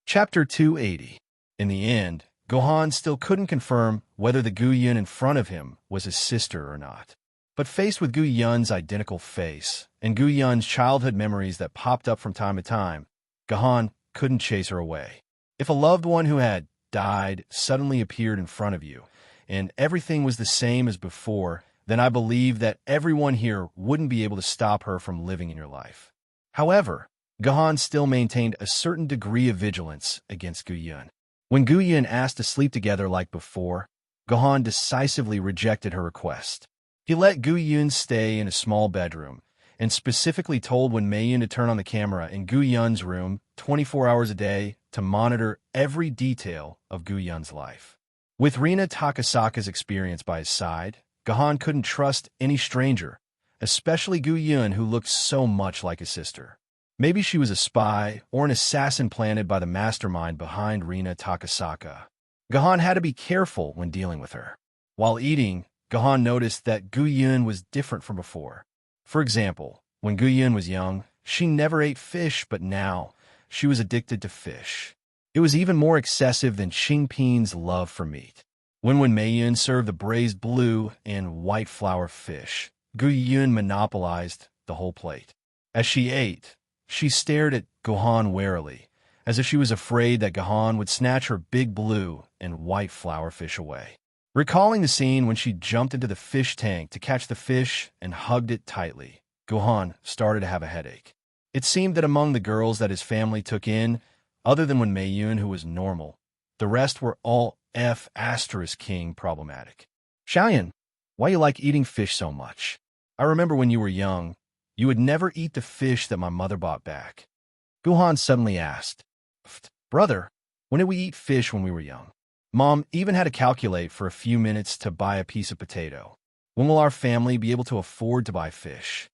Chapter 280. In the end, Guhan still couldn't confirm whether the Gu Yun in front of him was his sister or not. But faced with Gu Yun's identical face and Gu Yun's childhood memories that popped up from time to time, Guhan couldn't chase her away. If a loved one who had died suddenly appeared in front of you, and everything was the same as before, then I believe that everyone here wouldn't be able to stop her from living in your life. However, Guhan still maintained a certain degree of vigilance against Gu Yun. When Gu Yun asked to sleep together like before, Guhan decisively rejected her request. He let Gu Yun stay in a small bedroom, and specifically told Wen Mei Yun to turn on the camera in Gu Yun's room 24 hours a day to monitor every detail of Gu Yun's life. With Rina Takasaka's experience by his side, Guhan couldn't trust any stranger, especially Gu Yun, who looked so much like his sister. Maybe she was a spy or an assassin planted by the mastermind behind Rina Takasaka. Guhan had to be careful when dealing with her. While eating, Guhan noticed that Gu Yun was different from before. For example, when Gu Yun was young, she never ate fish, but now she was addicted to fish. It was even more excessive than Xingpin's love for meat. When Maiden served the braised blue and white flower fish, Gu Yun monopolized the whole plate. As she ate, she stared at Gohan warily, as if she was afraid that Gohan would snatch her big blue and white flower fish away. Recalling the scene when she jumped into the fish tank to catch the fish and hugged it tightly, Gohan started to have a headache. It seemed that among the girls that his family took in, other than when Maiyun, who was normal, the rest were all F***king problematic. Xiaoyan, why you like eating fish so much? I remember when you were young, you would never eat the fish that my mother bought back. Gohan suddenly asked, Brother, when did we eat fish when we were young? Mom even had to calculate for a few minutes to buy a piece of potato. When will our family be able to afford to buy fish?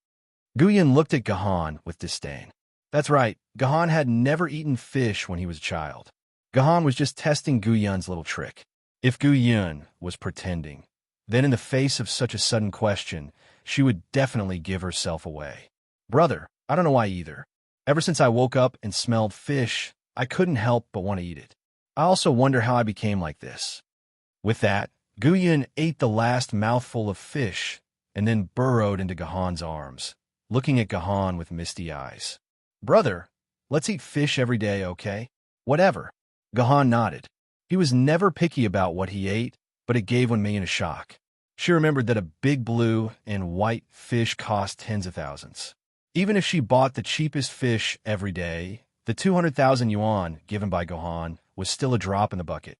Guyan looked at Gohan with disdain. That's right, Gohan had never eaten fish when he was a child. Gohan was just testing Guyan's little trick. If Guyan was pretending, then in the face of such a sudden question, she would definitely give herself away. Brother, I don't know why either. Ever since I woke up and smelled fish, I couldn't help but want to eat it. I also wonder how I became like this. With that, Guyan ate the last mouthful of fish and then burrowed into Gohan's arms, looking at Gohan with misty eyes. Brother, let's eat fish every day, okay? Whatever. Gohan nodded. He was never picky about what he ate, but it gave Maiden a shock. She remembered that a big blue and white fish cost tens of thousands. Even if she bought the cheapest fish every day, the 200,000 yuan given by Gohan was still a drop in the bucket.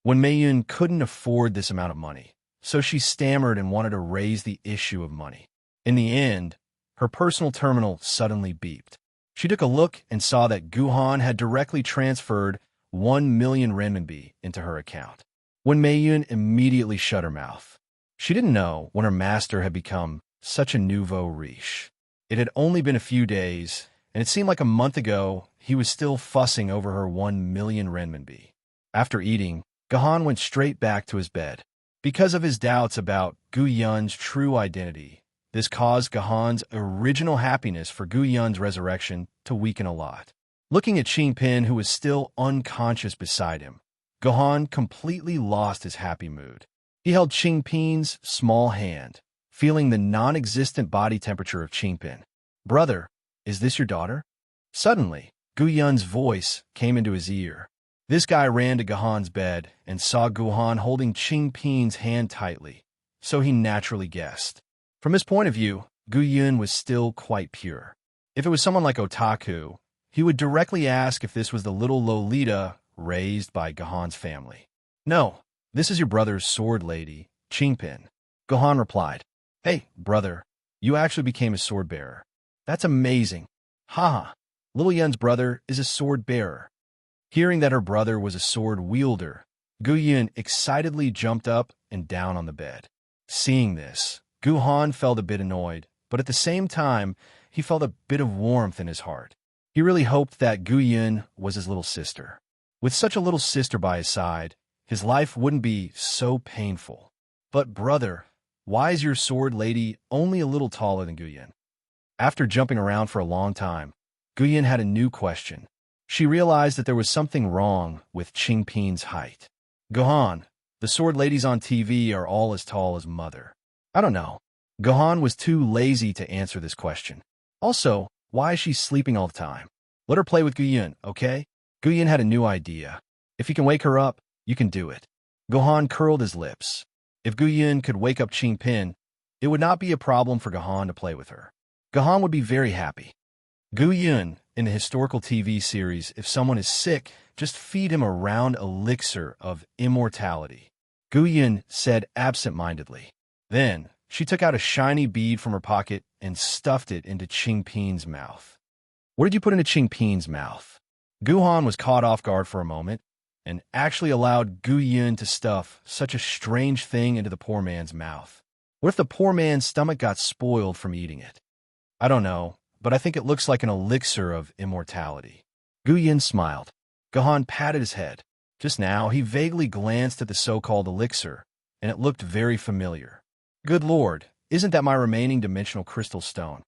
When Maiden couldn't afford this amount of money, so she stammered and wanted to raise the issue of money. In the end, her personal terminal suddenly beeped. She took a look and saw that Gohan had directly transferred 1 million renminbi into her account. When Maiden immediately shut her mouth. She didn't know when her master had become such a nouveau riche. It had only been a few days, and it seemed like a month ago he was still fussing over her 1 million renminbi. After eating, Gohan went straight back to his bed. Because of his doubts about Gu Yun's true identity, this caused Gohan's original happiness for Gu Yun's resurrection to weaken a lot. Looking at Qingpin, who was still unconscious beside him, Gohan completely lost his happy mood. He held Qingpin's small hand, feeling the non-existent body temperature of Qingpin. Brother, is this your daughter? Suddenly, Gu Yun's voice came into his ear. This guy ran to Gohan's bed and saw Gohan holding Qingpin's hand tightly, so he naturally guessed. From his point of view, Gu Yun was still quite pure. If it was someone like Otaku, he would directly ask if this was the little Lolita raised by Gohan's family. No, this is your brother's sword lady, Qingpin. Gohan replied, Hey, brother, you actually became a sword bearer. That's amazing. Haha, Lil Yun's brother is a sword bearer. Hearing that her brother was a sword wielder, Gu Yun excitedly jumped up and down on the bed. Seeing this, Gohan felt a bit annoyed, but at the same time, he felt a bit of warmth in his heart. He really hoped that Gu Yun was his little sister. With such a little sister by his side, his life wouldn't be so painful. But brother, why is your sword lady only a little taller than Gu Yun? After jumping around for a long time, Gu Yun had a new question. She realized that there was something wrong with Qingpin's height. Gohan, the sword ladies on TV are all as tall as mother. I don't know. Gohan was too lazy to answer this question. Also, why is she sleeping all the time? Let her play with Gu Yun, okay? Gu Yun had a new idea. If you can wake her up, you can do it. Gohan curled his lips. If Gu Yun could wake up Qingpin, it would not be a problem for Gohan to play with her. Gohan would be very happy. Gu Yun, in the historical TV series, if someone is sick, just feed him a round elixir of immortality. Gu Yun said absent-mindedly. Then, she took out a shiny bead from her pocket and stuffed it into Qingpin's mouth. What did you put into Qingpin's mouth? Gohan was caught off guard for a moment, and actually allowed Gu Yun to stuff such a strange thing into the poor man's mouth. What if the poor man's stomach got spoiled from eating it? I don't know, but I think it looks like an elixir of immortality. Gu Yun smiled. Gohan patted his head. Just now, he vaguely glanced at the so-called elixir, and it looked very familiar. Good lord, isn't that my remaining dimensional crystal stone?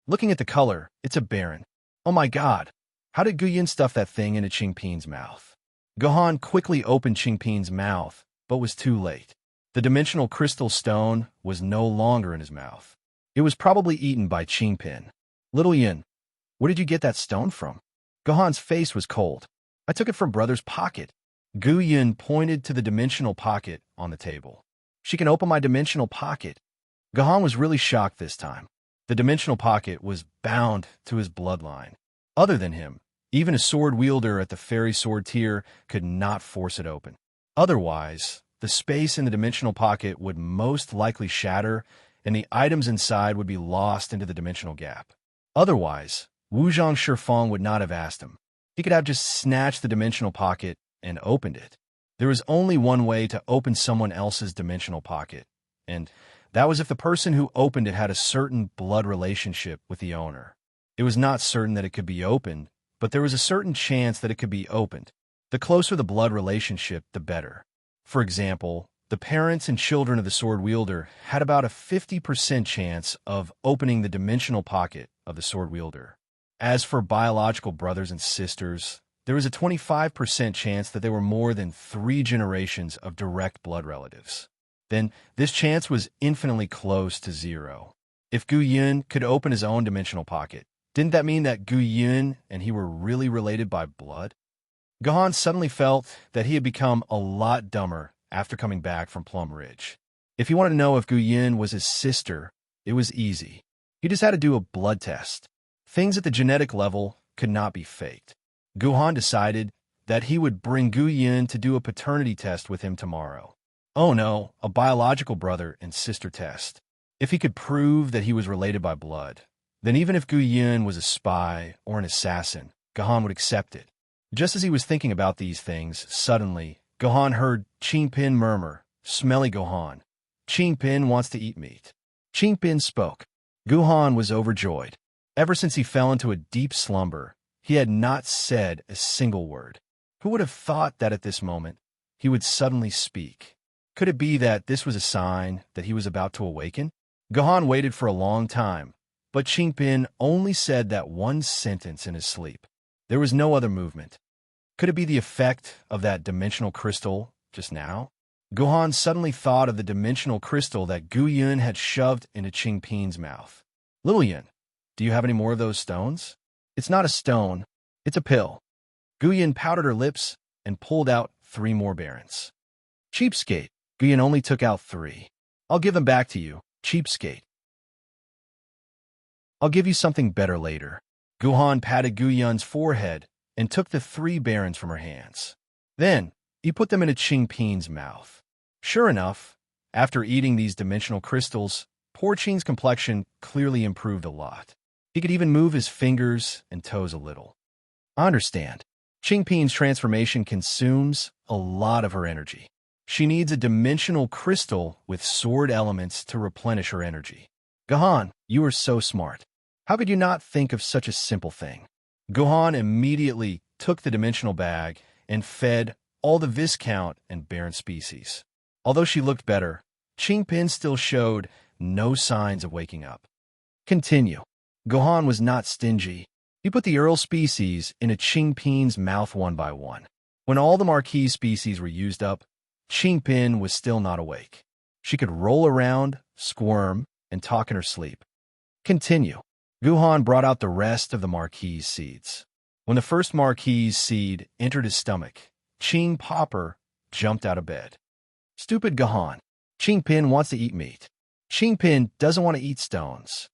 Looking at the color, it's a baron. Oh my god, how did Gu Yun stuff that thing into Qingpin's mouth? Gohan quickly opened Qingpin's mouth, but was too late. The dimensional crystal stone was no longer in his mouth. It was probably eaten by Qingpin. Little Yin, where did you get that stone from? Gohan's face was cold. I took it from brother's pocket. Gu Yin pointed to the dimensional pocket on the table. She can open my dimensional pocket. Gohan was really shocked this time. The dimensional pocket was bound to his bloodline. Other than him, even a sword wielder at the fairy sword tier could not force it open. Otherwise, the space in the dimensional pocket would most likely shatter, and the items inside would be lost into the dimensional gap. Otherwise, Wuzhong Shifeng would not have asked him. He could have just snatched the dimensional pocket and opened it. There was only one way to open someone else's dimensional pocket, and that was if the person who opened it had a certain blood relationship with the owner. It was not certain that it could be opened, but there was a certain chance that it could be opened. The closer the blood relationship, the better. For example, the parents and children of the sword wielder had about a 50% chance of opening the dimensional pocket of the sword wielder. As for biological brothers and sisters, there was a 25% chance that they were more than 3 generations of direct blood relatives. Then this chance was infinitely close to 0. If Gu Yun could open his own dimensional pocket, didn't that mean that Gu Yun and he were really related by blood? Gohan suddenly felt that he had become a lot dumber after coming back from Plum Ridge. If he wanted to know if Gu Yun was his sister, it was easy. He just had to do a blood test. Things at the genetic level could not be faked. Gohan decided that he would bring Gu Yun to do a paternity test with him tomorrow. Oh no, a biological brother and sister test. If he could prove that he was related by blood, then even if Gu Yun was a spy or an assassin, Gohan would accept it. Just as he was thinking about these things, suddenly, Gohan heard Qingpin murmur, "Smelly Gohan. Qingpin wants to eat meat." Qingpin spoke. Gohan was overjoyed. Ever since he fell into a deep slumber, he had not said a single word. Who would have thought that at this moment, he would suddenly speak? Could it be that this was a sign that he was about to awaken? Gohan waited for a long time, but Qingpin only said that one sentence in his sleep. There was no other movement. Could it be the effect of that dimensional crystal just now? Gohan suddenly thought of the dimensional crystal that Gu Yun had shoved into Qingpin's mouth. Little Yun, do you have any more of those stones? It's not a stone, it's a pill. Gu Yun pouted her lips and pulled out 3 more barons. Cheapskate, Gu Yun only took out 3. I'll give them back to you, cheapskate. I'll give you something better later. Gohan patted Gu Yun's forehead and took the 3 barons from her hands. Then, he put them into Qingpin's mouth. Sure enough, after eating these dimensional crystals, poor Qing's complexion clearly improved a lot. He could even move his fingers and toes a little. I understand. Qingpin's transformation consumes a lot of her energy. She needs a dimensional crystal with sword elements to replenish her energy. Gohan, you are so smart. How could you not think of such a simple thing? Gohan immediately took the dimensional bag and fed all the Viscount and Baron species. Although she looked better, Qingpin still showed no signs of waking up. Continue. Gohan was not stingy. He put the Earl species into Qingpin's mouth one by one. When all the Marquis species were used up, Qingpin was still not awake. She could roll around, squirm, and talk in her sleep. Continue. Gohan brought out the rest of the Marquis seeds. When the first Marquis seed entered his stomach, Qing Popper jumped out of bed. Stupid Gohan. Qingpin wants to eat meat. Qingpin doesn't want to eat stones.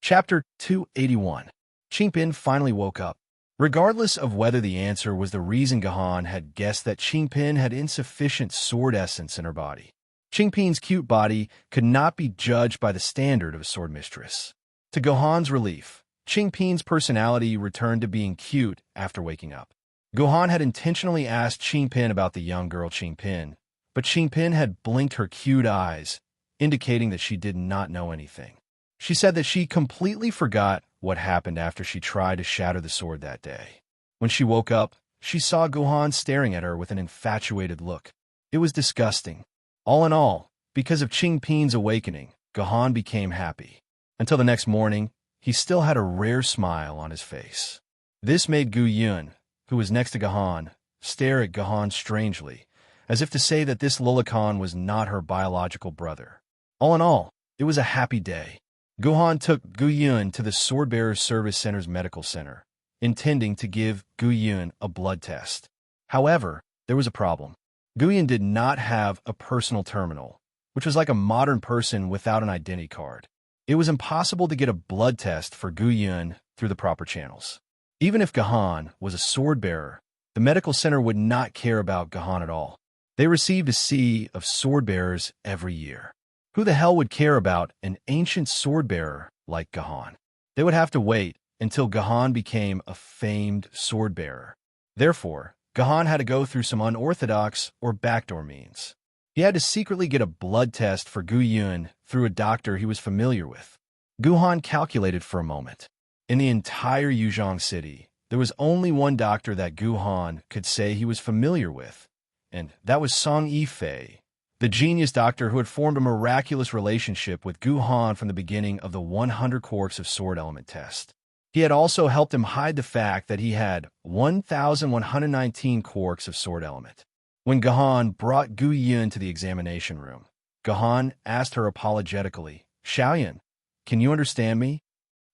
Chapter 281. Qingpin finally woke up. Regardless of whether the answer was the reason Gohan had guessed that Qingpin had insufficient sword essence in her body, Qingpin's cute body could not be judged by the standard of a sword mistress. To Gohan's relief, Qingpin's personality returned to being cute after waking up. Gohan had intentionally asked Qingpin about the young girl Qingpin, but Qingpin had blinked her cute eyes, indicating that she did not know anything. She said that she completely forgot what happened after she tried to shatter the sword that day. When she woke up, she saw Gohan staring at her with an infatuated look. It was disgusting. All in all, because of Qingpin's awakening, Gohan became happy. Until the next morning, he still had a rare smile on his face. This made Gu Yun, who was next to Gahan, stare at Gahan strangely, as if to say that this Lulakan was not her biological brother. All in all, it was a happy day. Guhan took Gu Yun to the Swordbearer Service Center's medical center, intending to give Gu Yun a blood test. However, there was a problem. Gu Yun did not have a personal terminal, which was like a modern person without an identity card. It was impossible to get a blood test for Gu Yun through the proper channels. Even if Gahan was a sword bearer, the medical center would not care about Gahan at all. They received a sea of sword bearers every year. Who the hell would care about an ancient sword bearer like Gahan? They would have to wait until Gahan became a famed sword bearer. Therefore, Gahan had to go through some unorthodox or backdoor means. He had to secretly get a blood test for Gu Yun through a doctor he was familiar with. Guhan calculated for a moment. In the entire Yuzhong city, there was only one doctor that Guhan could say he was familiar with, and that was Song Yifei, the genius doctor who had formed a miraculous relationship with Guhan from the beginning of the 100 Quarks of Sword Element test. He had also helped him hide the fact that he had 1,119 Quarks of Sword Element. When Gahan brought Gu Yun to the examination room, Gahan asked her apologetically, "Xiaoyan, can you understand me?"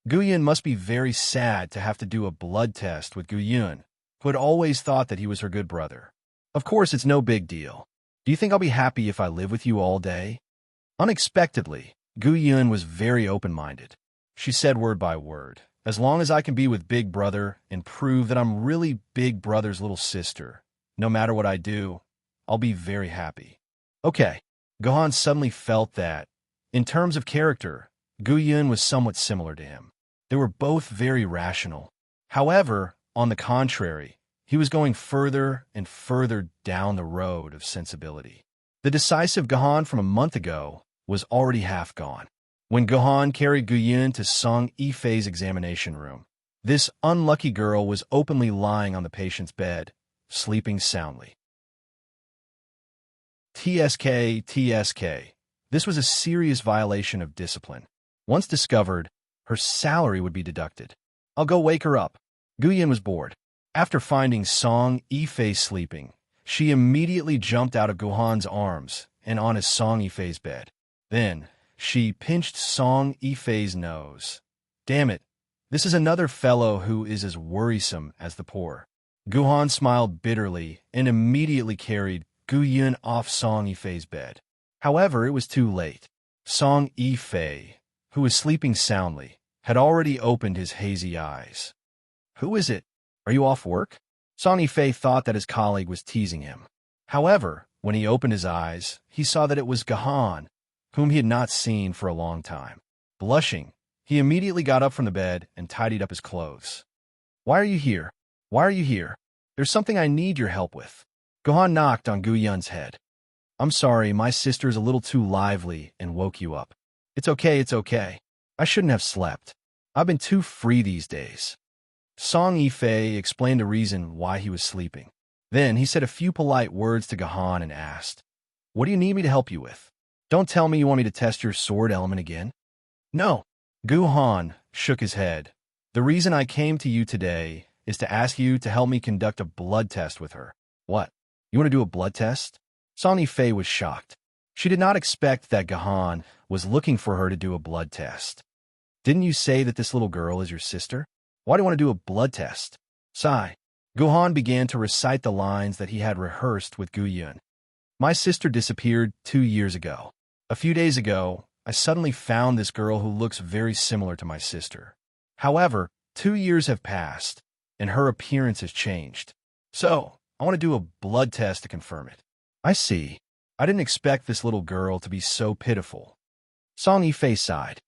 Gu Yun must be very sad to have to do a blood test with Gu Yun, who had always thought that he was her good brother. Of course, it's no big deal. Do you think I'll be happy if I live with you all day? Unexpectedly, Gu Yun was very open-minded. She said word by word, "As long as I can be with Big Brother and prove that I'm really Big Brother's little sister, no matter what I do, I'll be very happy." Okay, Gohan suddenly felt that, in terms of character, Gu Yun was somewhat similar to him. They were both very rational. However, on the contrary, he was going further and further down the road of sensibility. The decisive Gohan from a month ago was already half gone. When Gohan carried Gu Yun to Song Yifei's examination room, this unlucky girl was openly lying on the patient's bed, sleeping soundly. TSK. This was a serious violation of discipline. Once discovered, her salary would be deducted. "I'll go wake her up." Gu Yun was bored. After finding Song Yifei sleeping, she immediately jumped out of Gohan's arms and onto Song Yifei's bed. Then, she pinched Song Yifei's nose. "Damn it, this is another fellow who is as worrisome as the poor." Guhan smiled bitterly and immediately carried Gu Yun off Song Yifei's bed. However, it was too late. Song Yifei, who was sleeping soundly, had already opened his hazy eyes. "Who is it? Are you off work?" Song Yifei thought that his colleague was teasing him. However, when he opened his eyes, he saw that it was Gahan, whom he had not seen for a long time. Blushing, he immediately got up from the bed and tidied up his clothes. "Why are you here? Why are you here? There's something I need your help with." Gohan knocked on Gu Yun's head. "I'm sorry, my sister's a little too lively and woke you up." It's okay. I shouldn't have slept. I've been too free these days." Song Yifei explained the reason why he was sleeping. Then he said a few polite words to Gahan and asked, "What do you need me to help you with? Don't tell me you want me to test your sword element again." "No." Guhan shook his head. "The reason I came to you today is to ask you to help me conduct a blood test with her." "What? You want to do a blood test?" Song Yifei was shocked. She did not expect that Gahan was looking for her to do a blood test. "Didn't you say that this little girl is your sister? Why do you want to do a blood test?" Sigh. Guhan began to recite the lines that he had rehearsed with Gu Yun. "My sister disappeared 2 years ago. A few days ago, I suddenly found this girl who looks very similar to my sister. However, 2 years have passed, and her appearance has changed. So, I want to do a blood test to confirm it." "I see. I didn't expect this little girl to be so pitiful." Song Yifei sighed.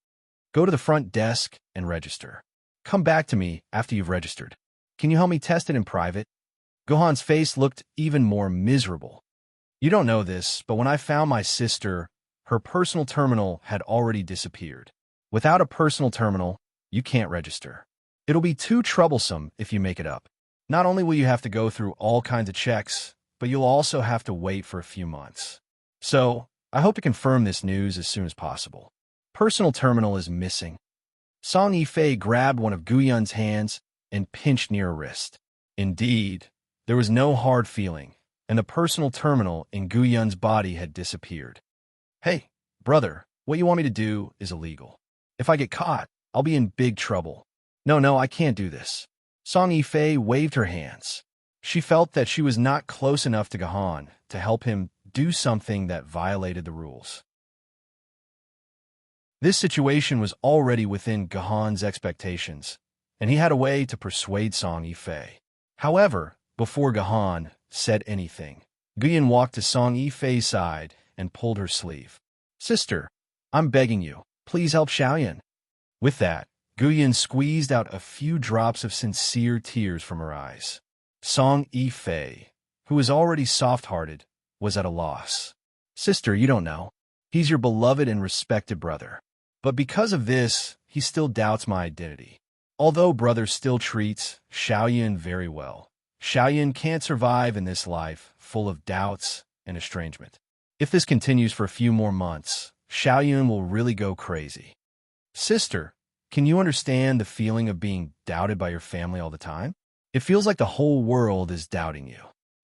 "Go to the front desk and register. Come back to me after you've registered. Can you help me test it in private?" Gohan's face looked even more miserable. "You don't know this, but when I found my sister, her personal terminal had already disappeared. Without a personal terminal, you can't register. It'll be too troublesome if you make it up. Not only will you have to go through all kinds of checks, but you'll also have to wait for a few months. So, I hope to confirm this news as soon as possible. Personal terminal is missing." Song Yifei grabbed one of Gu Yun's hands and pinched near her wrist. Indeed, there was no hard feeling, and the personal terminal in Gu Yun's body had disappeared. Hey, brother, what you want me to do is illegal. If I get caught, I'll be in big trouble. No, I can't do this. Song Yifei waved her hands. She felt that she was not close enough to Gahan to help him do something that violated the rules. This situation was already within Gahan's expectations, and he had a way to persuade Song Yifei. However, before Gahan said anything, Guyan walked to Song Yifei's side and pulled her sleeve. Sister, I'm begging you, please help Xiaoyan. With that, Guyan squeezed out a few drops of sincere tears from her eyes. Song Yifei, who was already soft-hearted, was at a loss. Sister, you don't know. He's your beloved and respected brother. But because of this, he still doubts my identity. Although brother still treats Xiaoyan very well, Xiaoyan can't survive in this life full of doubts and estrangement. If this continues for a few more months, Xiaoyan will really go crazy. Sister, can you understand the feeling of being doubted by your family all the time? It feels like the whole world is doubting you.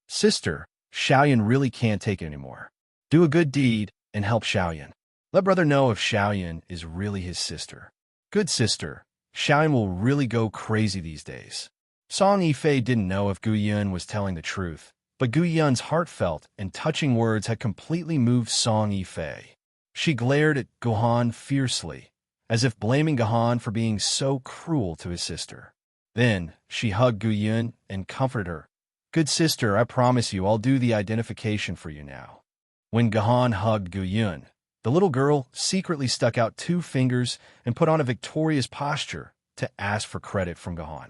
Sister, Xiaoyan really can't take it anymore. Do a good deed and help Xiaoyan. Let brother know if Xiaoyan is really his sister. Good sister, Xiaoyan will really go crazy these days. Song Yifei didn't know if Gu Yun was telling the truth, but Gu Yun's heartfelt and touching words had completely moved Song Yifei. She glared at Gahan fiercely, as if blaming Gahan for being so cruel to his sister. Then, she hugged Gu Yun and comforted her. Good sister, I promise you I'll do the identification for you now. When Gahan hugged Gu Yun, the little girl secretly stuck out 2 fingers and put on a victorious posture to ask for credit from Gahan.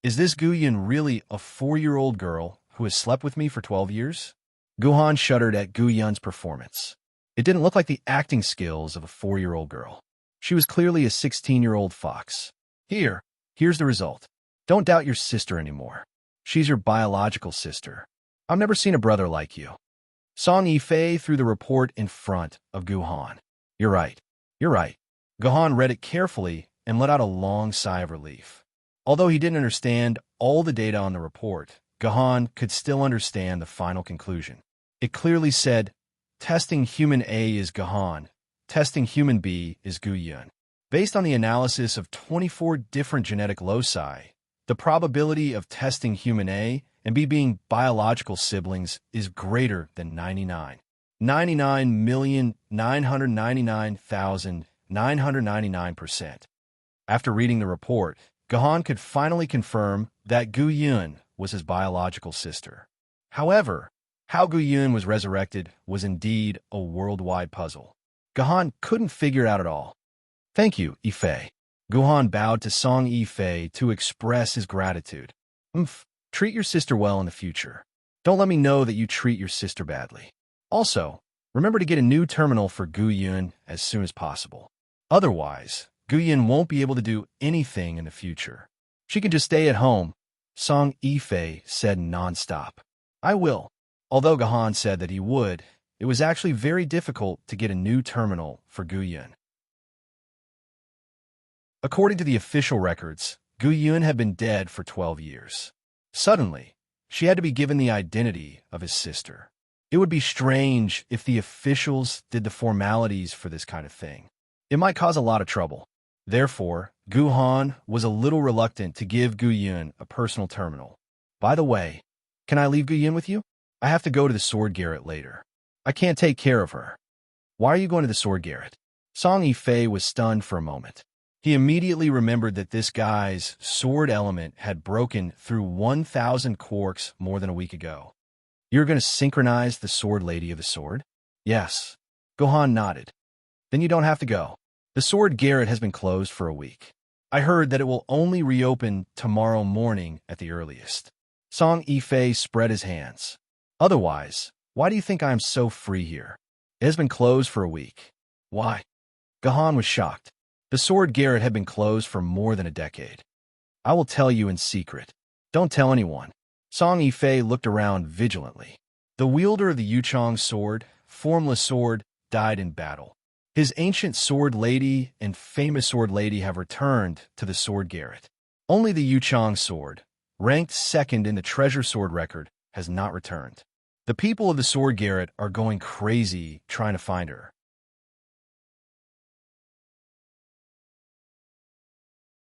Is this Gu Yun really a 4-year-old girl who has slept with me for 12 years? Gahan shuddered at Gu Yun's performance. It didn't look like the acting skills of a 4-year-old girl. She was clearly a 16-year-old fox. Here's the result. Don't doubt your sister anymore. She's your biological sister. I've never seen a brother like you. Song Yifei threw the report in front of Gahan. You're right. Gahan read it carefully and let out a long sigh of relief. Although he didn't understand all the data on the report, Gahan could still understand the final conclusion. It clearly said, testing human A is Gahan, testing human B is Gu Yun. Based on the analysis of 24 different genetic loci, the probability of testing human A and B being biological siblings is greater than 99. 99,999,999%. After reading the report, Gahan could finally confirm that Gu Yun was his biological sister. However, how Gu Yun was resurrected was indeed a worldwide puzzle. Gahan couldn't figure it out at all. Thank you, Yifei. Gahan bowed to Song Yifei to express his gratitude. Treat your sister well in the future. Don't let me know that you treat your sister badly. Also, remember to get a new terminal for Gu Yun as soon as possible. Otherwise, Gu Yun won't be able to do anything in the future. She can just stay at home, Song Yifei said nonstop. I will. Although Gahan said that he would, it was actually very difficult to get a new terminal for Gu Yun. According to the official records, Gu Yun had been dead for 12 years. Suddenly, she had to be given the identity of his sister. It would be strange if the officials did the formalities for this kind of thing. It might cause a lot of trouble. Therefore, Gahan was a little reluctant to give Gu Yun a personal terminal. By the way, can I leave Gu Yun with you? I have to go to the sword garret later. I can't take care of her. Why are you going to the sword garret? Song Yifei was stunned for a moment. He immediately remembered that this guy's sword element had broken through 1,000 quarks more than a week ago. You're going to synchronize the sword lady of the sword? Yes. Gahan nodded. Then you don't have to go. The sword garret has been closed for a week. I heard that it will only reopen tomorrow morning at the earliest. Song Yifei spread his hands. Otherwise, why do you think I am so free here? It has been closed for a week. Why? Gahan was shocked. The sword garret had been closed for more than a decade. I will tell you in secret. Don't tell anyone. Song Yifei looked around vigilantly. The wielder of the Yuchong sword, formless sword, died in battle. His ancient sword lady and famous sword lady have returned to the sword garret. Only the Yuchang sword, ranked second in the treasure sword record, has not returned. The people of the sword garret are going crazy trying to find her.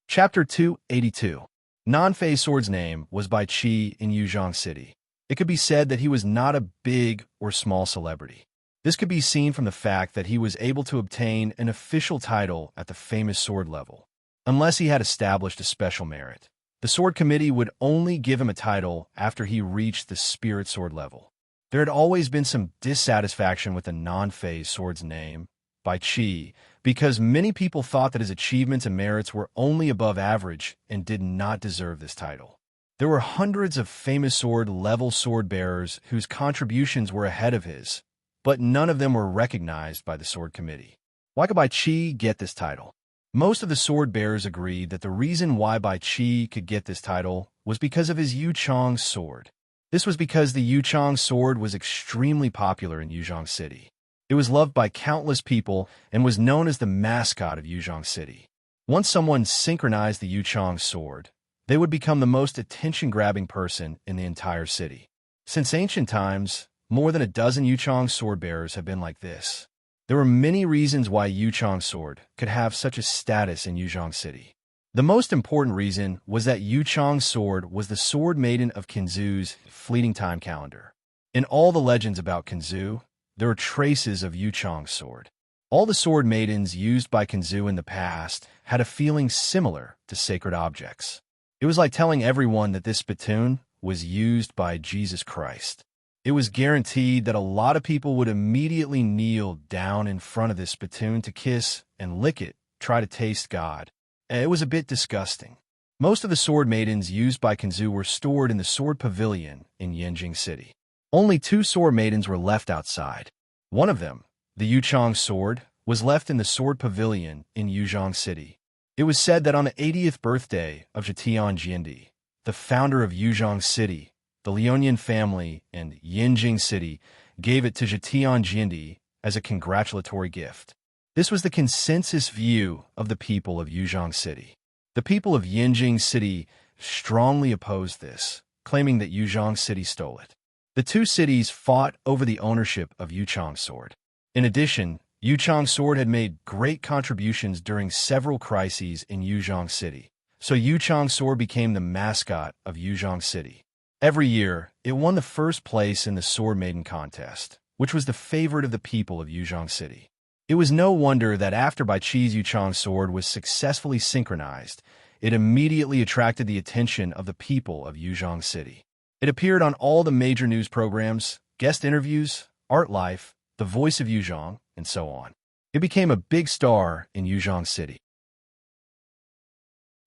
Chapter 282. Nanfei Sword's name was Bai Qi in Yuzhong City. It could be said that he was not a big or small celebrity. This could be seen from the fact that he was able to obtain an official title at the famous sword level. Unless he had established a special merit, the sword committee would only give him a title after he reached the spirit sword level. There had always been some dissatisfaction with the Nanfei Sword's name, Bai Qi, because many people thought that his achievements and merits were only above average and did not deserve this title. There were hundreds of famous sword-level sword-bearers whose contributions were ahead of his, but none of them were recognized by the sword committee. Why could Bai Qi get this title? Most of the sword-bearers agreed that the reason why Bai Qi could get this title was because of his Yuchang sword. This was because the Yuchang sword was extremely popular in Yuzhong City. It was loved by countless people and was known as the mascot of Yuzhong City. Once someone synchronized the Yuchang sword, they would become the most attention-grabbing person in the entire city. Since ancient times, more than a dozen Yuchang sword-bearers have been like this. There were many reasons why Yuchang sword could have such a status in Yuzhong City. The most important reason was that Yuchang sword was the sword maiden of Qinzu's fleeting time calendar. In all the legends about Qinzu, there are traces of Yuchang's sword. All the sword maidens used by Qinzu in the past had a feeling similar to sacred objects. It was like telling everyone that this spittoon was used by Jesus Christ. It was guaranteed that a lot of people would immediately kneel down in front of this spittoon to kiss and lick it, try to taste God. It was a bit disgusting. Most of the sword maidens used by Qinzu were stored in the sword pavilion in Yanjing City. Only 2 sword maidens were left outside. One of them, the Yuchang sword, was left in the sword pavilion in Yuzhong City. It was said that on the 80th birthday of Zhetian Jindi, the founder of Yuzhong City, the Lionian family and Yanjing City gave it to Zhetian Jindi as a congratulatory gift. This was the consensus view of the people of Yuzhong City. The people of Yanjing City strongly opposed this, claiming that Yuzhong City stole it. The 2 cities fought over the ownership of Yuchang sword. In addition, Yuchang sword had made great contributions during several crises in Yuzhong City, so Yuchang sword became the mascot of Yuzhong City. Every year, it won the first place in the Sword Maiden contest, which was the favorite of the people of Yuzhong City. It was no wonder that after Bai Qi's Yuchang sword was successfully synchronized, it immediately attracted the attention of the people of Yuzhong City. It appeared on all the major news programs, guest interviews, Art Life, The Voice of Yuzhong, and so on. It became a big star in Yuzhong City.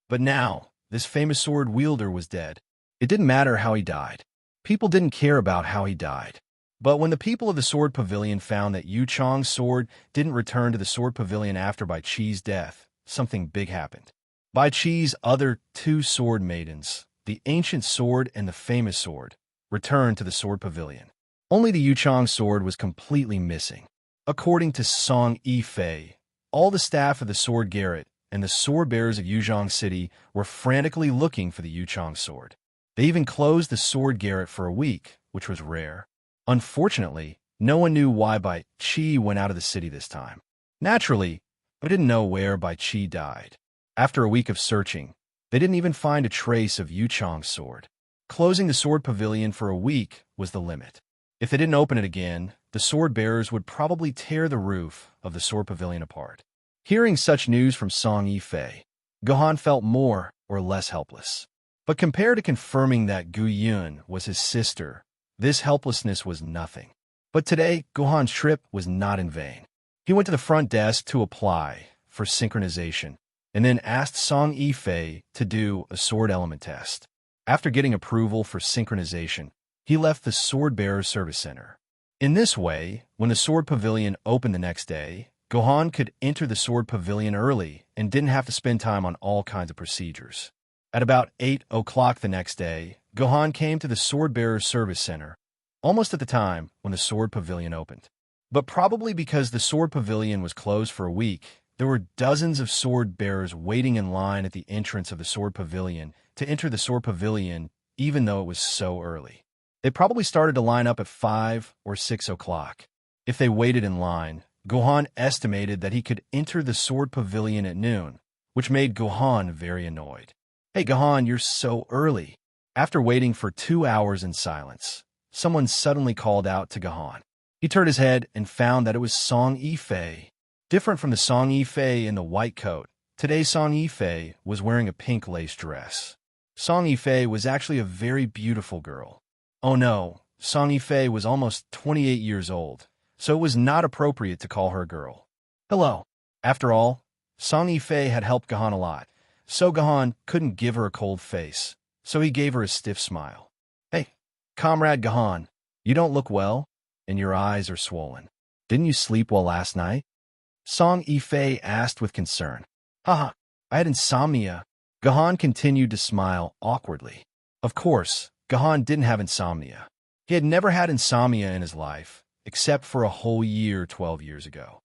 But now, this famous sword wielder was dead. It didn't matter how he died. People didn't care about how he died. But when the people of the sword pavilion found that Yuchang's sword didn't return to the sword pavilion after Bai Qi's death, something big happened. Bai Qi's other 2 sword maidens, the ancient sword and the famous sword, returned to the sword pavilion. Only the Yuchang sword was completely missing. According to Song Yifei, all the staff of the sword garret and the sword bearers of Yuzhong City were frantically looking for the Yuchang sword. They even closed the sword garret for a week, which was rare. Unfortunately, no one knew why Bai Qi went out of the city this time. Naturally, they didn't know where Bai Qi died. After a week of searching, they didn't even find a trace of Yuchang's sword. Closing the sword pavilion for a week was the limit. If they didn't open it again, the sword bearers would probably tear the roof of the sword pavilion apart. Hearing such news from Song Yifei, Gohan felt more or less helpless. But compared to confirming that Gu Yun was his sister, this helplessness was nothing. But today, Gohan's trip was not in vain. He went to the front desk to apply for synchronization, and then asked Song Yifei to do a sword element test. After getting approval for synchronization, he left the Sword Bearer Service Center. In this way, when the Sword Pavilion opened the next day, Gohan could enter the Sword Pavilion early and didn't have to spend time on all kinds of procedures. At about 8 o'clock the next day, Gohan came to the Sword Bearer Service Center, almost at the time when the Sword Pavilion opened. But probably because the sword pavilion was closed for a week, there were dozens of sword bearers waiting in line at the entrance of the sword pavilion to enter the sword pavilion, even though it was so early. They probably started to line up at 5 or 6 o'clock. If they waited in line, Gohan estimated that he could enter the sword pavilion at noon, which made Gohan very annoyed. "Hey Gohan, you're so early." After waiting for 2 hours in silence, someone suddenly called out to Gohan. He turned his head and found that it was Song Yifei. Different from the Song Yifei in the white coat, today's Song Yifei was wearing a pink lace dress. Song Yifei was actually a very beautiful girl. Oh no, Song Yifei was almost 28 years old, so it was not appropriate to call her a girl. Hello. After all, Song Yifei had helped Gohan a lot, so Gohan couldn't give her a cold face, so he gave her a stiff smile. "Hey, Comrade Gohan, you don't look well, and your eyes are swollen. Didn't you sleep well last night?" Song Yifei asked with concern. "Haha, I had insomnia." Gohan continued to smile awkwardly. Of course, Gohan didn't have insomnia. He had never had insomnia in his life, except for a whole year 12 years ago.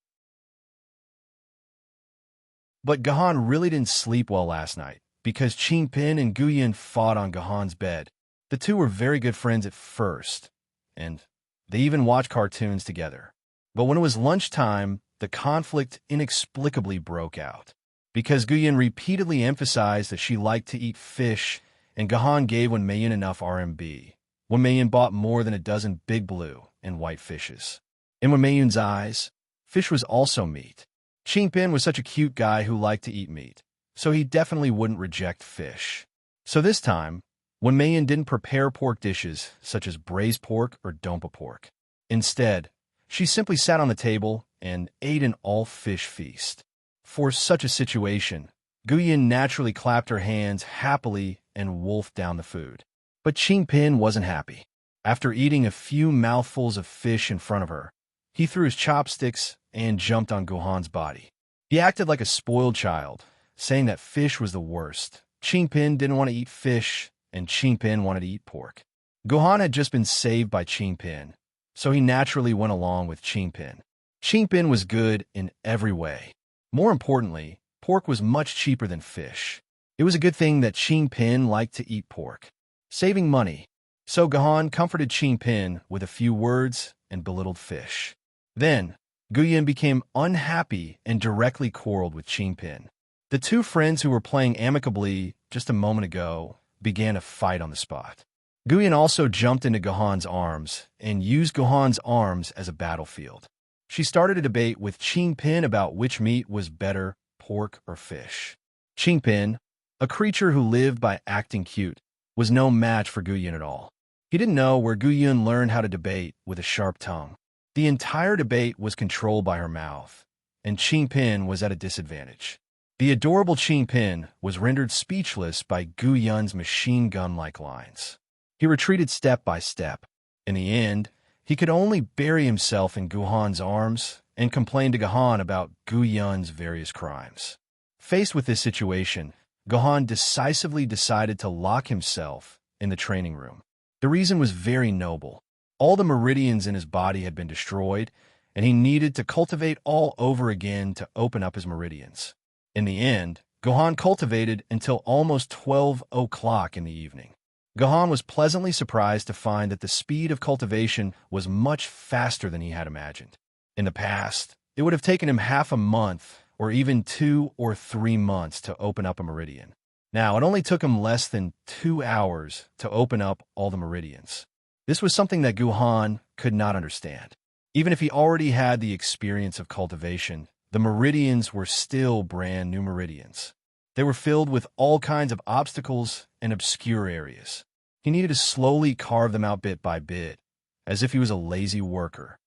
But Gohan really didn't sleep well last night, because Qingpin and Guyan fought on Gohan's bed. The two were very good friends at first, and they even watched cartoons together. But when it was lunchtime, the conflict inexplicably broke out. Because Guyan repeatedly emphasized that she liked to eat fish, and Gohan gave Maiden enough RMB. Maiden bought more than a dozen big blue and white fishes. In Maiden's eyes, fish was also meat. Qingpin was such a cute guy who liked to eat meat, so he definitely wouldn't reject fish. So this time, Maiden didn't prepare pork dishes such as braised pork or dompa pork. Instead, she simply sat on the table and ate an all-fish feast. For such a situation, Guyan naturally clapped her hands happily and wolfed down the food. But Qingpin wasn't happy. After eating a few mouthfuls of fish in front of her, he threw his chopsticks and jumped on Gohan's body. He acted like a spoiled child, saying that fish was the worst. Qingpin didn't want to eat fish, and Qingpin wanted to eat pork. Gohan had just been saved by Qingpin, so he naturally went along with Qingpin. Qingpin was good in every way. More importantly, pork was much cheaper than fish. It was a good thing that Qingpin liked to eat pork, saving money. So Gohan comforted Qingpin with a few words and belittled fish. Then, Guyan became unhappy and directly quarreled with Qingpin. The two friends who were playing amicably just a moment ago began a fight on the spot. Guyan also jumped into Gohan's arms and used Gohan's arms as a battlefield. She started a debate with Qingpin about which meat was better, pork or fish. Qingpin, a creature who lived by acting cute, was no match for Guyan at all. He didn't know where Guyan learned how to debate with a sharp tongue. The entire debate was controlled by her mouth, and Qingpin was at a disadvantage. The adorable Qingpin was rendered speechless by Guyan's machine gun-like lines. He retreated step by step. In the end, he could only bury himself in Gohan's arms and complain to Gohan about Guyan's various crimes. Faced with this situation, Gohan decisively decided to lock himself in the training room. The reason was very noble. All the meridians in his body had been destroyed, and he needed to cultivate all over again to open up his meridians. In the end, Gohan cultivated until almost 12 o'clock in the evening. Gohan was pleasantly surprised to find that the speed of cultivation was much faster than he had imagined. In the past, it would have taken him half a month or even 2 or 3 months to open up a meridian. Now, it only took him less than 2 hours to open up all the meridians. This was something that Gohan could not understand. Even if he already had the experience of cultivation, the meridians were still brand new meridians. They were filled with all kinds of obstacles and obscure areas. He needed to slowly carve them out bit by bit, as if he was a lazy worker.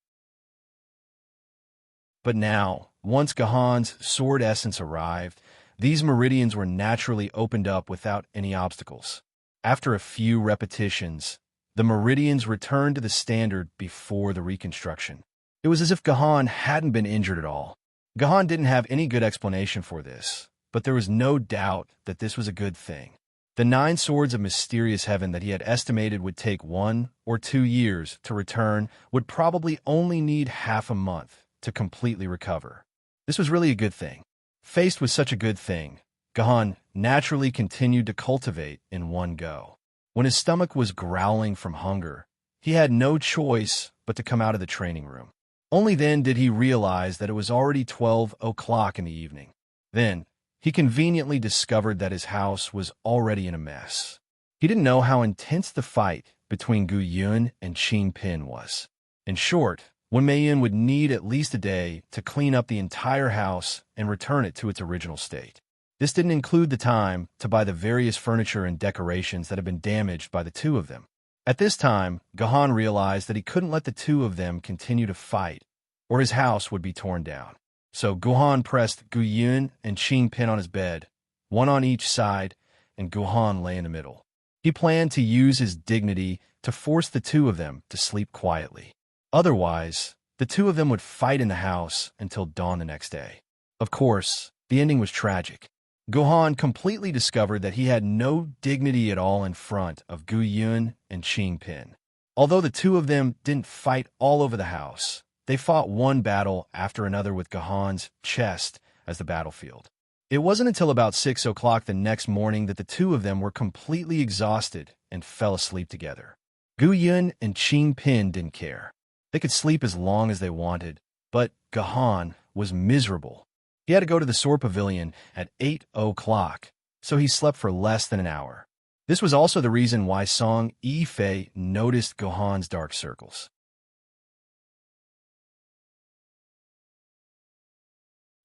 But now, once Gohan's sword essence arrived, these meridians were naturally opened up without any obstacles. After a few repetitions, the meridians returned to the standard before the reconstruction. It was as if Gohan hadn't been injured at all. Gohan didn't have any good explanation for this, but there was no doubt that this was a good thing. The 9 swords of mysterious heaven that he had estimated would take 1 or 2 years to return would probably only need half a month to completely recover. This was really a good thing. Faced with such a good thing, Gahan naturally continued to cultivate in one go. When his stomach was growling from hunger, he had no choice but to come out of the training room. Only then did he realize that it was already 12 o'clock in the evening. Then, he conveniently discovered that his house was already in a mess. He didn't know how intense the fight between Gu Yun and Qin Pin was. In short, when Maiden would need at least a day to clean up the entire house and return it to its original state. This didn't include the time to buy the various furniture and decorations that had been damaged by the two of them. At this time, Gahan realized that he couldn't let the two of them continue to fight, or his house would be torn down. So Gahan pressed Gu Yun and Qin Pin on his bed, one on each side, and Gahan lay in the middle. He planned to use his dignity to force the two of them to sleep quietly. Otherwise, the two of them would fight in the house until dawn the next day. Of course, the ending was tragic. Gahan completely discovered that he had no dignity at all in front of Gu Yun and Qin Pin. Although the two of them didn't fight all over the house, they fought one battle after another with Gahan's chest as the battlefield. It wasn't until about 6 o'clock the next morning that the two of them were completely exhausted and fell asleep together. Gu Yun and Qin Pin didn't care. They could sleep as long as they wanted, but Gahan was miserable. He had to go to the sword pavilion at 8 o'clock, so he slept for less than an hour. This was also the reason why Song Yifei noticed Gahan's dark circles.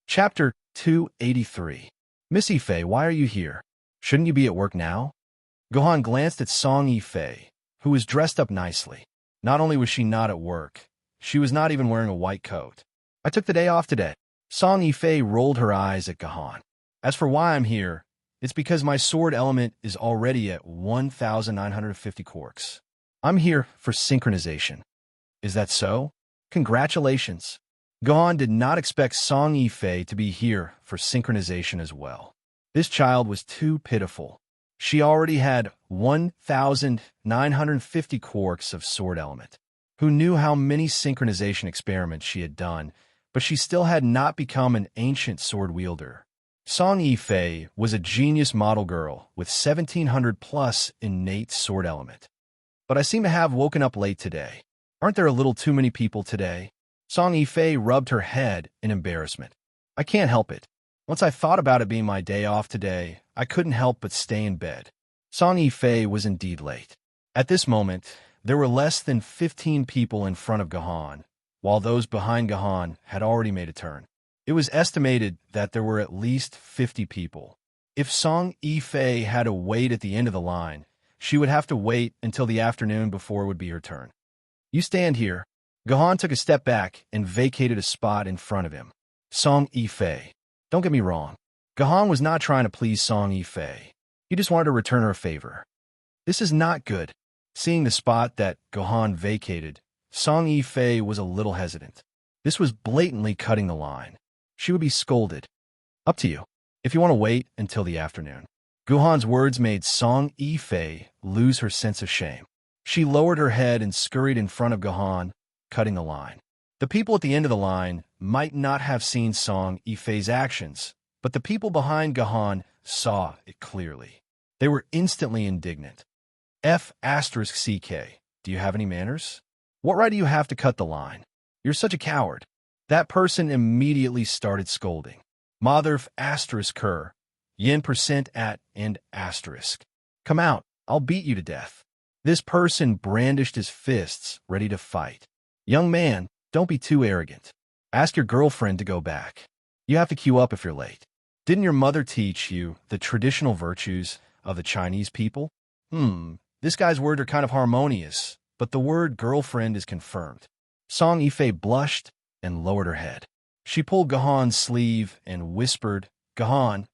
Chapter 283. Miss Yifei, why are you here? Shouldn't you be at work now? Gahan glanced at Song Yifei, who was dressed up nicely. Not only was she not at work, she was not even wearing a white coat. I took the day off today. Song Yifei rolled her eyes at Gahan. As for why I'm here, it's because my sword element is already at 1,950 quarks. I'm here for synchronization. Is that so? Congratulations. Gahan did not expect Song Yifei to be here for synchronization as well. This child was too pitiful. She already had 1,950 quarks of sword element. Who knew how many synchronization experiments she had done, but she still had not become an ancient sword wielder. Song Yifei was a genius model girl with 1,700 plus innate sword element. But I seem to have woken up late today. Aren't there a little too many people today? Song Yifei rubbed her head in embarrassment. I can't help it. Once I thought about it being my day off today, I couldn't help but stay in bed. Song Yifei was indeed late. At this moment, there were less than 15 people in front of Gahan, while those behind Gahan had already made a turn. It was estimated that there were at least 50 people. If Song Yifei had to wait at the end of the line, she would have to wait until the afternoon before it would be her turn. You stand here. Gahan took a step back and vacated a spot in front of him. Song Yifei. Don't get me wrong. Gahan was not trying to please Song Yifei. He just wanted to return her a favor. This is not good. Seeing the spot that Gahan vacated, Song Yifei was a little hesitant. This was blatantly cutting the line. She would be scolded. Up to you, if you want to wait until the afternoon. Gahan's words made Song Yifei lose her sense of shame. She lowered her head and scurried in front of Gahan, cutting the line. The people at the end of the line might not have seen Song Yifei's actions, but the people behind Gahan saw it clearly. They were instantly indignant. F***CK, do you have any manners? What right do you have to cut the line? You're such a coward. That person immediately started scolding. Mother ***, yen percent at and asterisk. Come out, I'll beat you to death. This person brandished his fists, ready to fight. Young man, don't be too arrogant. Ask your girlfriend to go back. You have to queue up if you're late. Didn't your mother teach you the traditional virtues of the Chinese people? This guy's words are kind of harmonious, but the word girlfriend is confirmed. Song Yifei blushed and lowered her head. She pulled Gahan's sleeve and whispered, Gahan,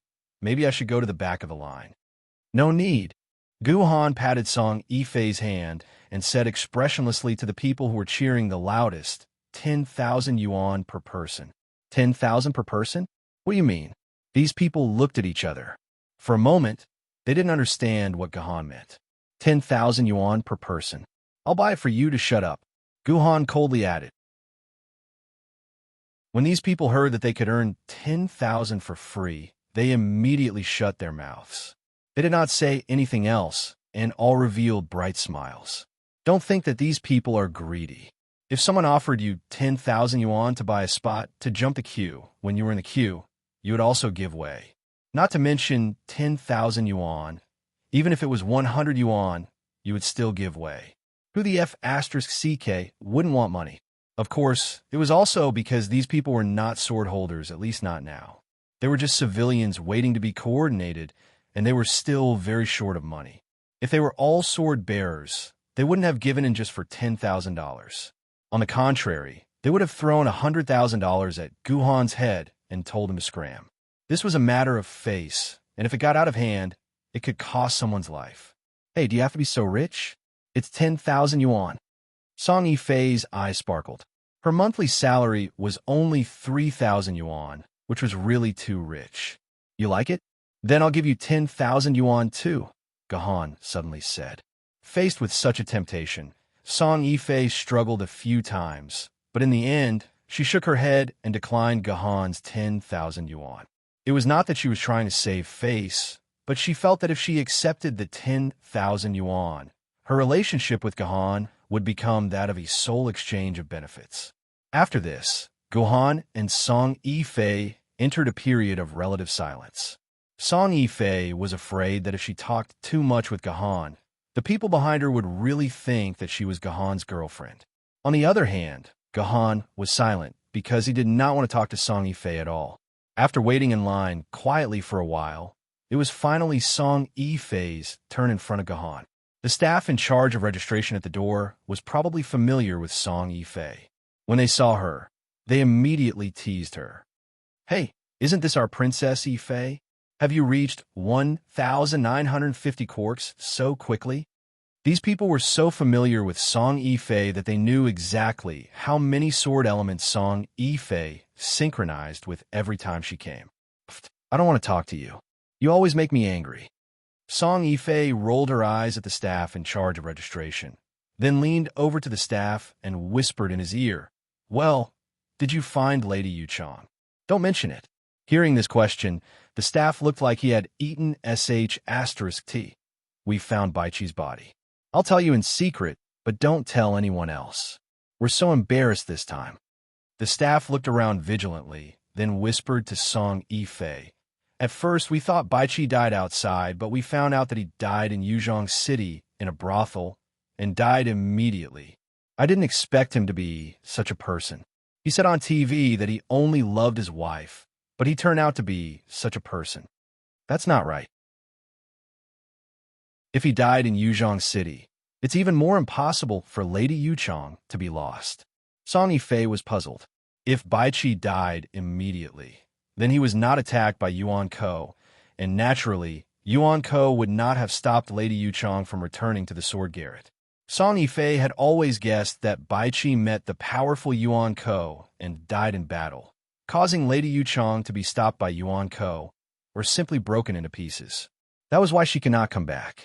maybe I should go to the back of the line. No need. Gahan patted Song Yifei's hand and said expressionlessly to the people who were cheering the loudest, 10,000 yuan per person. 10,000 per person? What do you mean? These people looked at each other. For a moment, They didn't understand what Gahan meant. 10,000 yuan per person. I'll buy it for you to shut up, Guhan coldly added. When these people heard that they could earn 10,000 for free, they immediately shut their mouths. They did not say anything else, and all revealed bright smiles. Don't think that these people are greedy. If someone offered you 10,000 yuan to buy a spot to jump the queue when you were in the queue, you would also give way. Not to mention 10,000 yuan. Even if it was 100 yuan, you would still give way. Who the F***CK wouldn't want money? Of course, it was also because these people were not sword holders, at least not now. They were just civilians waiting to be coordinated, and they were still very short of money. If they were all sword bearers, they wouldn't have given in just for $10,000. On the contrary, they would have thrown $100,000 at Guhan's head and told him to scram. This was a matter of face, and if it got out of hand, it could cost someone's life. Hey, do you have to be so rich? It's 10,000 yuan. Song Yifei's eyes sparkled. Her monthly salary was only 3,000 yuan, which was really too rich. You like it? Then I'll give you 10,000 yuan too, Gahan suddenly said. Faced with such a temptation, Song Yifei struggled a few times, but in the end, she shook her head and declined Gahan's 10,000 yuan. It was not that she was trying to save face, but she felt that if she accepted the 10,000 yuan, her relationship with Gahan would become that of a sole exchange of benefits. After this, Gahan and Song Yifei entered a period of relative silence. Song Yifei was afraid that if she talked too much with Gahan, the people behind her would really think that she was Gahan's girlfriend. On the other hand, Gahan was silent because he did not want to talk to Song Yifei at all. After waiting in line quietly for a while, it was finally Song Yifei's turn in front of Gahan. The staff in charge of registration at the door was probably familiar with Song Yifei. When they saw her, they immediately teased her. Hey, isn't this our Princess Yifei? Have you reached 1,950 corks so quickly? These people were so familiar with Song Yifei that they knew exactly how many sword elements Song Yifei synchronized with every time she came. I don't want to talk to you. You always make me angry. Song Yifei rolled her eyes at the staff in charge of registration, then leaned over to the staff and whispered in his ear, Well, did you find Lady Yuchong? Don't mention it. Hearing this question, the staff looked like he had eaten **T. We found Baichi's body. I'll tell you in secret, but don't tell anyone else. We're so embarrassed this time. The staff looked around vigilantly, then whispered to Song Yifei. At first, we thought Baichi died outside, but we found out that he died in Yuzhong City in a brothel and died immediately. I didn't expect him to be such a person. He said on TV that he only loved his wife, but he turned out to be such a person. That's not right. If he died in Yuzhong City, it's even more impossible for Lady Yuchong to be lost. Song Yifei was puzzled. If Baichi died immediately, then he was not attacked by Yuan Ko, and naturally, Yuan Ko would not have stopped Lady Yuchong from returning to the sword garret. Song Yifei had always guessed that Baichi met the powerful Yuan Ko and died in battle, causing Lady Yuchong to be stopped by Yuan Ko, or simply broken into pieces. That was why she could not come back.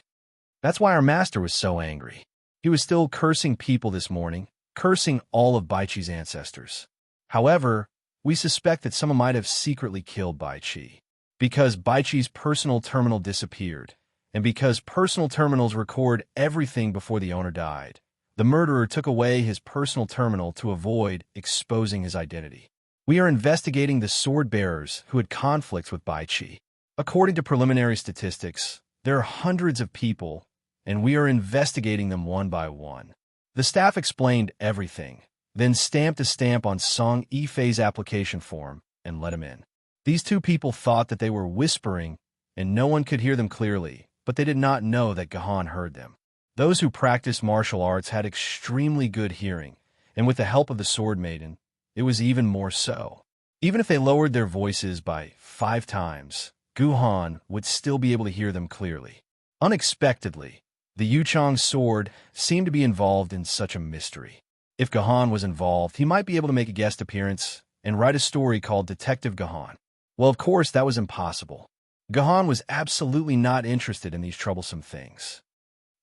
That's why our master was so angry. He was still cursing people this morning, cursing all of Baichi's ancestors. However, we suspect that someone might have secretly killed Baichi, because Baichi's personal terminal disappeared, and because personal terminals record everything before the owner died. The murderer took away his personal terminal to avoid exposing his identity. We are investigating the sword bearers who had conflicts with Baichi. According to preliminary statistics, there are hundreds of people, and we are investigating them one by one. The staff explained everything, then stamped a stamp on Song Yifei's application form and let him in. These two people thought that they were whispering, and no one could hear them clearly, but they did not know that Gahan heard them. Those who practiced martial arts had extremely good hearing, and with the help of the sword maiden, it was even more so. Even if they lowered their voices by 5 times, Gahan would still be able to hear them clearly. Unexpectedly, the Yuchong sword seemed to be involved in such a mystery. If Gahan was involved, he might be able to make a guest appearance and write a story called Detective Gahan. Well, of course, that was impossible. Gahan was absolutely not interested in these troublesome things.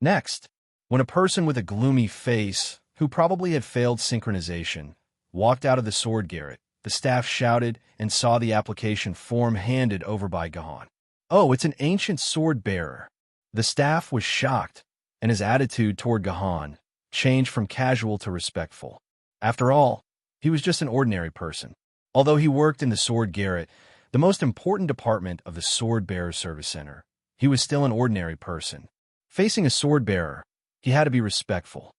Next, when a person with a gloomy face, who probably had failed synchronization, walked out of the sword garret, the staff shouted and saw the application form handed over by Gahan. "Oh, it's an ancient sword bearer." The staff was shocked, and his attitude toward Gahan changed from casual to respectful. After all, he was just an ordinary person. Although he worked in the sword garret, the most important department of the Sword Bearer Service Center, he was still an ordinary person. Facing a sword bearer, he had to be respectful.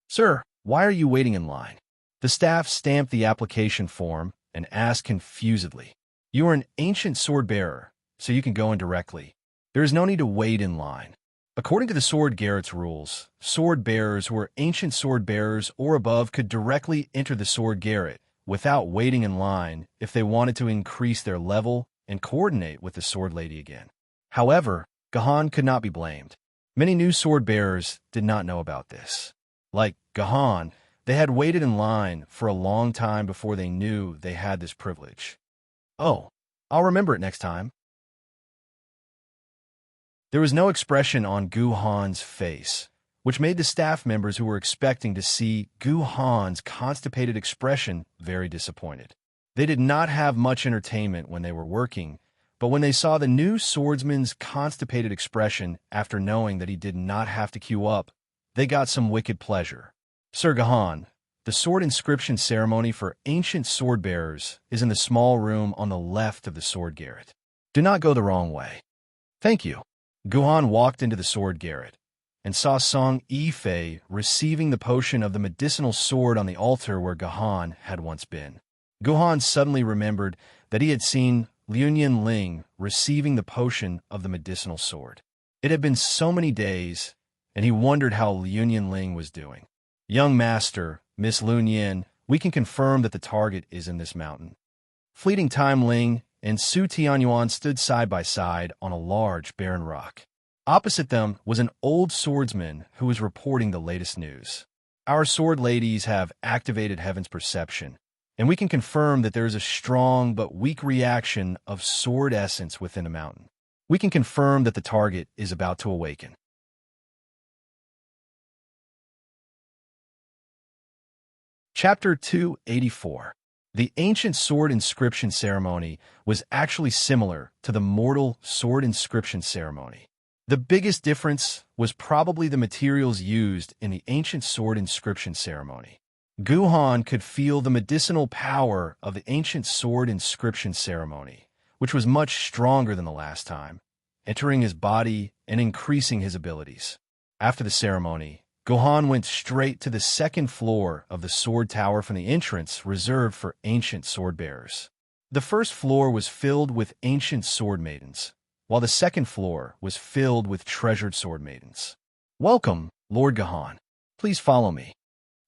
"Sir, why are you waiting in line?" The staff stamped the application form and asked confusedly. "You are an ancient sword bearer, so you can go in directly. There is no need to wait in line." According to the Sword Garret's rules, sword bearers who were ancient sword bearers or above could directly enter the Sword Garret without waiting in line if they wanted to increase their level and coordinate with the sword lady again. However, Gahan could not be blamed. Many new sword bearers did not know about this. Like Gahan, they had waited in line for a long time before they knew they had this privilege. "Oh, I'll remember it next time." There was no expression on Guhan's face, which made the staff members who were expecting to see Guhan's constipated expression very disappointed. They did not have much entertainment when they were working, but when they saw the new swordsman's constipated expression after knowing that he did not have to queue up, they got some wicked pleasure. "Sir Gahan, the sword inscription ceremony for ancient sword bearers is in the small room on the left of the sword garret. Do not go the wrong way." "Thank you." Guhan walked into the sword garret and saw Song Yifei receiving the potion of the medicinal sword on the altar where Gahan had once been. Guhan suddenly remembered that he had seen Liu Ling receiving the potion of the medicinal sword. It had been so many days, and he wondered how Liu Ling was doing. "Young master, Miss Liu, we can confirm that the target is in this mountain." Fleeting Time Ling and Su Tianyuan stood side by side on a large barren rock. Opposite them was an old swordsman who was reporting the latest news. "Our sword ladies have activated Heaven's perception, and we can confirm that there is a strong but weak reaction of sword essence within the mountain. We can confirm that the target is about to awaken." Chapter 284. The ancient sword inscription ceremony was actually similar to the mortal sword inscription ceremony. The biggest difference was probably the materials used in the ancient sword inscription ceremony. Guhan could feel the medicinal power of the ancient sword inscription ceremony, which was much stronger than the last time, entering his body and increasing his abilities. After the ceremony, Guhan went straight to the second floor of the sword tower from the entrance reserved for ancient sword bearers. The first floor was filled with ancient sword maidens, while the second floor was filled with treasured sword maidens. "Welcome, Lord Gahan. Please follow me."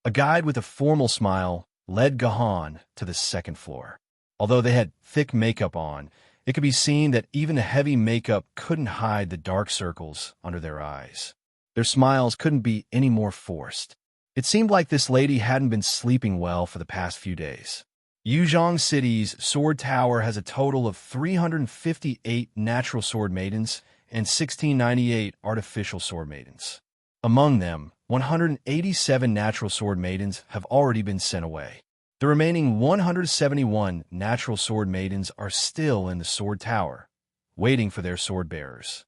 A guide with a formal smile led Gahan to the second floor. Although they had thick makeup on, it could be seen that even the heavy makeup couldn't hide the dark circles under their eyes. Their smiles couldn't be any more forced. It seemed like this lady hadn't been sleeping well for the past few days. Yuzhong City's sword tower has a total of 358 natural sword maidens and 1698 artificial sword maidens. Among them, 187 natural sword maidens have already been sent away. The remaining 171 natural sword maidens are still in the sword tower, waiting for their sword bearers.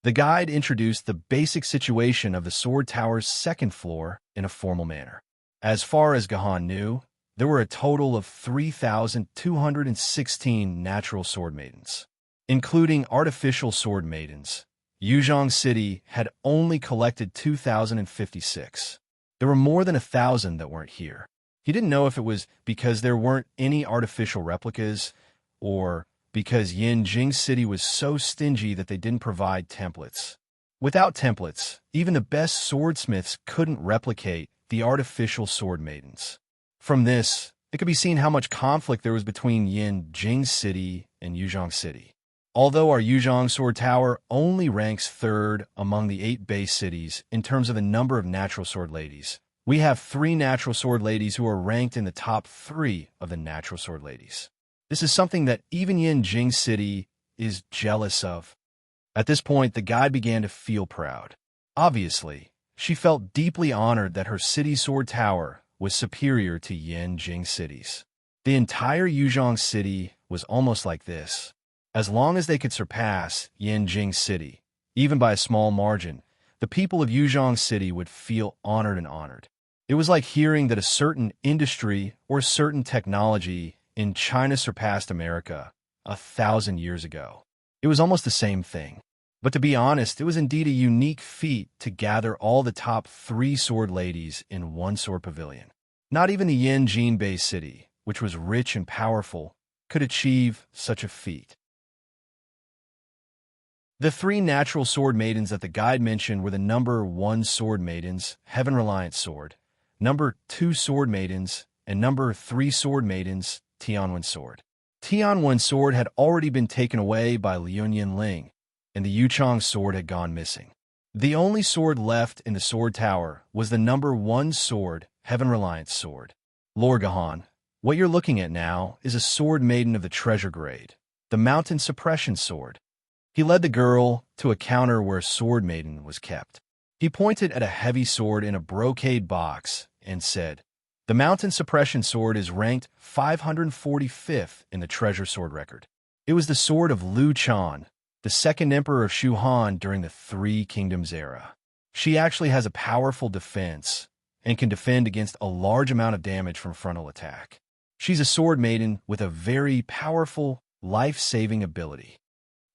The guide introduced the basic situation of the sword tower's second floor in a formal manner. As far as Gahan knew, there were a total of 3,216 natural sword maidens. Including artificial sword maidens, Yuzhong City had only collected 2,056. There were more than 1,000 that weren't here. He didn't know if it was because there weren't any artificial replicas or because Yinjing City was so stingy that they didn't provide templates. Without templates, even the best swordsmiths couldn't replicate the artificial sword maidens. From this, it could be seen how much conflict there was between Yinjing City and Yuzhong City. Although our Yuzhong Sword Tower only ranks third among the 8 base cities in terms of the number of natural sword ladies, we have 3 natural sword ladies who are ranked in the top 3 of the natural sword ladies. This is something that even Yinjing City is jealous of. At this point, the guide began to feel proud. Obviously, she felt deeply honored that her city's sword tower was superior to Yanjing City's. The entire Yuzhong City was almost like this. As long as they could surpass Yanjing City, even by a small margin, the people of Yuzhong City would feel honored and honored. It was like hearing that a certain industry or a certain technology in China surpassed America 1,000 years ago. It was almost the same thing. But to be honest, it was indeed a unique feat to gather all the top 3 sword ladies in one sword pavilion. Not even the Yanjin-based city, which was rich and powerful, could achieve such a feat. The 3 natural sword maidens that the guide mentioned were the number 1 sword maidens, Heaven Reliant Sword, number 2 sword maidens, and number 3 sword maidens, Tianwen Sword. Tianwen Sword had already been taken away by Liuyan Ling, and the Yuchang Sword had gone missing. The only sword left in the sword tower was the number 1 sword, Heaven Reliant Sword. Lord Gahan, what you're looking at now is a sword maiden of the treasure grade, the Mountain Suppression Sword. He led the girl to a counter where a sword maiden was kept. He pointed at a heavy sword in a brocade box and said, "The Mountain Suppression Sword is ranked 545th in the treasure sword record. It was the sword of Liu Chan, the second emperor of Shu Han during the Three Kingdoms era. She actually has a powerful defense and can defend against a large amount of damage from frontal attack. She's a sword maiden with a very powerful, life-saving ability."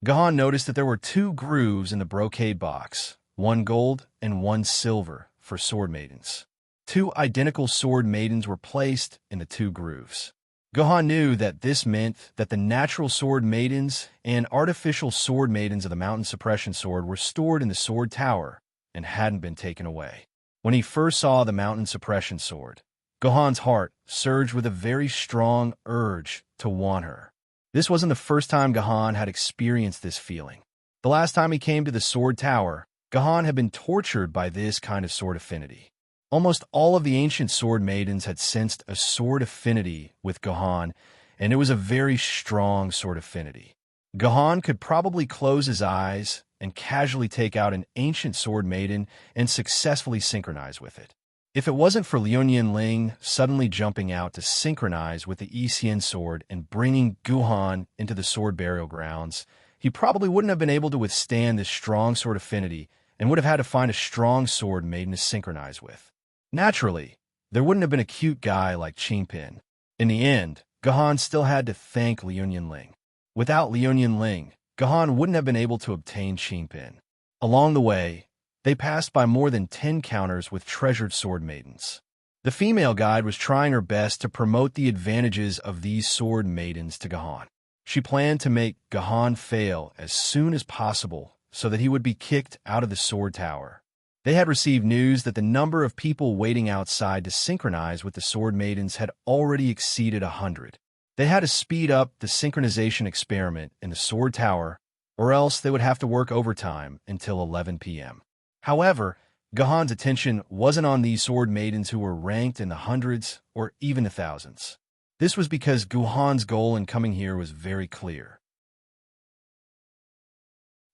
Gahan noticed that there were 2 grooves in the brocade box, 1 gold and 1 silver for sword maidens. 2 identical sword maidens were placed in the 2 grooves. Gahan knew that this meant that the natural sword maidens and artificial sword maidens of the Mountain Suppression Sword were stored in the sword tower and hadn't been taken away. When he first saw the Mountain Suppression Sword, Gahan's heart surged with a very strong urge to want her. This wasn't the first time Gahan had experienced this feeling. The last time he came to the sword tower, Gahan had been tortured by this kind of sword affinity. Almost all of the ancient sword maidens had sensed a sword affinity with Gahan, and it was a very strong sword affinity. Gahan could probably close his eyes and casually take out an ancient sword maiden and successfully synchronize with it. If it wasn't for Liuyan Ling suddenly jumping out to synchronize with the Yixian sword and bringing Guhan into the sword burial grounds, he probably wouldn't have been able to withstand this strong sword affinity and would have had to find a strong sword maiden to synchronize with. Naturally, there wouldn't have been a cute guy like Qingpin. In the end, Gahan still had to thank Liuyan Ling. Without Liuyan Ling, Gahan wouldn't have been able to obtain Qingpin. Along the way, they passed by more than 10 counters with treasured sword maidens. The female guide was trying her best to promote the advantages of these sword maidens to Gahan. She planned to make Gahan fail as soon as possible so that he would be kicked out of the sword tower. They had received news that the number of people waiting outside to synchronize with the sword maidens had already exceeded 100. They had to speed up the synchronization experiment in the sword tower, or else they would have to work overtime until 11 p.m. However, Gahan's attention wasn't on these sword maidens who were ranked in the hundreds or even the thousands. This was because Gahan's goal in coming here was very clear.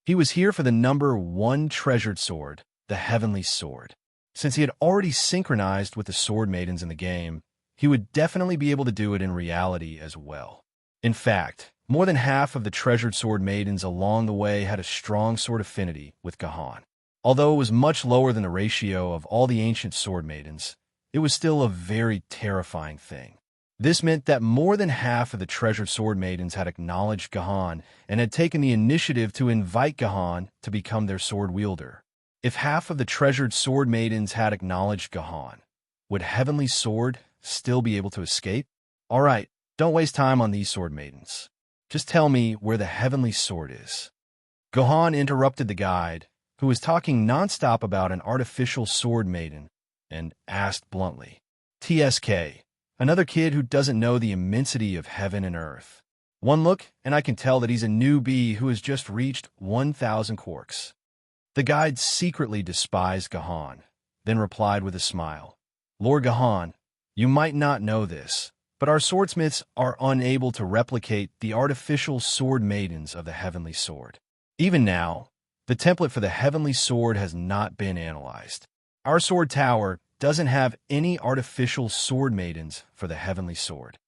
He was here for the number 1 treasured sword, the Heavenly Sword. Since he had already synchronized with the sword maidens in the game, he would definitely be able to do it in reality as well. In fact, more than half of the treasured sword maidens along the way had a strong sword affinity with Gahan. Although it was much lower than the ratio of all the ancient sword maidens, it was still a very terrifying thing. This meant that more than half of the treasured sword maidens had acknowledged Gahan and had taken the initiative to invite Gahan to become their sword wielder. If half of the treasured sword maidens had acknowledged Gahan, would Heavenly Sword still be able to escape? All right, don't waste time on these sword maidens. Just tell me where the Heavenly Sword is. Gahan interrupted the guide, who was talking nonstop about an artificial sword maiden, and asked bluntly, "TSK, another kid who doesn't know the immensity of heaven and earth. One look, and I can tell that he's a newbie who has just reached 1,000 quarks." The guide secretly despised Gahan, then replied with a smile, "Lord Gahan, you might not know this, but our swordsmiths are unable to replicate the artificial sword maidens of the heavenly sword. Even now, the template for the heavenly sword has not been analyzed. Our sword tower doesn't have any artificial sword maidens for the heavenly sword.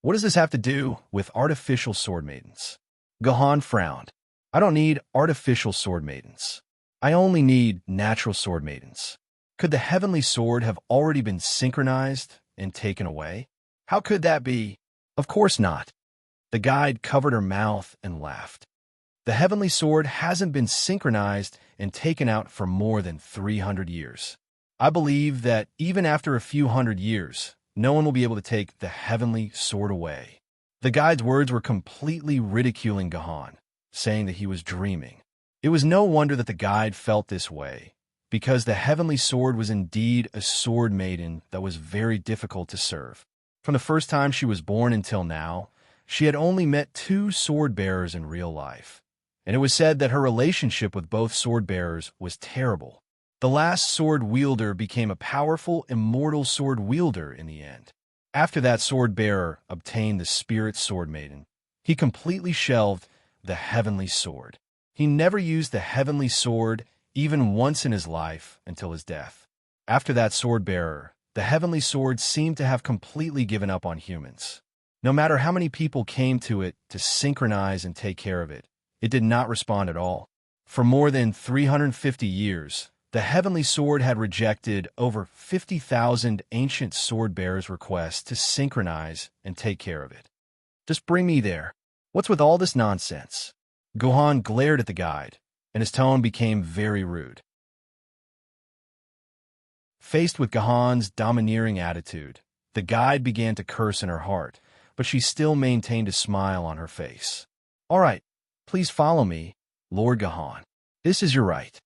What does this have to do with artificial sword maidens? Gahan frowned. I don't need artificial sword maidens. I only need natural sword maidens. Could the heavenly sword have already been synchronized and taken away? How could that be? Of course not. The guide covered her mouth and laughed. The heavenly sword hasn't been synchronized and taken out for more than 300 years. I believe that even after a few hundred years, no one will be able to take the heavenly sword away. The guide's words were completely ridiculing Gahan, saying that he was dreaming. It was no wonder that the guide felt this way, because the heavenly sword was indeed a sword maiden that was very difficult to serve. From the first time she was born until now, she had only met 2 sword bearers in real life, and it was said that her relationship with both sword bearers was terrible. The last sword wielder became a powerful, immortal sword wielder in the end. After that sword bearer obtained the spirit sword maiden, he completely shelved the heavenly sword. He never used the heavenly sword even once in his life until his death. After that sword bearer, the heavenly sword seemed to have completely given up on humans. No matter how many people came to it to synchronize and take care of it, it did not respond at all. For more than 350 years, the heavenly sword had rejected over 50,000 ancient sword bearers' requests to synchronize and take care of it. Just bring me there. What's with all this nonsense? Gohan glared at the guide, and his tone became very rude. Faced with Gahan's domineering attitude, the guide began to curse in her heart, but she still maintained a smile on her face. All right, please follow me, Lord Gahan. This is your right.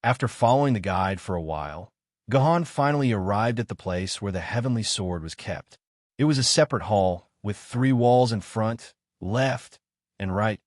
After following the guide for a while, Gahan finally arrived at the place where the heavenly sword was kept. It was a separate hall with 3 walls in front, left, and right,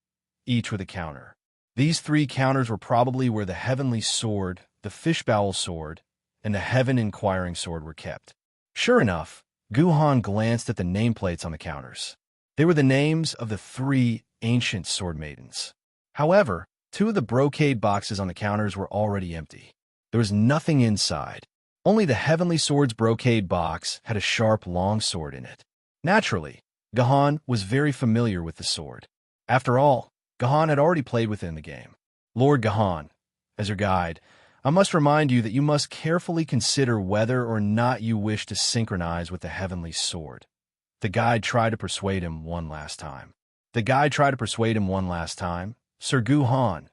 each with a counter. These 3 counters were probably where the heavenly sword, the fishbowl sword, and the heaven inquiring sword were kept. Sure enough, Guhan glanced at the nameplates on the counters. They were the names of the 3 ancient sword maidens. However, 2 of the brocade boxes on the counters were already empty. There was nothing inside. Only the heavenly sword's brocade box had a sharp long sword in it. Naturally, Gahan was very familiar with the sword. After all, Gahan had already played within the game. Lord Gahan, as your guide, I must remind you that you must carefully consider whether or not you wish to synchronize with the heavenly sword. The guide tried to persuade him one last time. Sir Guhan,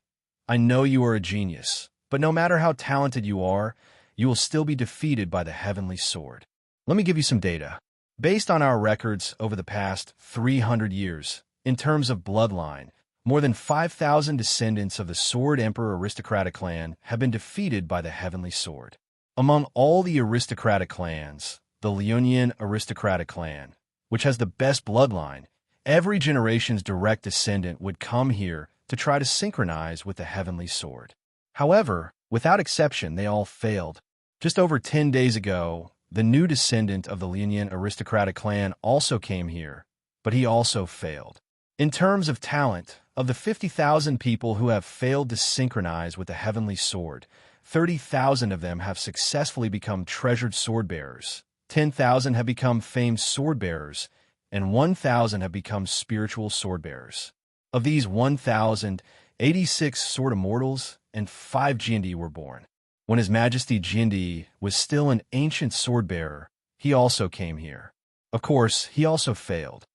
I know you are a genius, but no matter how talented you are, you will still be defeated by the heavenly sword. Let me give you some data. Based on our records over the past 300 years, in terms of bloodline, more than 5,000 descendants of the Sword Emperor aristocratic clan have been defeated by the heavenly sword. Among all the aristocratic clans, the Leonian aristocratic clan, which has the best bloodline, every generation's direct descendant would come here to try to synchronize with the heavenly sword. However, without exception, they all failed. Just over 10 days ago, the new descendant of the Leonian aristocratic clan also came here, but he also failed. In terms of talent, of the 50,000 people who have failed to synchronize with the heavenly sword, 30,000 of them have successfully become treasured sword bearers, 10,000 have become famed sword bearers, and 1,000 have become spiritual sword bearers. Of these 1,000, 86 sword immortals and 5 Jindi were born. When His Majesty Jindi was still an ancient sword bearer, he also came here. Of course, he also failed.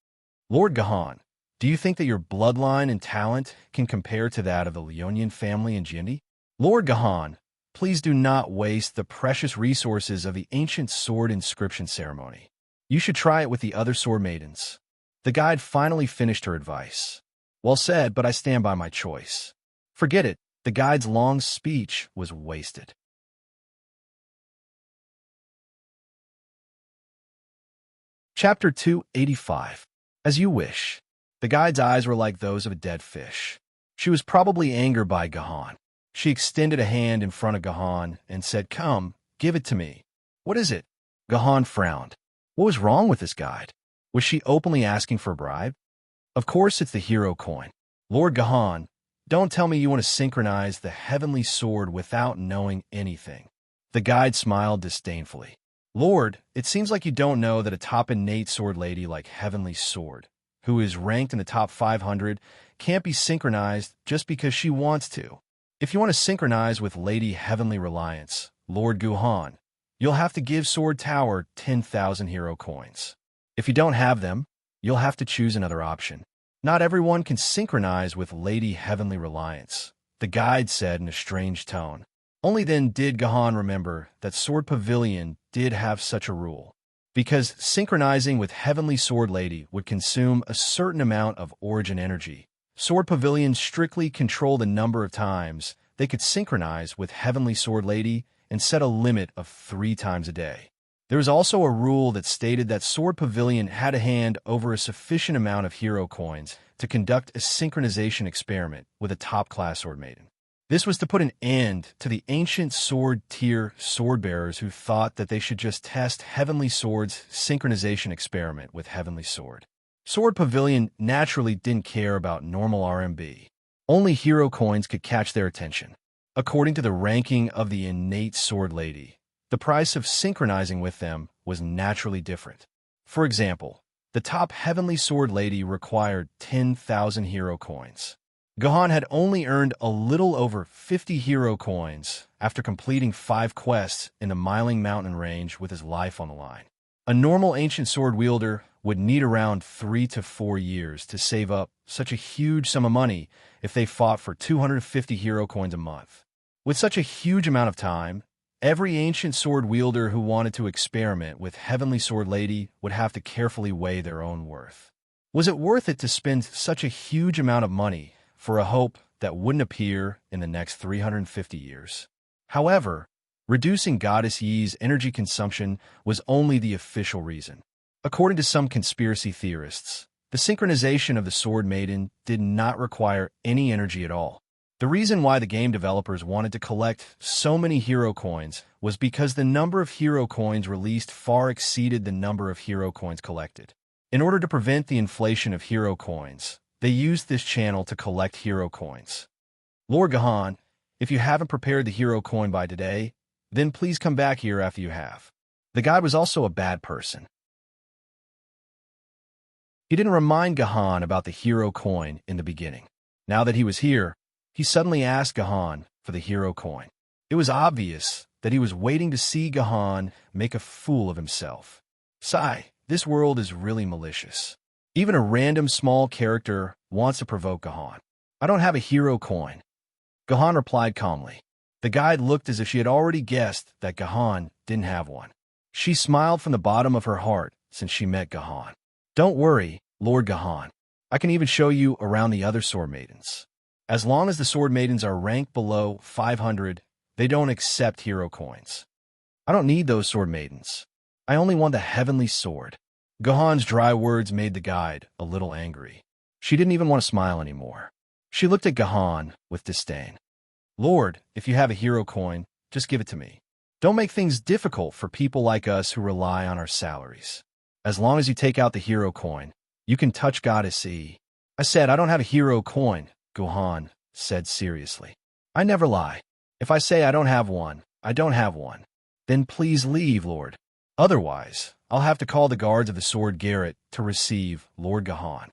Lord Gahan, do you think that your bloodline and talent can compare to that of the Leonian family and Jindi? Lord Gahan, please do not waste the precious resources of the ancient sword inscription ceremony. You should try it with the other sword maidens. The guide finally finished her advice. Well said, but I stand by my choice. Forget it, the guide's long speech was wasted. Chapter 285. As you wish. The guide's eyes were like those of a dead fish. She was probably angered by Gahan. She extended a hand in front of Gahan and said, "Come, give it to me." "What is it?" Gahan frowned. What was wrong with this guide? Was she openly asking for a bribe? Of course it's the hero coin. Lord Gahan, don't tell me you want to synchronize the heavenly sword without knowing anything. The guide smiled disdainfully. Lord, it seems like you don't know that a top innate sword lady like Heavenly Sword, who is ranked in the top 500, can't be synchronized just because she wants to. If you want to synchronize with Lady Heavenly Reliance, Lord Guhan, you'll have to give Sword Tower 10,000 hero coins. If you don't have them, you'll have to choose another option. Not everyone can synchronize with Lady Heavenly Reliance, the guide said in a strange tone. Only then did Gahan remember that Sword Pavilion did have such a rule. Because synchronizing with Heavenly Sword Lady would consume a certain amount of origin energy, Sword Pavilion strictly controlled the number of times they could synchronize with Heavenly Sword Lady and set a limit of 3 times a day. There was also a rule that stated that Sword Pavilion had to hand over a sufficient amount of hero coins to conduct a synchronization experiment with a top-class Sword Maiden. This was to put an end to the ancient sword tier sword bearers who thought that they should just test Heavenly Sword's synchronization experiment with Heavenly Sword. Sword Pavilion naturally didn't care about normal RMB. Only hero coins could catch their attention. According to the ranking of the innate sword lady, the price of synchronizing with them was naturally different. For example, the top Heavenly Sword Lady required 10,000 hero coins. Gahan had only earned a little over 50 hero coins after completing 5 quests in the Miling Mountain range with his life on the line. A normal ancient sword wielder would need around 3 to 4 years to save up such a huge sum of money if they fought for 250 hero coins a month. With such a huge amount of time, every ancient sword wielder who wanted to experiment with Heavenly Sword Lady would have to carefully weigh their own worth. Was it worth it to spend such a huge amount of money for a hope that wouldn't appear in the next 350 years? However, reducing Goddess Yi's energy consumption was only the official reason. According to some conspiracy theorists, the synchronization of the Sword Maiden did not require any energy at all. The reason why the game developers wanted to collect so many hero coins was because the number of hero coins released far exceeded the number of hero coins collected. In order to prevent the inflation of hero coins, they used this channel to collect hero coins. Lord Gahan, if you haven't prepared the hero coin by today, then please come back here after you have. The guide was also a bad person. He didn't remind Gahan about the hero coin in the beginning. Now that he was here, he suddenly asked Gahan for the hero coin. It was obvious that he was waiting to see Gahan make a fool of himself. Sigh, this world is really malicious. Even a random small character wants to provoke Gahan. I don't have a hero coin. Gahan replied calmly. The guide looked as if she had already guessed that Gahan didn't have one. She smiled from the bottom of her heart since she met Gahan. Don't worry, Lord Gahan. I can even show you around the other sword maidens. As long as the sword maidens are ranked below 500, they don't accept hero coins. I don't need those sword maidens. I only want the Heavenly Sword. Gahan's dry words made the guide a little angry. She didn't even want to smile anymore. She looked at Gahan with disdain. Lord, if you have a hero coin, just give it to me. Don't make things difficult for people like us who rely on our salaries. As long as you take out the hero coin, you can touch Goddess E. I said I don't have a hero coin, Gahan said seriously. I never lie. If I say I don't have one, I don't have one. Then please leave, Lord. Otherwise, I'll have to call the guards of the Sword Garret to receive Lord Gahan.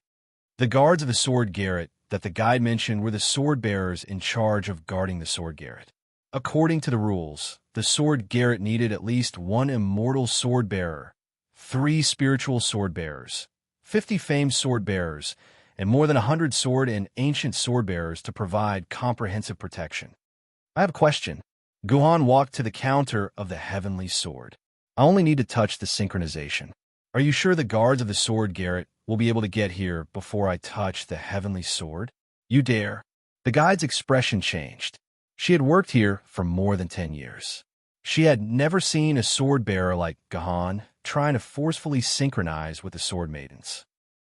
The guards of the Sword Garret that the guide mentioned were the sword bearers in charge of guarding the Sword Garret. According to the rules, the Sword Garret needed at least 1 immortal sword bearer, 3 spiritual sword bearers, 50 famed sword bearers, and more than 100 sword and ancient sword bearers to provide comprehensive protection. I have a question. Gahan walked to the counter of the Heavenly Sword. I only need to touch the synchronization. Are you sure the guards of the Sword Garret will be able to get here before I touch the Heavenly Sword? You dare. The guide's expression changed. She had worked here for more than 10 years. She had never seen a sword bearer like Gahan trying to forcefully synchronize with the sword maidens.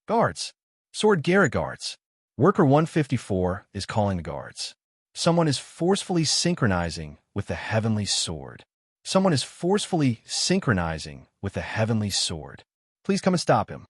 Guards. Sword Garret guards. Worker 154 is calling the guards. Someone is forcefully synchronizing with the Heavenly Sword. Someone is forcefully synchronizing with the Heavenly Sword. Please come and stop him.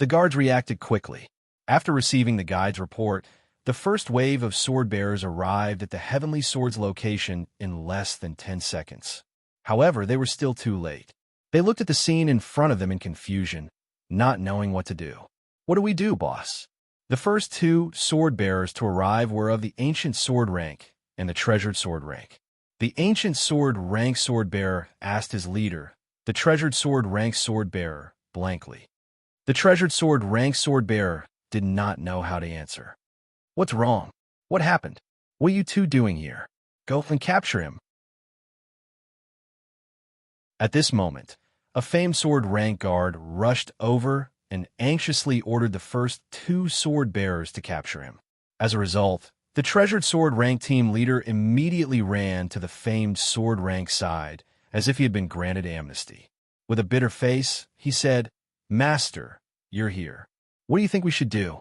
The guards reacted quickly. After receiving the guide's report, the first wave of sword-bearers arrived at the Heavenly Sword's location in less than 10 seconds. However, they were still too late. They looked at the scene in front of them in confusion, not knowing what to do. "What do we do, boss?" The first two sword-bearers to arrive were of the ancient sword rank and the treasured sword rank. The ancient sword rank sword-bearer asked his leader, the treasured sword rank sword-bearer, blankly. The treasured sword rank sword-bearer did not know how to answer. "What's wrong? What happened? What are you two doing here? Go and capture him." At this moment, a famed sword rank guard rushed over and anxiously ordered the first two sword-bearers to capture him. As a result, the treasured sword rank team leader immediately ran to the famed sword rank side as if he had been granted amnesty. With a bitter face, he said, "Master, you're here. What do you think we should do?"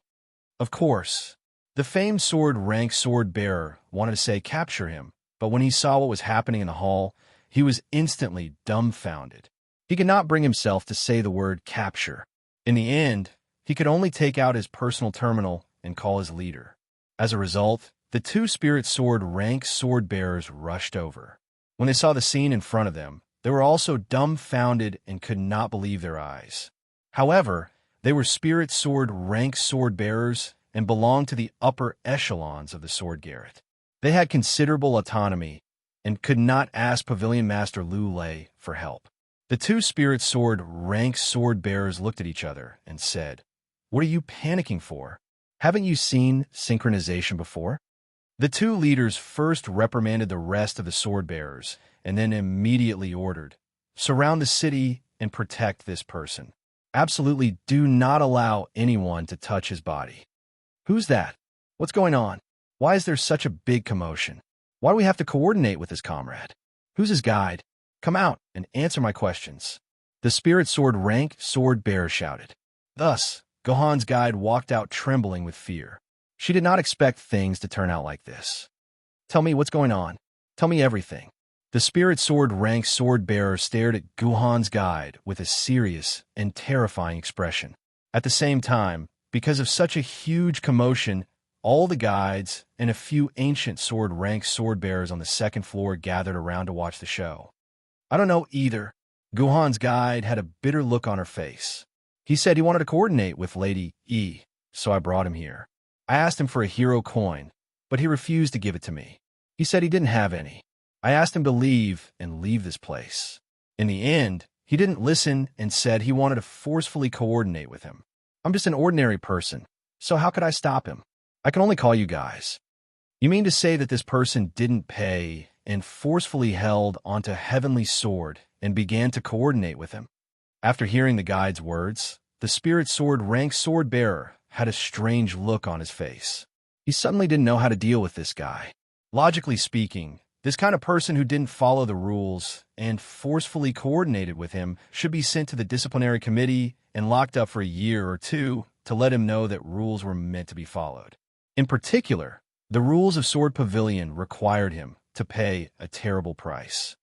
Of course, the famed sword rank sword-bearer wanted to say capture him, but when he saw what was happening in the hall, he was instantly dumbfounded. He could not bring himself to say the word capture. In the end, he could only take out his personal terminal and call his leader. As a result, the two spirit sword rank sword-bearers rushed over. When they saw the scene in front of them, they were also dumbfounded and could not believe their eyes. However, they were spirit sword rank sword-bearers and belonged to the upper echelons of the sword garret. They had considerable autonomy and could not ask Pavilion Master Lu Lei for help. The two spirit sword rank sword-bearers looked at each other and said, "What are you panicking for? Haven't you seen synchronization before?" The two leaders first reprimanded the rest of the sword-bearers and then immediately ordered, "Surround the city and protect this person. Absolutely do not allow anyone to touch his body." "Who's that? What's going on? Why is there such a big commotion? Why do we have to coordinate with his comrade? Who's his guide? Come out and answer my questions." The spirit sword rank sword-bearer shouted. Thus, Gohan's guide walked out trembling with fear. She did not expect things to turn out like this. "Tell me what's going on. Tell me everything." The spirit sword rank sword-bearer stared at Gohan's guide with a serious and terrifying expression. At the same time, because of such a huge commotion, all the guides and a few ancient sword rank sword-bearers on the second floor gathered around to watch the show. "I don't know either." Gohan's guide had a bitter look on her face. "He said he wanted to coordinate with Lady E, so I brought him here. I asked him for a hero coin, but he refused to give it to me. He said he didn't have any. I asked him to leave and leave this place. In the end, he didn't listen and said he wanted to forcefully coordinate with him. I'm just an ordinary person, so how could I stop him? I can only call you guys." "You mean to say that this person didn't pay and forcefully held onto Heavenly Sword and began to coordinate with him?" After hearing the guide's words, the spirit sword rank sword-bearer had a strange look on his face. He suddenly didn't know how to deal with this guy. Logically speaking, this kind of person who didn't follow the rules and forcefully coordinated with him should be sent to the disciplinary committee and locked up for a year or two to let him know that rules were meant to be followed. In particular, the rules of Sword Pavilion required him to pay a terrible price.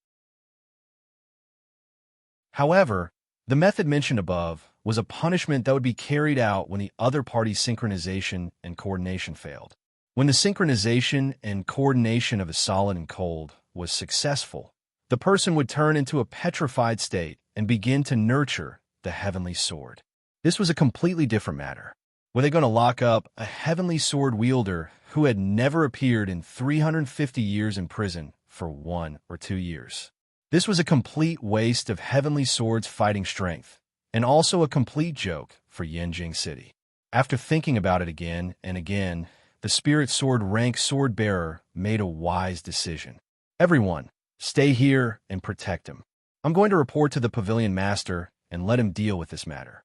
However, the method mentioned above was a punishment that would be carried out when the other party's synchronization and coordination failed. When the synchronization and coordination of the solid and cold was successful, the person would turn into a petrified state and begin to nurture the Heavenly Sword. This was a completely different matter. Were they going to lock up a Heavenly Sword wielder who had never appeared in 350 years in prison for 1 or 2 years? This was a complete waste of Heavenly Sword's fighting strength, and also a complete joke for Yanjing City. After thinking about it again and again, the Spirit Sword rank sword-bearer made a wise decision. "Everyone, stay here and protect him. I'm going to report to the Pavilion Master and let him deal with this matter."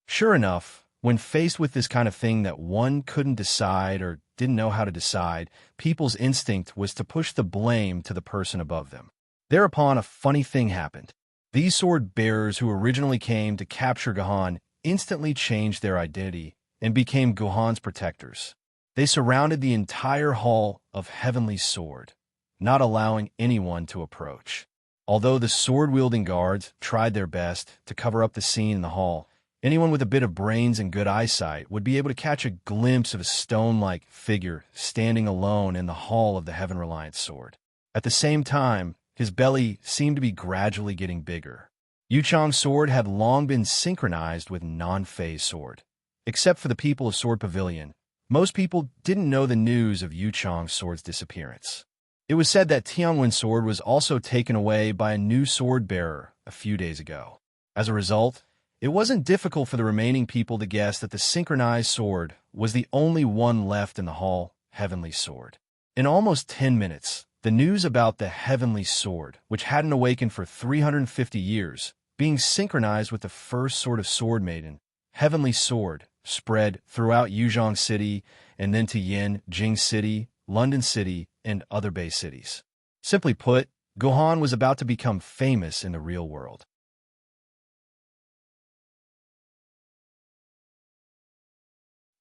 Sure enough, when faced with this kind of thing that one couldn't decide or didn't know how to decide, people's instinct was to push the blame to the person above them. Thereupon, a funny thing happened. These sword bearers who originally came to capture Gohan instantly changed their identity and became Gohan's protectors. They surrounded the entire hall of Heavenly Sword, not allowing anyone to approach. Although the sword-wielding guards tried their best to cover up the scene in the hall, Anyone with a bit of brains and good eyesight would be able to catch a glimpse of a stone-like figure standing alone in the hall of the Heaven-Reliant Sword. At the same time, his belly seemed to be gradually getting bigger. Yu Chang's sword had long been synchronized with non-phase sword. Except for the people of Sword Pavilion, most people didn't know the news of Yu Chang's sword's disappearance. It was said that Tianwen's sword was also taken away by a new sword bearer a few days ago. As a result, it wasn't difficult for the remaining people to guess that the synchronized sword was the only one left in the hall, Heavenly Sword. In almost 10 minutes, the news about the Heavenly Sword, which hadn't awakened for 350 years, being synchronized with the first sword of Sword Maiden, Heavenly Sword, spread throughout Yuzhong City and then to Yin, Jing City, London City, and other Bay cities. Simply put, Gohan was about to become famous in the real world.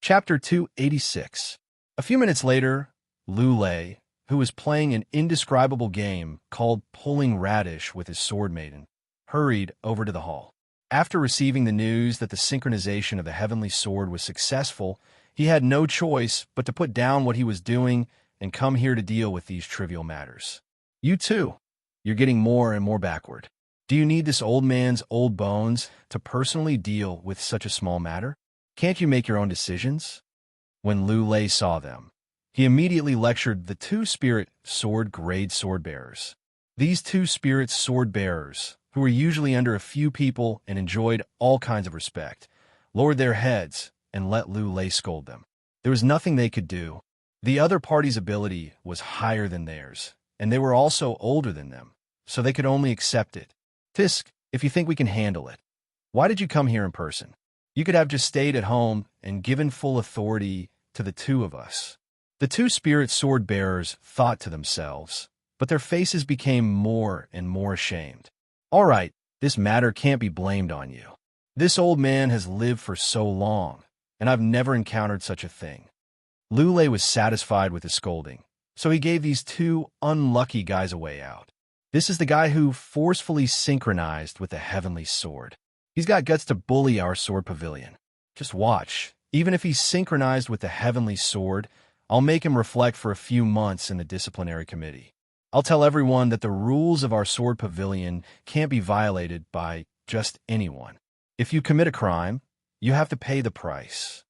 Chapter 286. A few minutes later, Lu Lei, who was playing an indescribable game called Pulling Radish with his Sword Maiden, hurried over to the hall. After receiving the news that the synchronization of the Heavenly Sword was successful, he had no choice but to put down what he was doing and come here to deal with these trivial matters. You too. You're getting more and more backward. Do you need this old man's old bones to personally deal with such a small matter? Can't you make your own decisions? When Lu Lei saw them, he immediately lectured the two spirit sword-grade sword-bearers. These two spirit sword-bearers, who were usually under a few people and enjoyed all kinds of respect, lowered their heads and let Lu Lei scold them. There was nothing they could do. The other party's ability was higher than theirs, and they were also older than them, so they could only accept it. Fisk, if you think we can handle it, why did you come here in person? You could have just stayed at home and given full authority to the two of us. The two spirit sword bearers thought to themselves, but their faces became more and more ashamed. All right, this matter can't be blamed on you. This old man has lived for so long, and I've never encountered such a thing. Lu Lei was satisfied with his scolding, so he gave these two unlucky guys a way out. This is the guy who forcefully synchronized with the Heavenly Sword. He's got guts to bully our Sword Pavilion. Just watch. Even if he's synchronized with the Heavenly Sword, I'll make him reflect for a few months in the disciplinary committee. I'll tell everyone that the rules of our Sword Pavilion can't be violated by just anyone. If you commit a crime, you have to pay the price.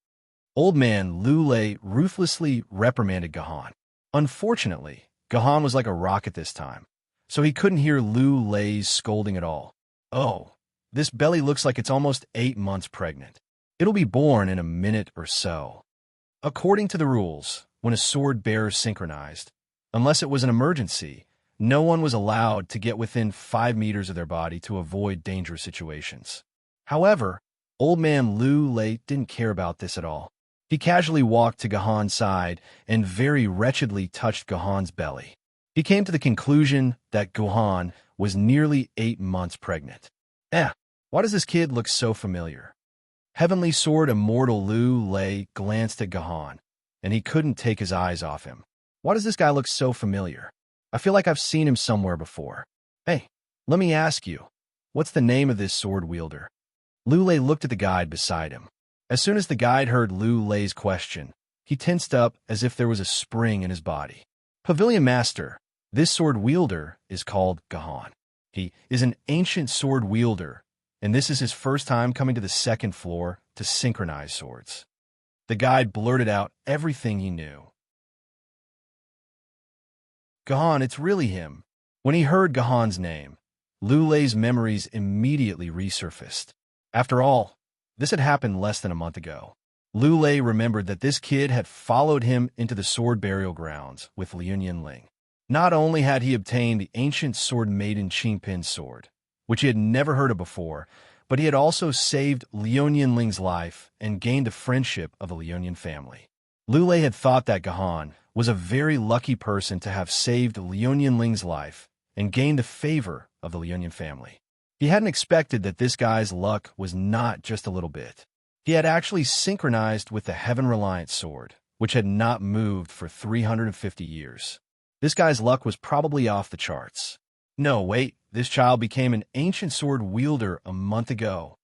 Old man Lu Lei ruthlessly reprimanded Gohan. Unfortunately, Gohan was like a rock at this time, so he couldn't hear Lu Lei's scolding at all. Oh, this belly looks like it's almost 8 months pregnant. It'll be born in a minute or so. According to the rules, when a sword bearer synchronized, unless it was an emergency, no one was allowed to get within 5 meters of their body to avoid dangerous situations. However, old man Lu Lei didn't care about this at all. He casually walked to Gohan's side and very wretchedly touched Gohan's belly. He came to the conclusion that Gohan was nearly 8 months pregnant. Why does this kid look so familiar? Heavenly Sword Immortal Lu Lei glanced at Gohan, and he couldn't take his eyes off him. Why does this guy look so familiar? I feel like I've seen him somewhere before. Hey, let me ask you, what's the name of this sword wielder? Lu Lei looked at the guide beside him. As soon as the guide heard Lu Lei's question, he tensed up as if there was a spring in his body. Pavilion Master, this sword wielder is called Gohan. He is an ancient sword wielder, and this is his first time coming to the second floor to synchronize swords. The guide blurted out everything he knew. Gohan, it's really him. When he heard Gohan's name, Lu Lei's memories immediately resurfaced. After all, this had happened less than a month ago. Lu Lei remembered that this kid had followed him into the sword burial grounds with Liu Ling. Not only had he obtained the ancient sword Maiden Qingpin sword, which he had never heard of before, but he had also saved Liu Ling's life and gained the friendship of the Liu family. Lu Lei had thought that Gohan was a very lucky person to have saved Liu Ling's life and gained the favor of the Liu family. He hadn't expected that this guy's luck was not just a little bit. He had actually synchronized with the Heaven-Reliant sword, which had not moved for 350 years. This guy's luck was probably off the charts. No, wait, this child became an ancient sword wielder a month ago.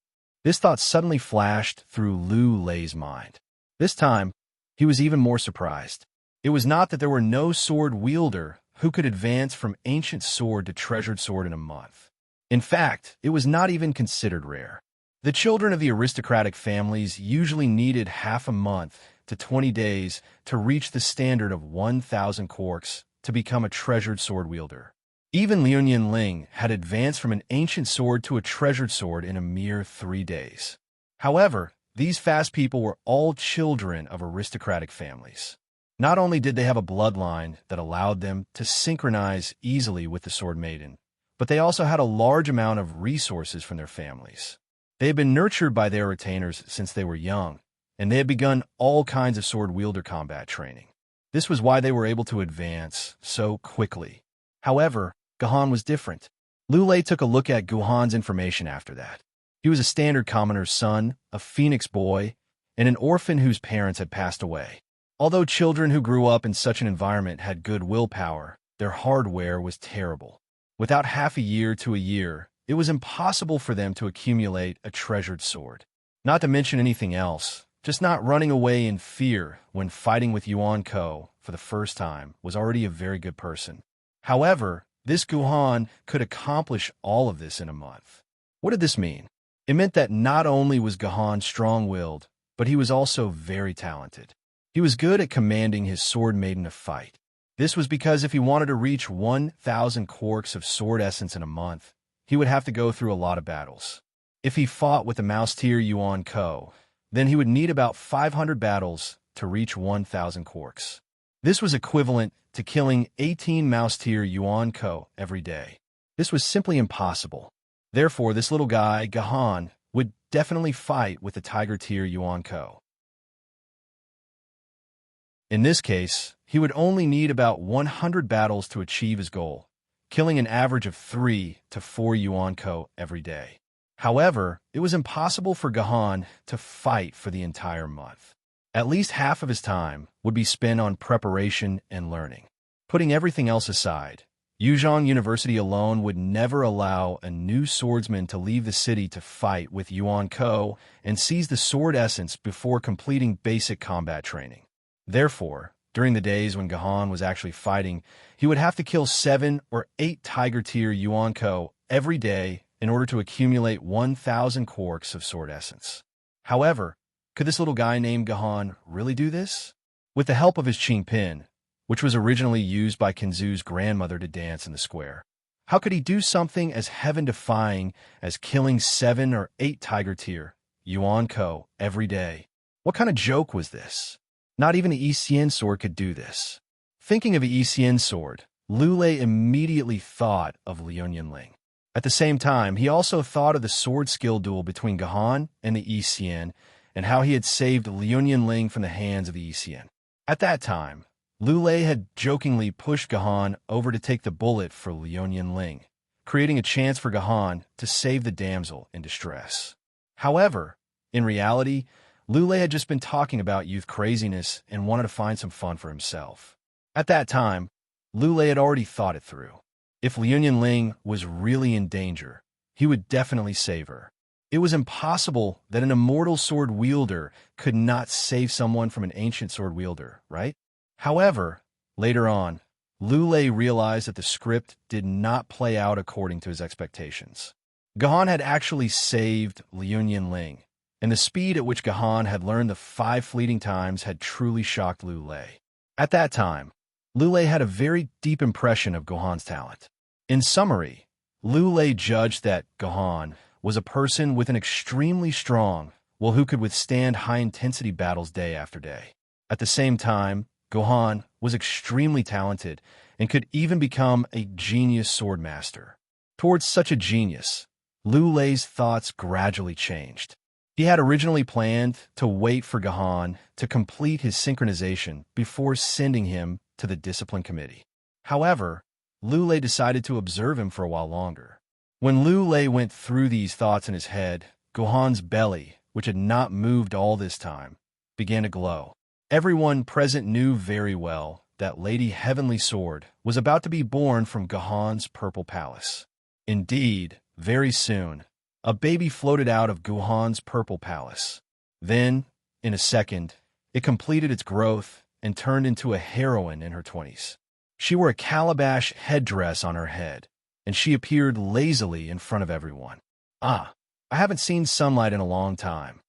This thought suddenly flashed through Lu Lei's mind. This time, he was even more surprised. It was not that there were no sword wielder who could advance from ancient sword to treasured sword in a month. In fact, it was not even considered rare. The children of the aristocratic families usually needed half a month to 20 days to reach the standard of 1,000 quarks to become a treasured sword wielder. Even Liu Ling had advanced from an ancient sword to a treasured sword in a mere 3 days. However, these fast people were all children of aristocratic families. Not only did they have a bloodline that allowed them to synchronize easily with the Sword Maiden, but they also had a large amount of resources from their families. They had been nurtured by their retainers since they were young, and they had begun all kinds of sword wielder combat training. This was why they were able to advance so quickly. However, Gahan was different. Lu Lei took a look at Guhan's information after that. He was a standard commoner's son, a phoenix boy, and an orphan whose parents had passed away. Although children who grew up in such an environment had good willpower, their hardware was terrible. Without half a year to a year, it was impossible for them to accumulate a treasured sword. Not to mention anything else, just not running away in fear when fighting with Yuan Ko for the first time was already a very good person. However, this Guhan could accomplish all of this in a month. What did this mean? It meant that not only was Gahan strong-willed, but he was also very talented. He was good at commanding his sword maiden to fight. This was because if he wanted to reach 1,000 quarks of sword essence in a month, he would have to go through a lot of battles. If he fought with the mouse-tier Yuan Ko, then he would need about 500 battles to reach 1,000 quarks. This was equivalent to killing 18 mouse-tier Yuan Ko every day. This was simply impossible. Therefore, this little guy, Gahan, would definitely fight with the tiger-tier Yuan Ko. In this case, he would only need about 100 battles to achieve his goal, killing an average of 3 to 4 Yuan Ko every day. However, it was impossible for Gahan to fight for the entire month. At least half of his time would be spent on preparation and learning. Putting everything else aside, Yuzhong University alone would never allow a new swordsman to leave the city to fight with Yuan Ko and seize the sword essence before completing basic combat training. Therefore, during the days when Gahan was actually fighting, he would have to kill 7 or 8 tiger-tier Yuan Ko every day in order to accumulate 1,000 quarks of sword essence. However, could this little guy named Gahan really do this? With the help of his Qing pin, which was originally used by Kenzu's grandmother to dance in the square, how could he do something as heaven-defying as killing 7 or 8 tiger-tier Yuan Ko every day? What kind of joke was this? Not even a Yi sword could do this. Thinking of a Yi sword, Lu Lei immediately thought of Liu Ling. At the same time, he also thought of the sword skill duel between Gahan and the Yi and how he had saved Liu Ling from the hands of the Yi. At that time, Lu Lei had jokingly pushed Gahan over to take the bullet for Liu Ling, creating a chance for Gahan to save the damsel in distress. However, in reality, Lu Lei had just been talking about youth craziness and wanted to find some fun for himself. At that time, Lu Lei had already thought it through. If Liu Ling was really in danger, he would definitely save her. It was impossible that an immortal sword wielder could not save someone from an ancient sword wielder, right? However, later on, Lu Lei realized that the script did not play out according to his expectations. Gahan had actually saved Liu Ling, and the speed at which Gahan had learned the 5 fleeting times had truly shocked Lu Lei. At that time, Lu Lei had a very deep impression of Gahan's talent. In summary, Lu Lei judged that Gahan was a person with an extremely strong will who could withstand high-intensity battles day after day. At the same time, Gahan was extremely talented and could even become a genius swordmaster. Towards such a genius, Lu Lei's thoughts gradually changed. He had originally planned to wait for Gahan to complete his synchronization before sending him to the discipline committee. However, Lu Lei decided to observe him for a while longer. When Lu Lei went through these thoughts in his head, Gahan's belly, which had not moved all this time, began to glow. Everyone present knew very well that Lady Heavenly Sword was about to be born from Gahan's purple palace. Indeed, very soon, A baby floated out of Guhan's purple palace. Then, in a second, it completed its growth and turned into a heroine in her 20s. She wore a calabash headdress on her head, and she appeared lazily in front of everyone. Ah, I haven't seen sunlight in a long time.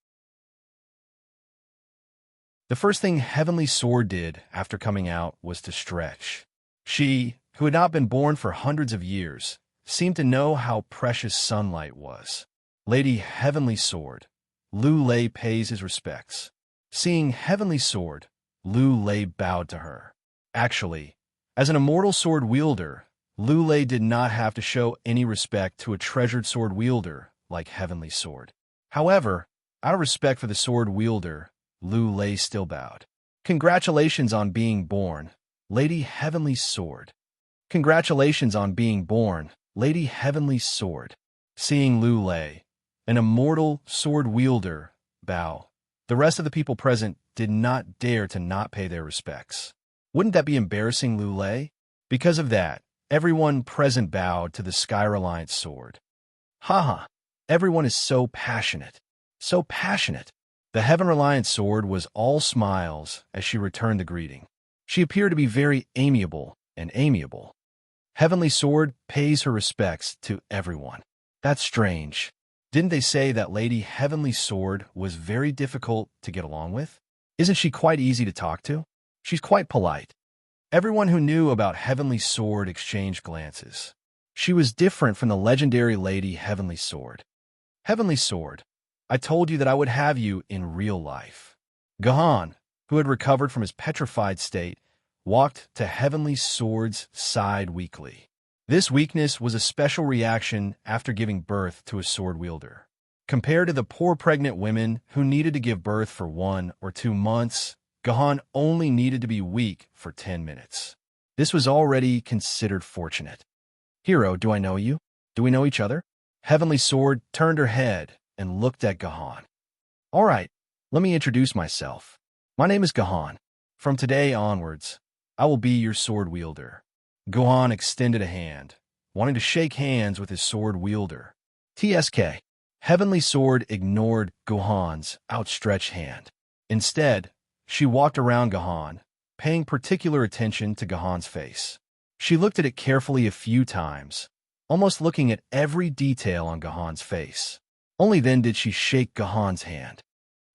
The first thing Heavenly Sword did after coming out was to stretch. She, who had not been born for hundreds of years, seemed to know how precious sunlight was. Lady Heavenly Sword, Lu Lei pays his respects. Seeing Heavenly Sword, Lu Lei bowed to her. Actually, as an immortal sword wielder, Lu Lei did not have to show any respect to a treasured sword wielder like Heavenly Sword. However, out of respect for the sword wielder, Lu Lei still bowed. Congratulations on being born, Lady Heavenly Sword. Congratulations on being born, Lady Heavenly Sword. Seeing Lu Lei, an immortal sword wielder, bow, the rest of the people present did not dare to not pay their respects. Wouldn't that be embarrassing, Lu Lei? Because of that, everyone present bowed to the Sky Reliant sword. Haha, everyone is so passionate. So passionate. The Heaven Reliant sword was all smiles as she returned the greeting. She appeared to be very amiable and amiable. Heavenly Sword pays her respects to everyone. That's strange. Didn't they say that Lady Heavenly Sword was very difficult to get along with? Isn't she quite easy to talk to? She's quite polite. Everyone who knew about Heavenly Sword exchanged glances. She was different from the legendary Lady Heavenly Sword. Heavenly Sword, I told you that I would have you in real life. Guhan, who had recovered from his petrified state, walked to Heavenly Sword's side weakly. This weakness was a special reaction after giving birth to a sword wielder. Compared to the poor pregnant women who needed to give birth for 1 or 2 months, Guhan only needed to be weak for 10 minutes. This was already considered fortunate. Hero, do I know you? Do we know each other? Heavenly Sword turned her head and looked at Guhan. All right, let me introduce myself. My name is Guhan. From today onwards, I will be your sword wielder. Guhan extended a hand, wanting to shake hands with his sword wielder. TSK. Heavenly Sword ignored Guhan's outstretched hand. Instead, she walked around Guhan, paying particular attention to Guhan's face. She looked at it carefully a few times, almost looking at every detail on Guhan's face. Only then did she shake Guhan's hand.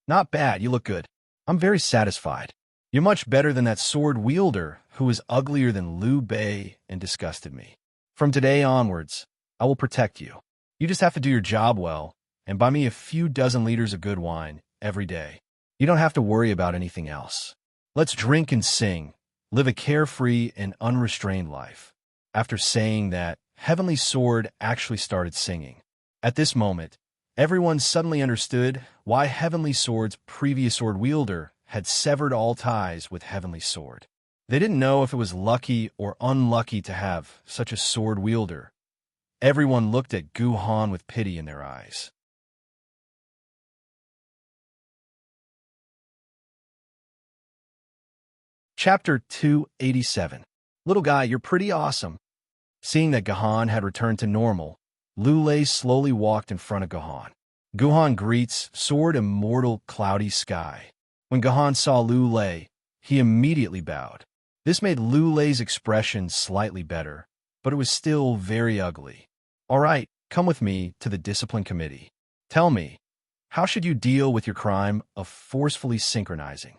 Not bad, you look good. I'm very satisfied. You're much better than that sword wielder who is uglier than Liu Bei and disgusted me. From today onwards, I will protect you. You just have to do your job well and buy me a few dozen liters of good wine every day. You don't have to worry about anything else. Let's drink and sing, live a carefree and unrestrained life. After saying that, Heavenly Sword actually started singing. At this moment, everyone suddenly understood why Heavenly Sword's previous sword wielder had severed all ties with Heavenly Sword. They didn't know if it was lucky or unlucky to have such a sword wielder. Everyone looked at Guhan with pity in their eyes. Chapter 287. Little guy, you're pretty awesome. Seeing that Guhan had returned to normal, Lu Lei slowly walked in front of Guhan. Guhan greets Sword Immortal Cloudy Sky. When Guhan saw Lu Lei, he immediately bowed. This made Lu Lei's expression slightly better, but it was still very ugly. All right, come with me to the discipline committee. Tell me, how should you deal with your crime of forcefully synchronizing?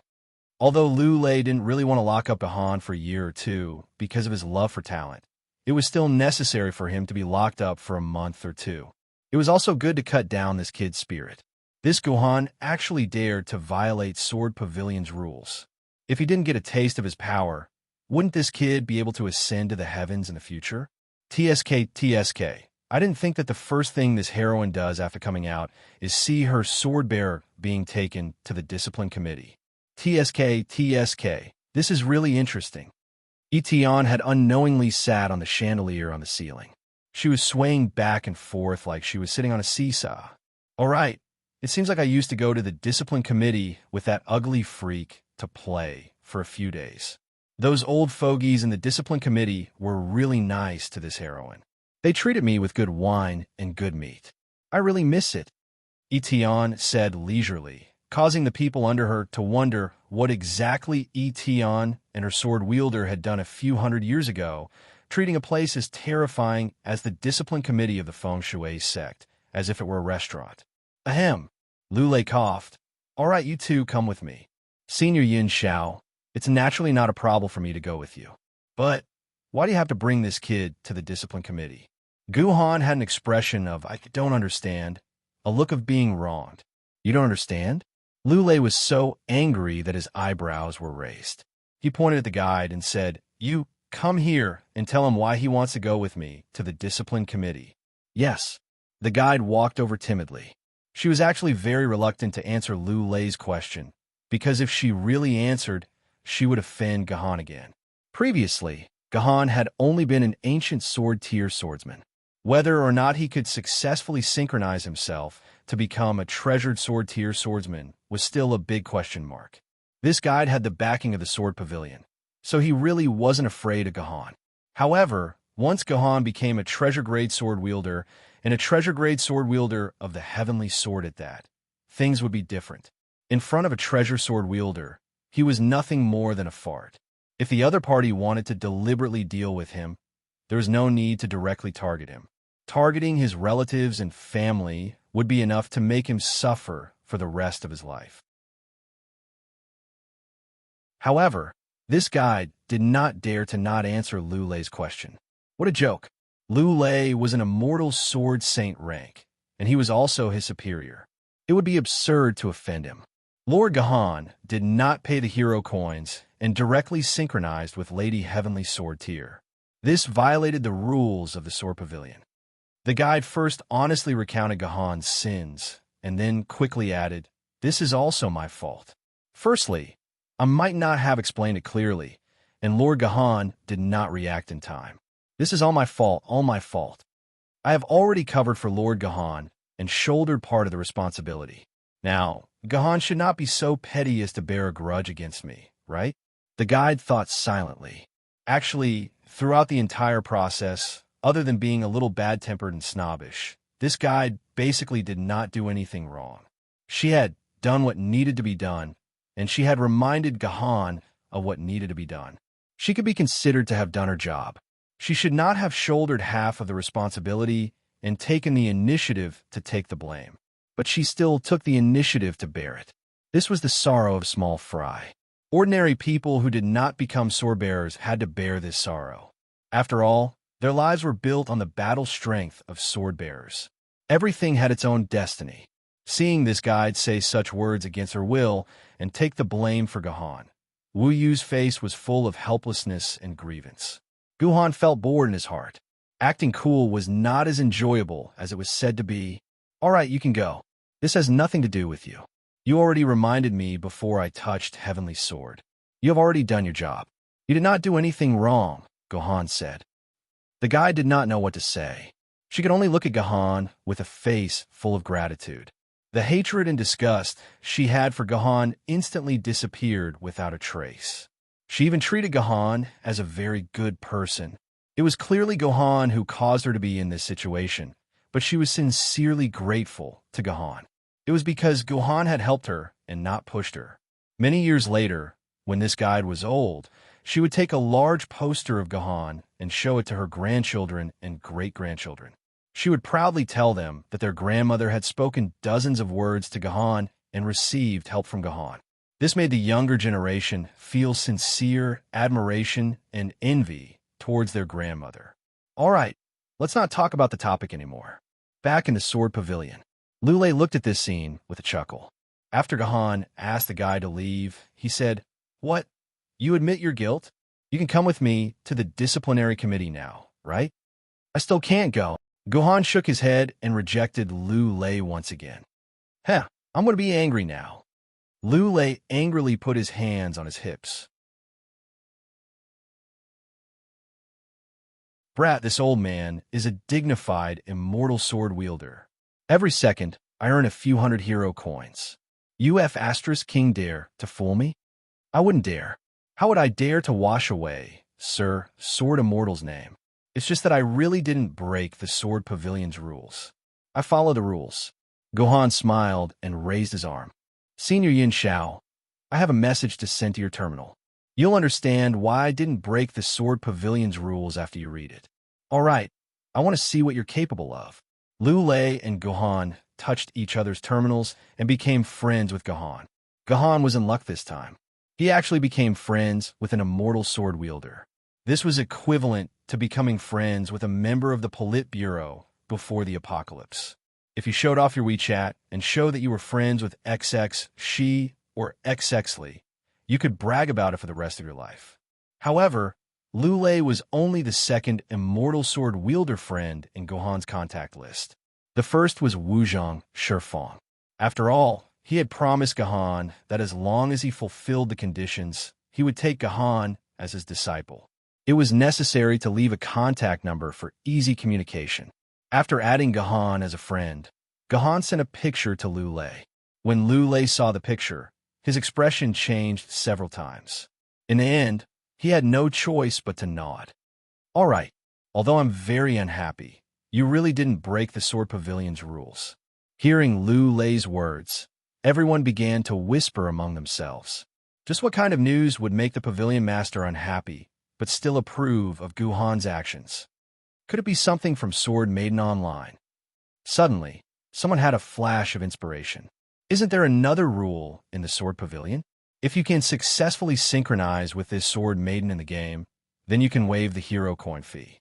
Although Lu Lei didn't really want to lock up Guhan for a year or two because of his love for talent, it was still necessary for him to be locked up for a month or two. It was also good to cut down this kid's spirit. This Guhan actually dared to violate Sword Pavilion's rules. If he didn't get a taste of his power, wouldn't this kid be able to ascend to the heavens in the future? TSK. I didn't think that the first thing this heroine does after coming out is see her sword bearer being taken to the discipline committee. TSK. This is really interesting. Etion had unknowingly sat on the chandelier on the ceiling. She was swaying back and forth like she was sitting on a seesaw. All right, it seems like I used to go to the discipline committee with that ugly freak to play for a few days. Those old fogies in the discipline committee were really nice to this heroine. They treated me with good wine and good meat. I really miss it, Etion said leisurely, causing the people under her to wonder what exactly Etion and her sword-wielder had done a few hundred years ago, treating a place as terrifying as the discipline committee of the feng shui sect, as if it were a restaurant. Ahem, Lulei coughed. All right, you two come with me. Senior Yin Xiao, it's naturally not a problem for me to go with you. But why do you have to bring this kid to the discipline committee? Guhan had an expression of, I don't understand, a look of being wronged. You don't understand? Lulei was so angry that his eyebrows were raised. He pointed at the guide and said, You, come here and tell him why he wants to go with me to the discipline committee. Yes. The guide walked over timidly. She was actually very reluctant to answer Lulei's question, because if she really answered, she would offend Gahan again. Previously, Gahan had only been an ancient sword-tier swordsman. Whether or not he could successfully synchronize himself to become a treasured sword-tier swordsman was still a big question mark. This guide had the backing of the Sword Pavilion, so he really wasn't afraid of Gahan. However, once Gahan became a treasure-grade sword-wielder, and a treasure-grade sword-wielder of the Heavenly Sword at that, things would be different. In front of a treasure sword-wielder, he was nothing more than a fart. If the other party wanted to deliberately deal with him, there was no need to directly target him. Targeting his relatives and family would be enough to make him suffer for the rest of his life. However, this guide did not dare to not answer Lulei's question. What a joke. Lulei was an immortal sword saint rank, and he was also his superior. It would be absurd to offend him. Lord Gahan did not pay the hero coins and directly synchronized with Lady Heavenly Sword tier. This violated the rules of the Sword Pavilion. The guide first honestly recounted Gahan's sins, and then quickly added, This is also my fault. Firstly, I might not have explained it clearly, and Lord Gahan did not react in time. This is all my fault. I have already covered for Lord Gahan and shouldered part of the responsibility. Now, Gahan should not be so petty as to bear a grudge against me, right? The guide thought silently. Actually, throughout the entire process, other than being a little bad-tempered and snobbish, this guide basically did not do anything wrong. She had done what needed to be done, and she had reminded Gahan of what needed to be done. She could be considered to have done her job. She should not have shouldered half of the responsibility and taken the initiative to take the blame. But she still took the initiative to bear it. This was the sorrow of small fry. Ordinary people who did not become sword-bearers had to bear this sorrow. After all, their lives were built on the battle strength of sword-bearers. Everything had its own destiny. Seeing this guide say such words against her will and take the blame for Gahan, Wu Yu's face was full of helplessness and grievance. Guhan felt bored in his heart. Acting cool was not as enjoyable as it was said to be. All right, you can go. This has nothing to do with you. You already reminded me before I touched Heavenly Sword. You have already done your job. You did not do anything wrong, Gahan said. The guide did not know what to say. She could only look at Gahan with a face full of gratitude. The hatred and disgust she had for Gahan instantly disappeared without a trace. She even treated Gahan as a very good person. It was clearly Gahan who caused her to be in this situation, but she was sincerely grateful to Gahan. It was because Gahan had helped her and not pushed her. Many years later, when this guide was old, she would take a large poster of Gahan and show it to her grandchildren and great-grandchildren. She would proudly tell them that their grandmother had spoken dozens of words to Gahan and received help from Gahan. This made the younger generation feel sincere admiration and envy towards their grandmother. All right, let's not talk about the topic anymore. Back in the Sword Pavilion, Lulei looked at this scene with a chuckle. After Gahan asked the guy to leave, he said, What? You admit your guilt? You can come with me to the disciplinary committee now, right? I still can't go. Gahan shook his head and rejected Lulei once again. I'm going to be angry now. Lulei angrily put his hands on his hips. Brat, this old man is a dignified, immortal sword wielder. Every second, I earn a few hundred hero coins. King dare to fool me? I wouldn't dare. How would I dare to wash away, Sir Sword Immortal's name? It's just that I really didn't break the Sword Pavilion's rules. I follow the rules. Gohan smiled and raised his arm. Senior Yin Xiao, I have a message to send to your terminal. You'll understand why I didn't break the Sword Pavilion's rules after you read it. All right, I want to see what you're capable of. Liu Lei and Gohan touched each other's terminals and became friends with Gohan. Gohan was in luck this time. He actually became friends with an immortal sword wielder. This was equivalent to becoming friends with a member of the Politburo before the apocalypse. If you showed off your WeChat and showed that you were friends with XX Shi or XX Li, you could brag about it for the rest of your life. However, Liu Lei was only the second immortal sword wielder friend in Gohan's contact list. The first was Wuzhong Shifeng. After all, he had promised Gohan that as long as he fulfilled the conditions, he would take Gohan as his disciple. It was necessary to leave a contact number for easy communication. After adding Gohan as a friend, Gohan sent a picture to Liu Lei. When Liu Lei saw the picture, his expression changed several times. In the end, he had no choice but to nod. All right, although I'm very unhappy, you really didn't break the Sword Pavilion's rules. Hearing Liu Lei's words, everyone began to whisper among themselves. Just what kind of news would make the Pavilion Master unhappy, but still approve of Gohan's actions? Could it be something from Sword Maiden Online? Suddenly, someone had a flash of inspiration. Isn't there another rule in the Sword Pavilion? If you can successfully synchronize with this Sword Maiden in the game, then you can waive the hero coin fee.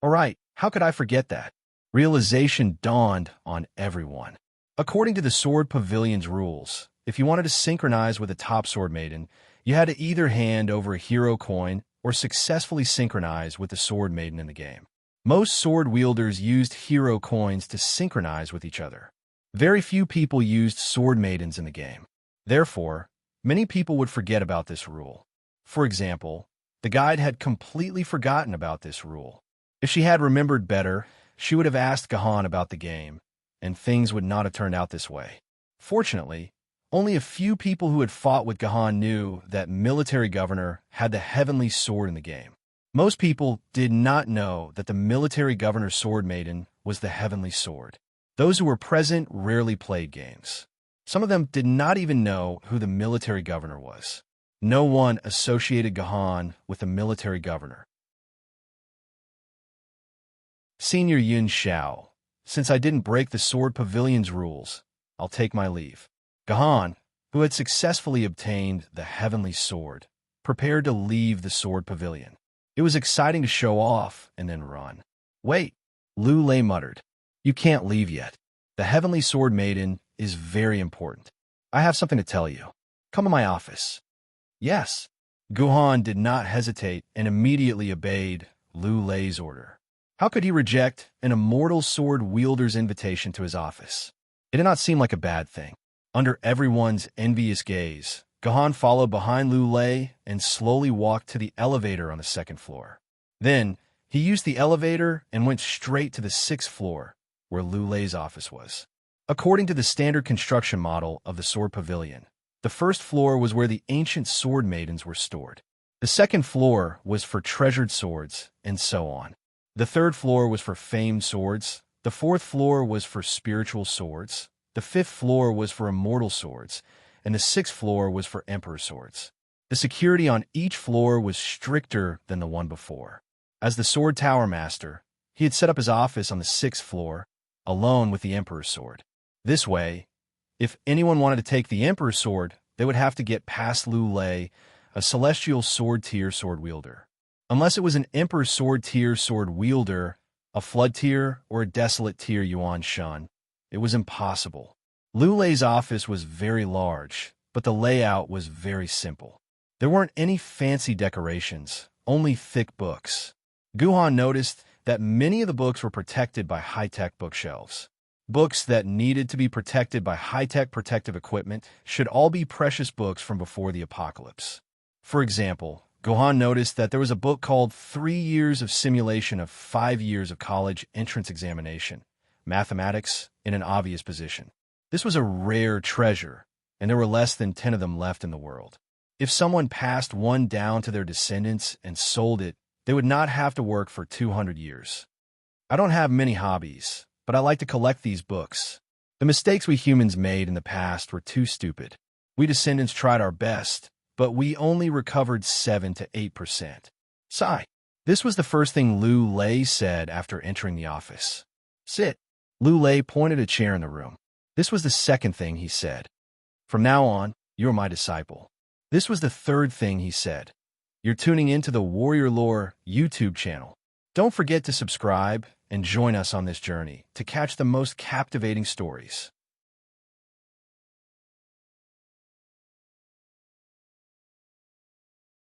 All right, how could I forget that? Realization dawned on everyone. According to the Sword Pavilion's rules, if you wanted to synchronize with a top Sword Maiden, you had to either hand over a hero coin or successfully synchronize with the Sword Maiden in the game. Most sword wielders used hero coins to synchronize with each other. Very few people used Sword Maidens in the game. Therefore, many people would forget about this rule. For example, the guide had completely forgotten about this rule. If she had remembered better, she would have asked Gohan about the game, and things would not have turned out this way. Fortunately, only a few people who had fought with Gohan knew that Military Governor had the Heavenly Sword in the game. Most people did not know that the Military Governor's Sword Maiden was the Heavenly Sword. Those who were present rarely played games. Some of them did not even know who the Military Governor was. No one associated Gohan with the Military Governor. Senior Yin Xiao, since I didn't break the Sword Pavilion's rules, I'll take my leave. Gohan, who had successfully obtained the Heavenly Sword, prepared to leave the Sword Pavilion. It was exciting to show off and then run. Wait, Liu Lei muttered. You can't leave yet. The Heavenly Sword Maiden is very important. I have something to tell you. Come to my office. Yes. Gohan did not hesitate and immediately obeyed Liu Lei's order. How could he reject an immortal sword wielder's invitation to his office? It did not seem like a bad thing. Under everyone's envious gaze, Gohan followed behind Liu Lei and slowly walked to the elevator on the second floor. Then, he used the elevator and went straight to the 6th floor, where Liu Lei's office was. According to the standard construction model of the Sword Pavilion, the first floor was where the ancient sword maidens were stored. The second floor was for treasured swords, and so on. The third floor was for famed swords. The fourth floor was for spiritual swords. The fifth floor was for immortal swords, and the 6th floor was for emperor swords. The security on each floor was stricter than the one before. As the Sword Tower Master, he had set up his office on the 6th floor, alone with the Emperor's sword. This way, if anyone wanted to take the Emperor's sword, they would have to get past Liu Lei, a celestial sword tier sword wielder. Unless it was an Emperor's sword tier sword wielder, a flood tier, or a desolate tier Yuan Shun, it was impossible. Liu Lei's office was very large, but the layout was very simple. There weren't any fancy decorations, only thick books. Gohan noticed that many of the books were protected by high-tech bookshelves. Books that needed to be protected by high-tech protective equipment should all be precious books from before the apocalypse. For example, Gohan noticed that there was a book called 3 Years of Simulation of 5 Years of College Entrance Examination, Mathematics, in an obvious position. This was a rare treasure, and there were less than 10 of them left in the world. If someone passed one down to their descendants and sold it, they would not have to work for 200 years. I don't have many hobbies, but I like to collect these books. The mistakes we humans made in the past were too stupid. We descendants tried our best, but we only recovered 7 to 8%. Sigh. This was the first thing Lu Lei said after entering the office. Sit. Lu Lei pointed a chair in the room. This was the second thing he said. From now on, you're my disciple. This was the third thing he said. You're tuning into the Warrior Lore YouTube channel. Don't forget to subscribe and join us on this journey to catch the most captivating stories.